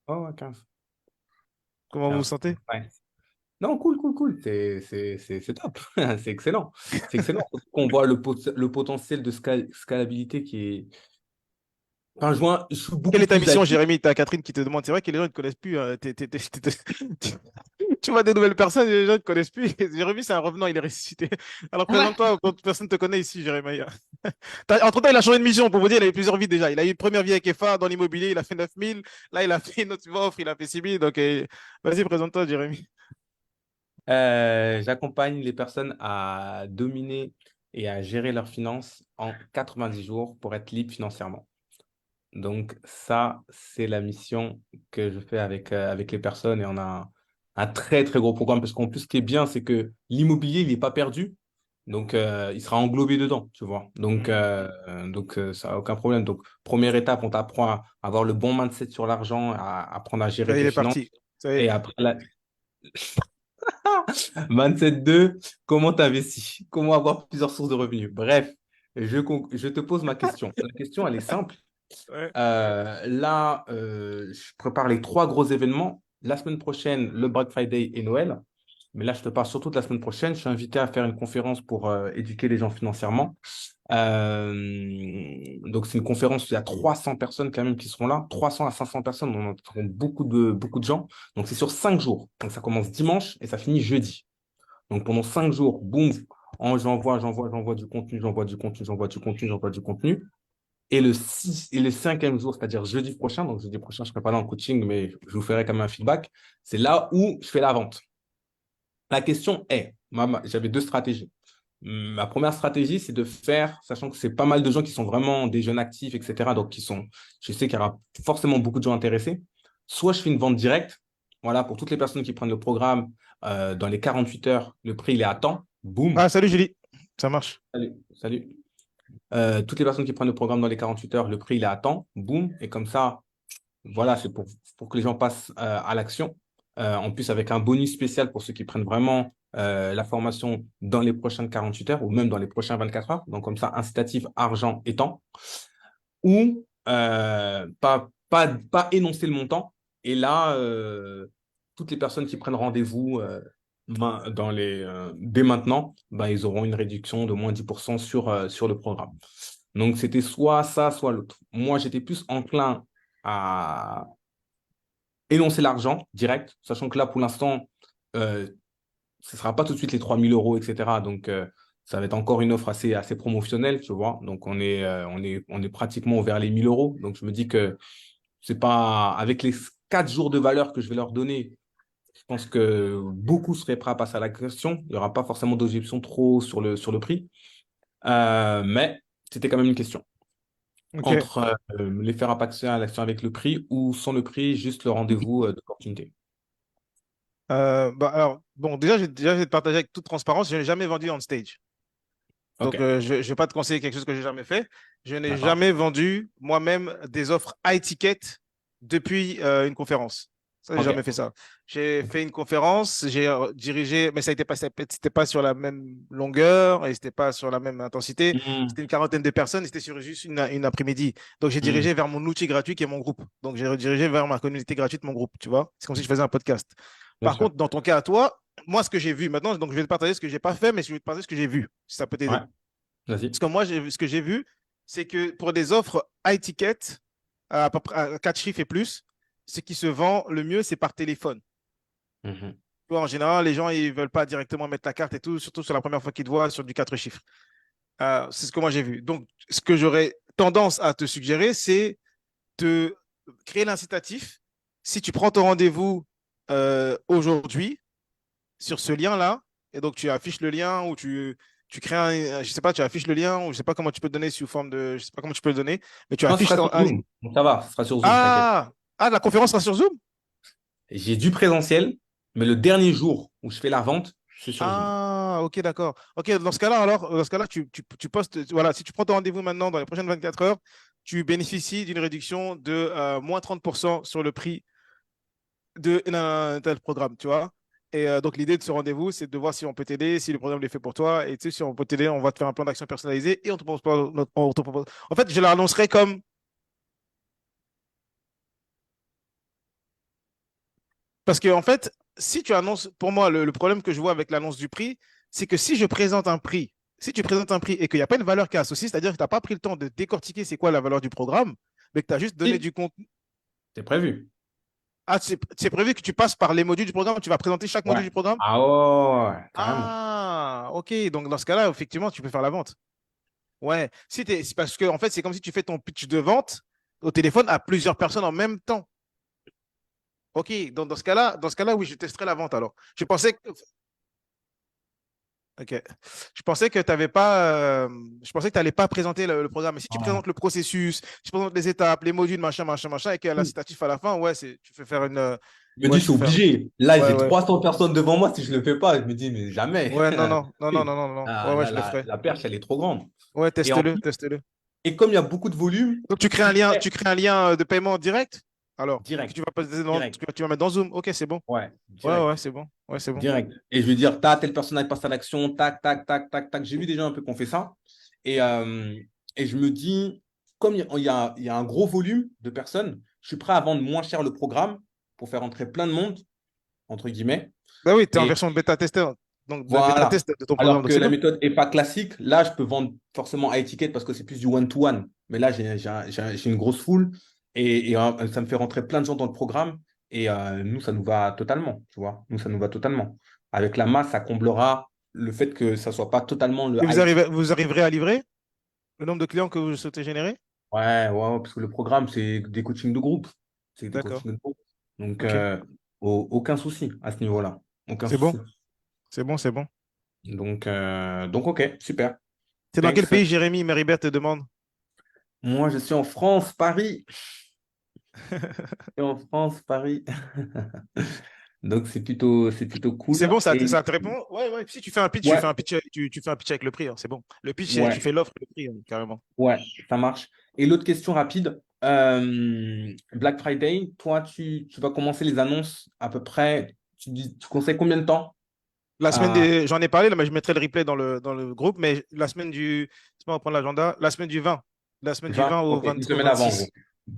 ouais, ouais, 15.
Comment vous vous
15.
sentez?
Ouais. Non, cool, cool, cool. C'est top. C'est excellent. C'est excellent. Surtout qu'on voit le potentiel de scalabilité qui est. Enfin, je suis
Quelle
beaucoup
est ta
plus à
mission,
l'aise.
Jérémy? T'as Catherine qui te demande. C'est vrai que les gens ne te connaissent plus, hein. Tu vois des nouvelles personnes, les gens ne te connaissent plus. Jérémy, c'est un revenant, il est ressuscité. Alors
Ouais.
présente-toi, personne ne te connaît ici, Jérémy. Entre-temps, il a changé de mission. Pour vous dire, il a eu plusieurs vies déjà. Il a eu une première vie avec EFA dans l'immobilier, il a fait 9 000. Là, il a fait une autre offre, il a fait 6 000. Donc, vas-y, présente-toi, Jérémy.
J'accompagne les personnes à dominer et à gérer leurs finances en 90 jours pour être libre financièrement. Donc, ça, c'est la mission que je fais avec les personnes et on a un très, très gros programme parce qu'en plus, ce qui est bien, c'est que l'immobilier, il n'est pas perdu. Donc, il sera englobé dedans, tu vois. Donc, ça n'a aucun problème. Donc, première étape, on t'apprend à avoir le bon mindset sur l'argent, à apprendre à gérer
Ça y est, il
tes
est
finances.
parti. Ça y
Et
est.
après, 27.2, comment t'investis? Comment avoir plusieurs sources de revenus? Bref, je te pose ma question. La question, elle est simple.
Ouais.
Là, je prépare les 3 gros événements. La semaine prochaine, le Black Friday et Noël. Mais là, je te parle surtout de la semaine prochaine. Je suis invité à faire une conférence pour éduquer les gens financièrement. Donc, c'est une conférence où il y a 300 personnes quand même qui seront là. 300 à 500 personnes. On entend beaucoup de gens. Donc, c'est sur 5 jours. Donc, ça commence dimanche et ça finit jeudi. Donc, pendant 5 jours, boum, j'envoie du contenu, j'envoie du contenu, j'envoie du contenu, j'envoie du contenu. Et le cinquième jour, c'est-à-dire jeudi prochain, donc jeudi prochain, je ne serai pas là en coaching, mais je vous ferai quand même un feedback. C'est là où je fais la vente. La question est, j'avais 2 stratégies. Ma première stratégie, c'est de faire, sachant que c'est pas mal de gens qui sont vraiment des jeunes actifs, etc. Donc, je sais qu'il y aura forcément beaucoup de gens intéressés. Soit je fais une vente directe, voilà, pour toutes les personnes qui prennent le programme, dans les 48 heures, le prix, il est à temps. Boum.
Ah, salut Julie, ça marche.
Salut. Toutes les personnes qui prennent le programme dans les 48 heures, le prix, il est à temps. Boum. Et comme ça, voilà, c'est pour que les gens passent à l'action. En plus, avec un bonus spécial pour ceux qui prennent vraiment la formation dans les prochaines 48 heures ou même dans les prochaines 24 heures. Donc, comme ça, incitatif, argent et temps. Ou pas énoncer le montant. Et là, toutes les personnes qui prennent rendez-vous dès maintenant, bah, ils auront une réduction de moins 10% sur le programme. Donc, c'était soit ça, soit l'autre. Moi, j'étais plus enclin à énoncer l'argent direct, sachant que là, pour l'instant, ce ne sera pas tout de suite les 3 000 euros, etc. Donc, ça va être encore une offre assez promotionnelle, tu vois. Donc, on est pratiquement vers les 1 000 euros. Donc, je me dis que c'est pas avec les 4 jours de valeur que je vais leur donner. Je pense que beaucoup seraient prêts à passer à la question. Il n'y aura pas forcément d'objection trop sur le prix. Mais c'était quand même une question.
Ok.
Entre les faire passer à l'action avec le prix ou sans le prix, juste le rendez-vous d'opportunité.
Bah, alors, bon, déjà, je vais te partager avec toute transparence, je n'ai jamais vendu on stage. Donc,
OK,
je ne vais pas te conseiller quelque chose que j'ai jamais fait. Je n'ai
d'accord.
jamais vendu moi-même des offres high ticket depuis une conférence. Ça, j'ai
OK.
jamais fait ça. J'ai fait une conférence, j'ai dirigé, mais c'était pas sur la même longueur et c'était pas sur la même intensité.
Hmm,
C'était une quarantaine de personnes et c'était sur juste une après-midi. Donc, j'ai
hmm,
dirigé vers mon outil gratuit qui est mon groupe. Donc, j'ai redirigé vers ma communauté gratuite, mon groupe, tu vois. C'est comme si je faisais un podcast.
bien
Par
sûr.
contre, dans ton cas à toi, moi, ce que j'ai vu maintenant, donc je vais te partager ce que j'ai pas fait, mais je vais te partager ce que j'ai vu, si ça peut
Ouais,
t'aider.
vas-y.
Parce que moi, ce que j'ai vu, c'est que pour des offres high ticket, à peu près à 4 chiffres et plus, ce qui se vend le mieux, c'est par téléphone.
Mhm.
Tu vois, en général, les gens, ils veulent pas directement mettre la carte et tout, surtout sur la première fois qu'ils te voient sur du 4 chiffres. C'est ce que moi j'ai vu. Donc, ce que j'aurais tendance à te suggérer, c'est de créer l'incitatif. Si tu prends ton rendez-vous aujourd'hui sur ce lien-là, et donc tu affiches le lien ou tu crées je sais pas, tu affiches le lien ou je sais pas comment tu peux le donner sous forme de, je sais pas comment tu peux le donner, mais tu
Non, ce
affiches
sera sur Zoom. Donc, ça va, ce sera sur Zoom, t'inquiète.
la conférence sera sur Zoom?
J'ai du présentiel, mais le dernier jour où je fais la vente, c'est sur Zoom.
Ah, ok, d'accord. Ok, dans ce cas-là, alors, dans ce cas-là, tu postes, voilà, si tu prends ton rendez-vous maintenant dans les prochaines 24 heures, tu bénéficies d'une réduction de moins 30% sur le prix d'un tel programme, tu vois. Et donc, l'idée de ce rendez-vous, c'est de voir si on peut t'aider, si le programme est fait pour toi. Et tu sais, si on peut t'aider, on va te faire un plan d'action personnalisé et on te propose, on te propose. En fait, je l'annoncerai comme. Parce que, en fait, si tu annonces, pour moi, le problème que je vois avec l'annonce du prix, c'est que si je présente un prix, si tu présentes un prix et qu'il n'y a pas une valeur qui est associée, c'est-à-dire que tu n'as pas pris le temps de décortiquer c'est quoi la valeur du programme, mais que tu as juste donné
Si,
du contenu.
c'est prévu.
Ah, c'est prévu que tu passes par les modules du programme, tu vas présenter chaque
Ouais.
module du programme?
Ah ouais, carrément.
Ah, ok. Donc, dans ce cas-là, effectivement, tu peux faire la vente. Ouais. C'est parce que, en fait, c'est comme si tu fais ton pitch de vente au téléphone à plusieurs personnes en même temps. Ok. Donc, dans ce cas-là, oui, je testerai la vente alors. Je pensais que. Ok. Je pensais que tu n'avais pas. Je pensais que tu n'allais pas présenter le programme. Mais si tu
Ah.
présentes le processus, tu présentes les étapes, les modules, machin, machin, machin, et qu'il y a l'incitatif à la fin, ouais, tu fais faire une.
Je me
Ouais,
dis, je
tu
suis
fais faire.
obligé. Là,
Ouais,
j'ai
ouais.
300 personnes devant moi. Si je ne le fais pas, je me dis, mais jamais.
Ouais, non, non, non, non,
Oui.
non, non, non. Ouais,
Ah,
ouais,
là,
je le ferai.
la perche, elle est trop grande.
Ouais,
Et, en
teste-le,
plus,
teste-le.
et comme il y a beaucoup de volume,
Donc,
je fais
tu crées un lien de paiement direct, alors, que
direct,
tu vas passer
direct.
que tu vas mettre dans Zoom. Ok, c'est bon.
Ouais,
Ouais, ouais,
direct,
c'est bon. Ouais, c'est bon.
direct. Et je veux dire, telle personne elle passe à l'action, tac, tac, tac, tac, tac. J'ai vu des gens un peu qui ont fait ça. Et, euh, et je me dis, comme il y a un gros volume de personnes, je suis prêt à vendre moins cher le programme pour faire entrer plein de monde entre guillemets.
Bah oui, tu es en
Et
version bêta-testeur, donc de
voilà.
bêta-test de ton programme,
Alors
donc
que
c'est
la
bien.
méthode n'est pas classique, là, je peux vendre forcément à étiquette parce que c'est plus du one-to-one. Mais là, j'ai une grosse foule et ça me fait rentrer plein de gens dans le programme. Et nous, ça nous va totalement, tu vois. Nous, ça nous va totalement. Avec la masse, ça comblera le fait que ça soit pas totalement le
Et
high ticket.
vous arriverez à livrer le nombre de clients que vous souhaitez générer?
Ouais, ouais, parce que le programme, c'est des coachings de groupe. C'est des
D'accord,
coachings de groupe. Donc,
ok.
aucun souci à ce niveau-là. Aucun
C'est bon,
souci.
c'est bon, c'est bon.
Donc, ok, super.
C'est dans quel
Thanks.
pays, Jérémy, Méribert te demande?
Moi, je suis en France, Paris. Et en France, Paris. Donc, c'est plutôt
C'est
cool.
bon,
Et
ça te répond? Ouais, ouais. Si tu fais un pitch,
ouais,
tu fais un pitch avec le prix, hein, c'est bon. Le pitch, tu
ouais,
fais l'offre et le prix, hein, carrément.
ouais, ça marche. Et l'autre question rapide, Black Friday, toi, tu vas commencer les annonces à peu près, tu conseilles combien de temps?
J'en ai parlé, là, mais je mettrai le replay dans le groupe, mais la semaine du, laisse-moi reprendre l'agenda, la semaine du 20, la semaine du 20
20,
au,
ok,
20
une
au
semaine avant, en gros.
26.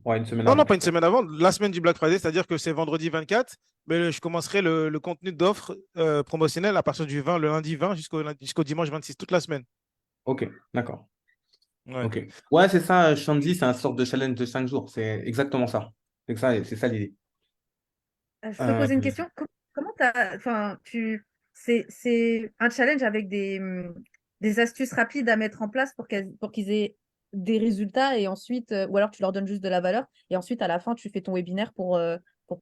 Ouais, une semaine
Non, non,
avant.
pas une semaine avant, la semaine du Black Friday, c'est-à-dire que c'est vendredi 24, mais je commencerai le contenu d'offres promotionnelles à partir du 20, le lundi 20 jusqu'au dimanche 26, toute la semaine.
Ok, d'accord.
Ouais.
Ok. Ouais, c'est ça, Shandy, c'est un sorte de challenge de 5 jours. C'est exactement ça. C'est ça l'idée.
Je peux
Euh,
poser une question? Comment enfin, c'est un challenge avec des astuces rapides à mettre en place pour qu'ils aient des résultats et ensuite, ou alors tu leur donnes juste de la valeur et ensuite à la fin tu fais ton webinaire pour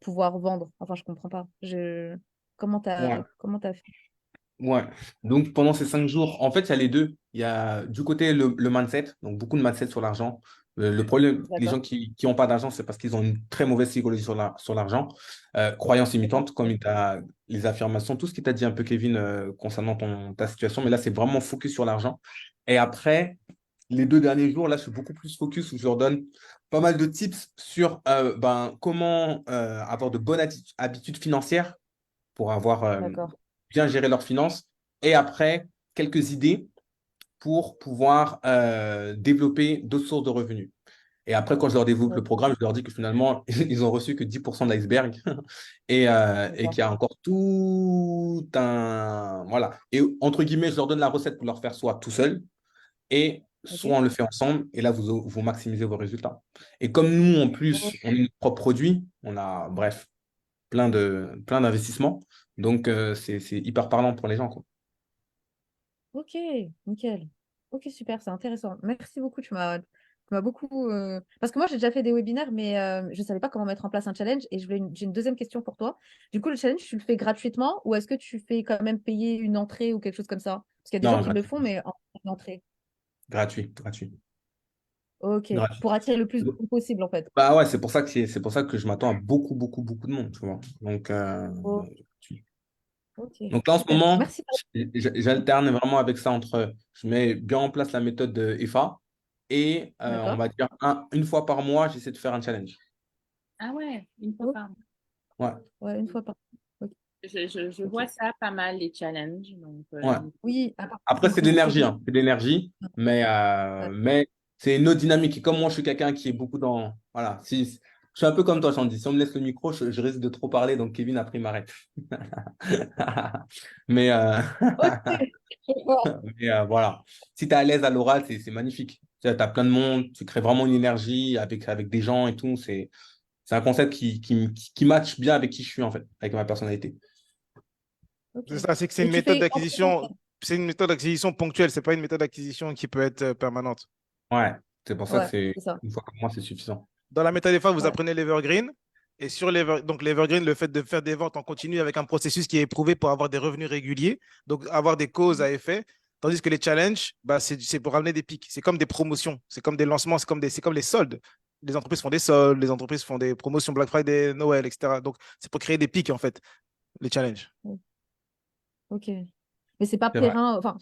pouvoir vendre. Enfin, je comprends pas.
ouais.
Comment t'as fait?
Ouais. Donc, pendant ces 5 jours, en fait, il y a les deux. Il y a du côté le mindset, donc beaucoup de mindset sur l'argent. Le problème, les
D'accord.
gens qui n'ont pas d'argent, c'est parce qu'ils ont une très mauvaise psychologie sur l'argent. Croyances
D'accord.
imitantes, comme les affirmations, tout ce qui t'a dit un peu, Kevin, concernant ta situation. Mais là, c'est vraiment focus sur l'argent. Et après, les 2 derniers jours, là, je suis beaucoup plus focus où je leur donne pas mal de tips sur comment avoir de bonnes habitudes financières pour avoir
D'accord.
bien gérer leurs finances. Et après, quelques idées pour pouvoir développer d'autres sources de revenus. Et après, quand je leur développe le programme, je leur dis que finalement, ils ont reçu que 10% de l'iceberg et
D'accord.
qu'il y a encore tout un... Voilà. Et entre guillemets, je leur donne la recette pour leur faire soit tout seul et
Ok.
soit on le fait ensemble. Et là, vous maximisez vos résultats. Et comme nous, en plus, on est notre propre produit, on a, bref, plein d'investissements. Donc, c'est hyper parlant pour les gens, quoi.
Ok, nickel. Ok, super, c'est intéressant. Merci beaucoup. Tu m'as beaucoup. Parce que moi, j'ai déjà fait des webinaires, mais je ne savais pas comment mettre en place un challenge. Et j'ai une deuxième question pour toi. Du coup, le challenge, tu le fais gratuitement ou est-ce que tu fais quand même payer une entrée ou quelque chose comme ça? Parce qu'il y a des gens
Non,
qui le
gratuit,
font, mais en entrée.
gratuit, gratuit,
Ok,
gratuit.
pour attirer le plus de monde possible, en fait.
Bah ouais, c'est pour ça que je m'attends à beaucoup, beaucoup, beaucoup de monde, tu vois. Donc,
Oh, ok,
donc là, en ce
super.
moment,
Merci.
j'alterne vraiment avec ça entre, je mets bien en place la méthode de EFA et on
D'accord.
va dire une fois par mois, j'essaie de faire un challenge.
Ah ouais, une fois
Oh,
par mois.
Ouais,
ouais, une fois par. Ok.
Je
ok.
vois ça pas mal, les challenges. Donc,
Ouais.
Oui, à part
Après, c'est de
il faut
l'énergie,
que.
hein. C'est de l'énergie, mais,
Ouais.
euh, mais c'est une autre dynamique. Et comme moi, je suis quelqu'un qui est beaucoup dans. Voilà, je suis un peu comme toi, Sandy. Si on me laisse le micro, je risque de trop parler, donc Kevin, après, il m'arrête. Mais,
Ok.
mais voilà, si tu es à l'aise à l'oral, c'est magnifique. Tu as plein de monde, tu crées vraiment une énergie avec des gens et tout. C'est un concept qui match bien avec qui je suis, en fait, avec ma personnalité.
Ok.
C'est ça, c'est que
Et tu fais en présentiel.
c'est une méthode d'acquisition ponctuelle, c'est pas une méthode d'acquisition qui peut être permanente.
Ouais, c'est pour ça que
Ouais,
c'est
c'est ça.
une fois par mois, c'est suffisant.
Dans la méthode des fois, vous
Ouais.
apprenez l'evergreen. Et sur donc l'evergreen, le fait de faire des ventes en continu avec un processus qui est éprouvé pour avoir des revenus réguliers, donc avoir des causes à effet. Tandis que les challenges, bah, c'est pour ramener des pics. C'est comme des promotions, c'est comme des lancements, c'est comme les soldes. Les entreprises font des soldes, les entreprises font des promotions Black Friday, Noël, etc. Donc, c'est pour créer des pics, en fait, les challenges.
Ok. Mais c'est pas
C'est vrai.
périn. Enfin,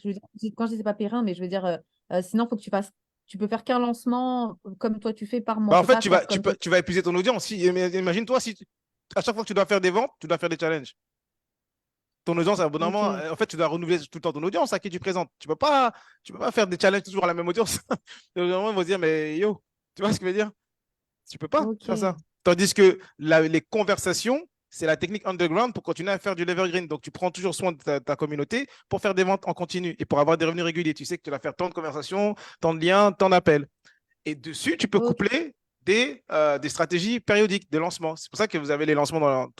quand je dis c'est pas périn, mais je veux dire, sinon, faut que tu fasses. Tu peux faire qu'un lancement comme toi tu fais par mois.
Bah, en
C'est
fait,
pas faire comme toi.
tu vas épuiser ton audience. Imagine-toi, si à chaque fois que tu dois faire des ventes, tu dois faire des challenges. Ton audience, à un bon moment,
Ok.
en fait, tu dois renouveler tout le temps ton audience à qui tu présentes. Tu peux pas faire des challenges toujours à la même audience. Au bout d'un moment, ils vont se dire, mais yo, tu vois ce que je veux dire? Tu peux pas faire
Ok.
ça. Tandis que les conversations, c'est la technique underground pour continuer à faire du l'evergreen. Donc, tu prends toujours soin de ta communauté pour faire des ventes en continu et pour avoir des revenus réguliers. Tu sais que tu vas faire tant de conversations, tant de liens, tant d'appels. Et dessus, tu peux
Ok.
coupler des stratégies périodiques, des lancements. C'est pour ça que vous avez les lancements dans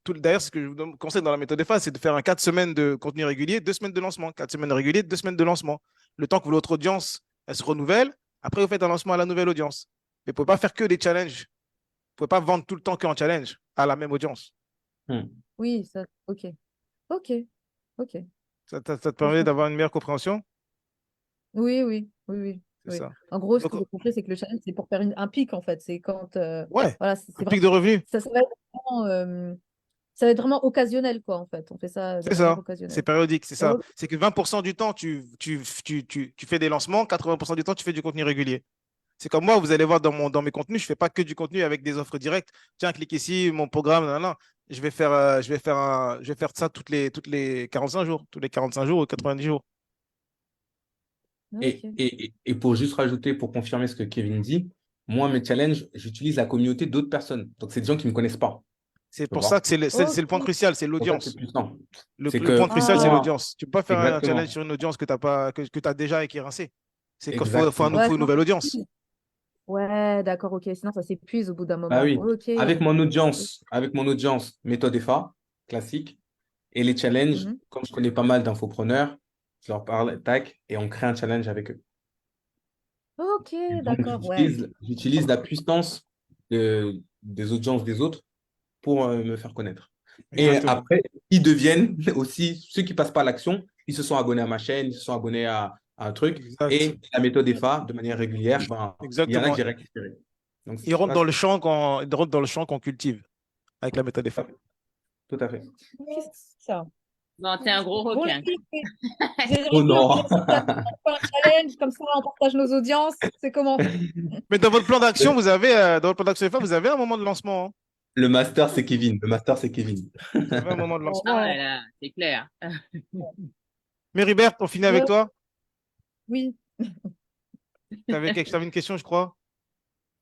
D'ailleurs, ce que je vous conseille dans la méthode EFA, c'est de faire un 4 semaines de contenu régulier, 2 semaines de lancement. 4 semaines de régulier, 2 semaines de lancement. Le temps que votre audience elle se renouvelle, après, vous faites un lancement à la nouvelle audience. Mais vous ne pouvez pas faire que des challenges. Vous ne pouvez pas vendre tout le temps qu'en challenge à la même audience.
Oui, ça, ok. Ok. Ok.
Ça te
Je
permet
comprends.
d'avoir une meilleure compréhension?
Oui, oui, oui, oui.
C'est
Oui.
ça.
En gros, ce
Donc,
que j'ai compris, c'est que le challenge, c'est pour faire un pic, en fait. C'est quand.
ouais,
Voilà,
un
c'est
pic de
vraiment.
revenus.
Ça va être vraiment, ça va être vraiment occasionnel, quoi, en fait. On fait ça de
C'est
manière
ça. C'est
occasionnelle.
périodique, c'est ça.
Ok.
C'est que 20% du temps, tu fais des lancements, 80% du temps, tu fais du contenu régulier. C'est comme moi, vous allez voir dans mes contenus, je ne fais pas que du contenu avec des offres directes. Tiens, clique ici, mon programme, non, non. Je vais faire ça toutes les 45 jours, tous les 45 jours ou 90 jours.
Ok.
Et pour juste rajouter, pour confirmer ce que Kevin dit, moi, mes challenges, j'utilise la communauté d'autres personnes. Donc, c'est des gens qui ne me connaissent pas.
C'est
Tu
pour ça
vois?
que c'est le point
Ok.
crucial, c'est
Pour ça que c'est
l'audience.
puissant.
Le,
C'est
le point
que
crucial, c'est
Ah,
moi,
l'audience. Tu ne peux pas faire un challenge
exactement,
sur une audience que tu as déjà et qui est rincée. C'est qu'il
exactement.
ouais,
faut une
sinon,
nouvelle
ça
audience.
s'épuise. Ouais, d'accord, ok. Sinon, ça s'épuise au bout d'un
Bah
moment.
oui,
Ok.
avec mon audience, méthode EFA, classique, et les challenges,
Mhm.
comme je connais pas mal d'infopreneurs, je leur parle, tac, et on crée un challenge avec eux.
Ok,
Et donc,
d'accord, ouais.
j'utilise la puissance des audiences des autres pour me faire connaître. Et
Exactement.
après, ils deviennent aussi, ceux qui passent par l'action, ils se sont abonnés à ma chaîne, ils se sont abonnés à un truc.
Exact.
Et la méthode EFA, de manière régulière, ben, il y en a que
Exactement.
j'ai récupéré. Donc,
Ils rentrent
là,
dans le champ ils rentrent dans le champ qu'on cultive avec la méthode
tout à
EFA.
fait. Tout à fait.
Ok, c'est ça.
Non, t'es un gros
Bon, les
requin.
filles, j'ai
Oh
réussi à
non!
organiser un challenge, comme ça, on partage nos audiences. C'est comment?
Mais dans votre plan d'action, dans votre plan d'action EFA, vous avez un moment de lancement, hein.
Le master, c'est Kevin. Le master, c'est Kevin.
Vous avez un moment de
Bon,
lancement.
Ah ouais,
ouais,
là, c'est clair.
Méribert, on finit avec
ouais,
toi.
oui.
T'avais une question, je crois.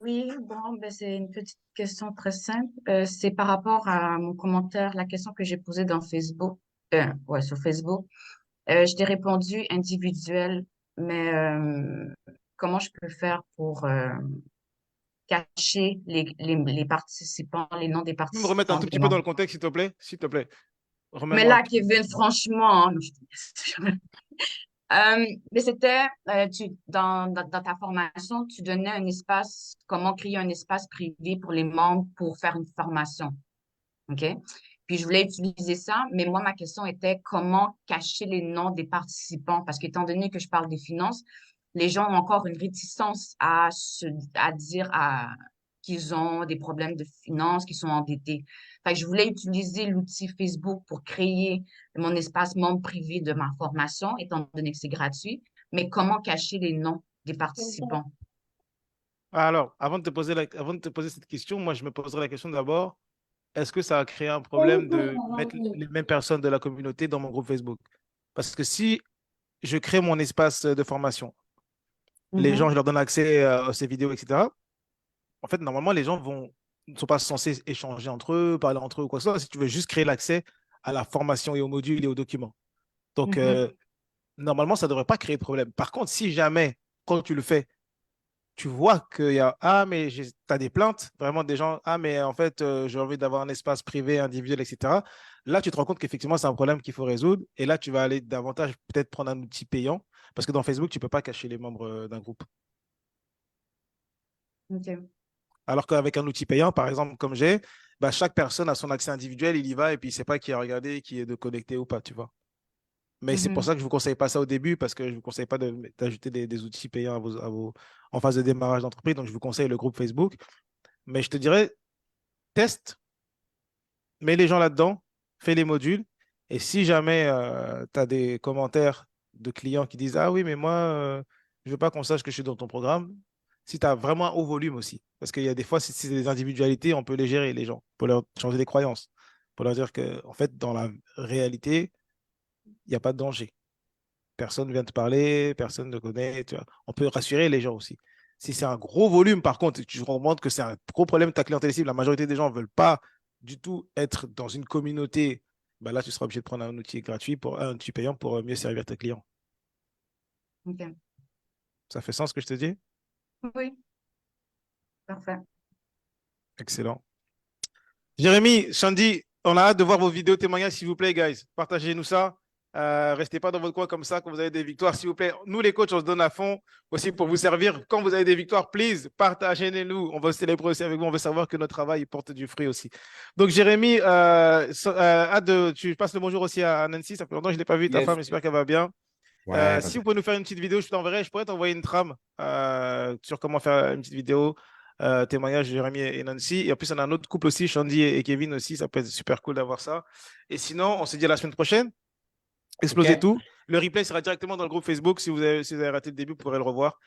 Oui, bon, ben, c'est une petite question très simple. C'est par rapport à mon commentaire, la question que j'ai posée dans Facebook, ouais, sur Facebook. Je t'ai répondu individuel, mais comment je peux faire pour cacher les participants, les noms des
Tu peux me remettre un
participants
tout
de
petit peu dans
mon...
le contexte, s'il te plaît? S'il te plaît.
Mais
Remets-moi un
là,
tout petit peu.
Kevin, franchement, hein, non, mais c'était, dans ta formation, tu donnais un espace, comment créer un espace privé pour les membres pour faire une formation. OK? Puis je voulais utiliser ça, mais moi, ma question était comment cacher les noms des participants? Parce qu'étant donné que je parle des finances, les gens ont encore une réticence à dire qu'ils ont des problèmes de finances, qu'ils sont endettés. Fait que je voulais utiliser l'outil Facebook pour créer mon espace membre privé de ma formation, étant donné que c'est gratuit. Mais comment cacher les noms des participants?
Alors, avant de te poser cette question, moi, je me poserai la question d'abord, est-ce que ça a créé un problème de mettre les mêmes personnes de la communauté dans mon groupe Facebook? Parce que si je crée mon espace de formation, les gens,
Mhm,
je leur donne accès à ces vidéos, etc. En fait, normalement, les gens ne sont pas censés échanger entre eux, parler entre eux ou quoi que ce soit, si tu veux juste créer l'accès à la formation et aux modules et aux documents. Donc,
mhm,
normalement, ça ne devrait pas créer de problème. Par contre, si jamais, quand tu le fais, tu vois qu'il y a, ah, mais tu as des plaintes, vraiment des gens, ah, mais en fait, j'ai envie d'avoir un espace privé, individuel, etc. Là, tu te rends compte qu'effectivement, c'est un problème qu'il faut résoudre. Et là, tu vas aller davantage peut-être prendre un outil payant, parce que dans Facebook, tu ne peux pas cacher les membres d'un groupe.
OK.
Alors qu'avec un outil payant, par exemple, comme j'ai, bah, chaque personne a son accès individuel, il y va et puis il ne sait pas qui a regardé, qui est de connecté ou pas, tu vois. Mais c'est pour
Mhm.
ça que je ne vous conseille pas ça au début, parce que je ne vous conseille pas d'ajouter des outils payants en phase de démarrage d'entreprise. Donc, je vous conseille le groupe Facebook. Mais je te dirais, teste, mets les gens là-dedans, fais les modules. Et si jamais tu as des commentaires de clients qui disent, ah oui, mais moi, je ne veux pas qu'on sache que je suis dans ton programme, si tu as vraiment un haut volume aussi. Parce qu'il y a des fois, si c'est des individualités, on peut les gérer, les gens, pour leur changer des croyances, pour leur dire que, en fait, dans la réalité, il n'y a pas de danger. Personne ne vient te parler, personne ne connaît. Tu vois. On peut rassurer les gens aussi. Si c'est un gros volume, par contre, et que tu te rends compte que c'est un gros problème de ta clientèle cible, la majorité des gens ne veulent pas du tout être dans une communauté, bah là, tu seras obligé de prendre un outil gratuit un outil payant pour mieux servir tes clients.
OK.
Ça fait sens ce que je te dis?
Oui, parfait.
Excellent. Jérémy, Shandy, on a hâte de voir vos vidéos témoignages, s'il vous plaît, guys. Partagez-nous ça. Restez pas dans votre coin comme ça quand vous avez des victoires, s'il vous plaît. Nous, les coachs, on se donne à fond aussi pour vous servir. Quand vous avez des victoires, please, partagez-les-nous. On va célébrer aussi avec vous. On veut savoir que notre travail porte du fruit aussi. Donc, Jérémy, tu passes le bonjour aussi à Nancy. Ça fait longtemps que je ne l'ai pas vu, ta
Yes.
femme. J'espère qu'elle va bien.
Ouais,
Si vous pouvez nous faire une petite vidéo, je t'enverrai. Je pourrais t'envoyer une trame sur comment faire une petite vidéo. Témoignage de Jérémy et Nancy. Et en plus, on a un autre couple aussi, Shandy et Kevin aussi. Ça peut être super cool d'avoir ça. Et sinon, on se dit à la semaine prochaine. Explosez
Ok.
tout. Le replay sera directement dans le groupe Facebook. Si vous avez raté le début, vous pourrez le revoir.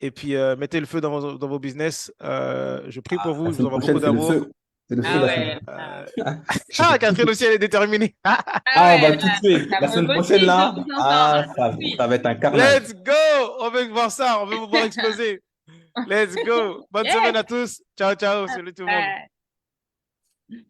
Et puis, mettez le feu dans vos business. Je prie pour vous.
La
Je vous
semaine
envoie
prochaine,
beaucoup
c'est le
d'amour.
feu. C'est le feu
Ah
la semaine.
ouais.
Catherine aussi, elle est déterminée.
Ah
Ah,
ouais,
bah tout de suite.
ça
La
me
semaine
motive
prochaine,
de
là,
vous entendre.
ça
Oui.
va être un carnage.
Let's go! On veut voir ça. On veut vous voir exploser. Let's go. Bonne
Yes.
semaine à tous. Ciao, ciao. Salut tout le monde.
Bye.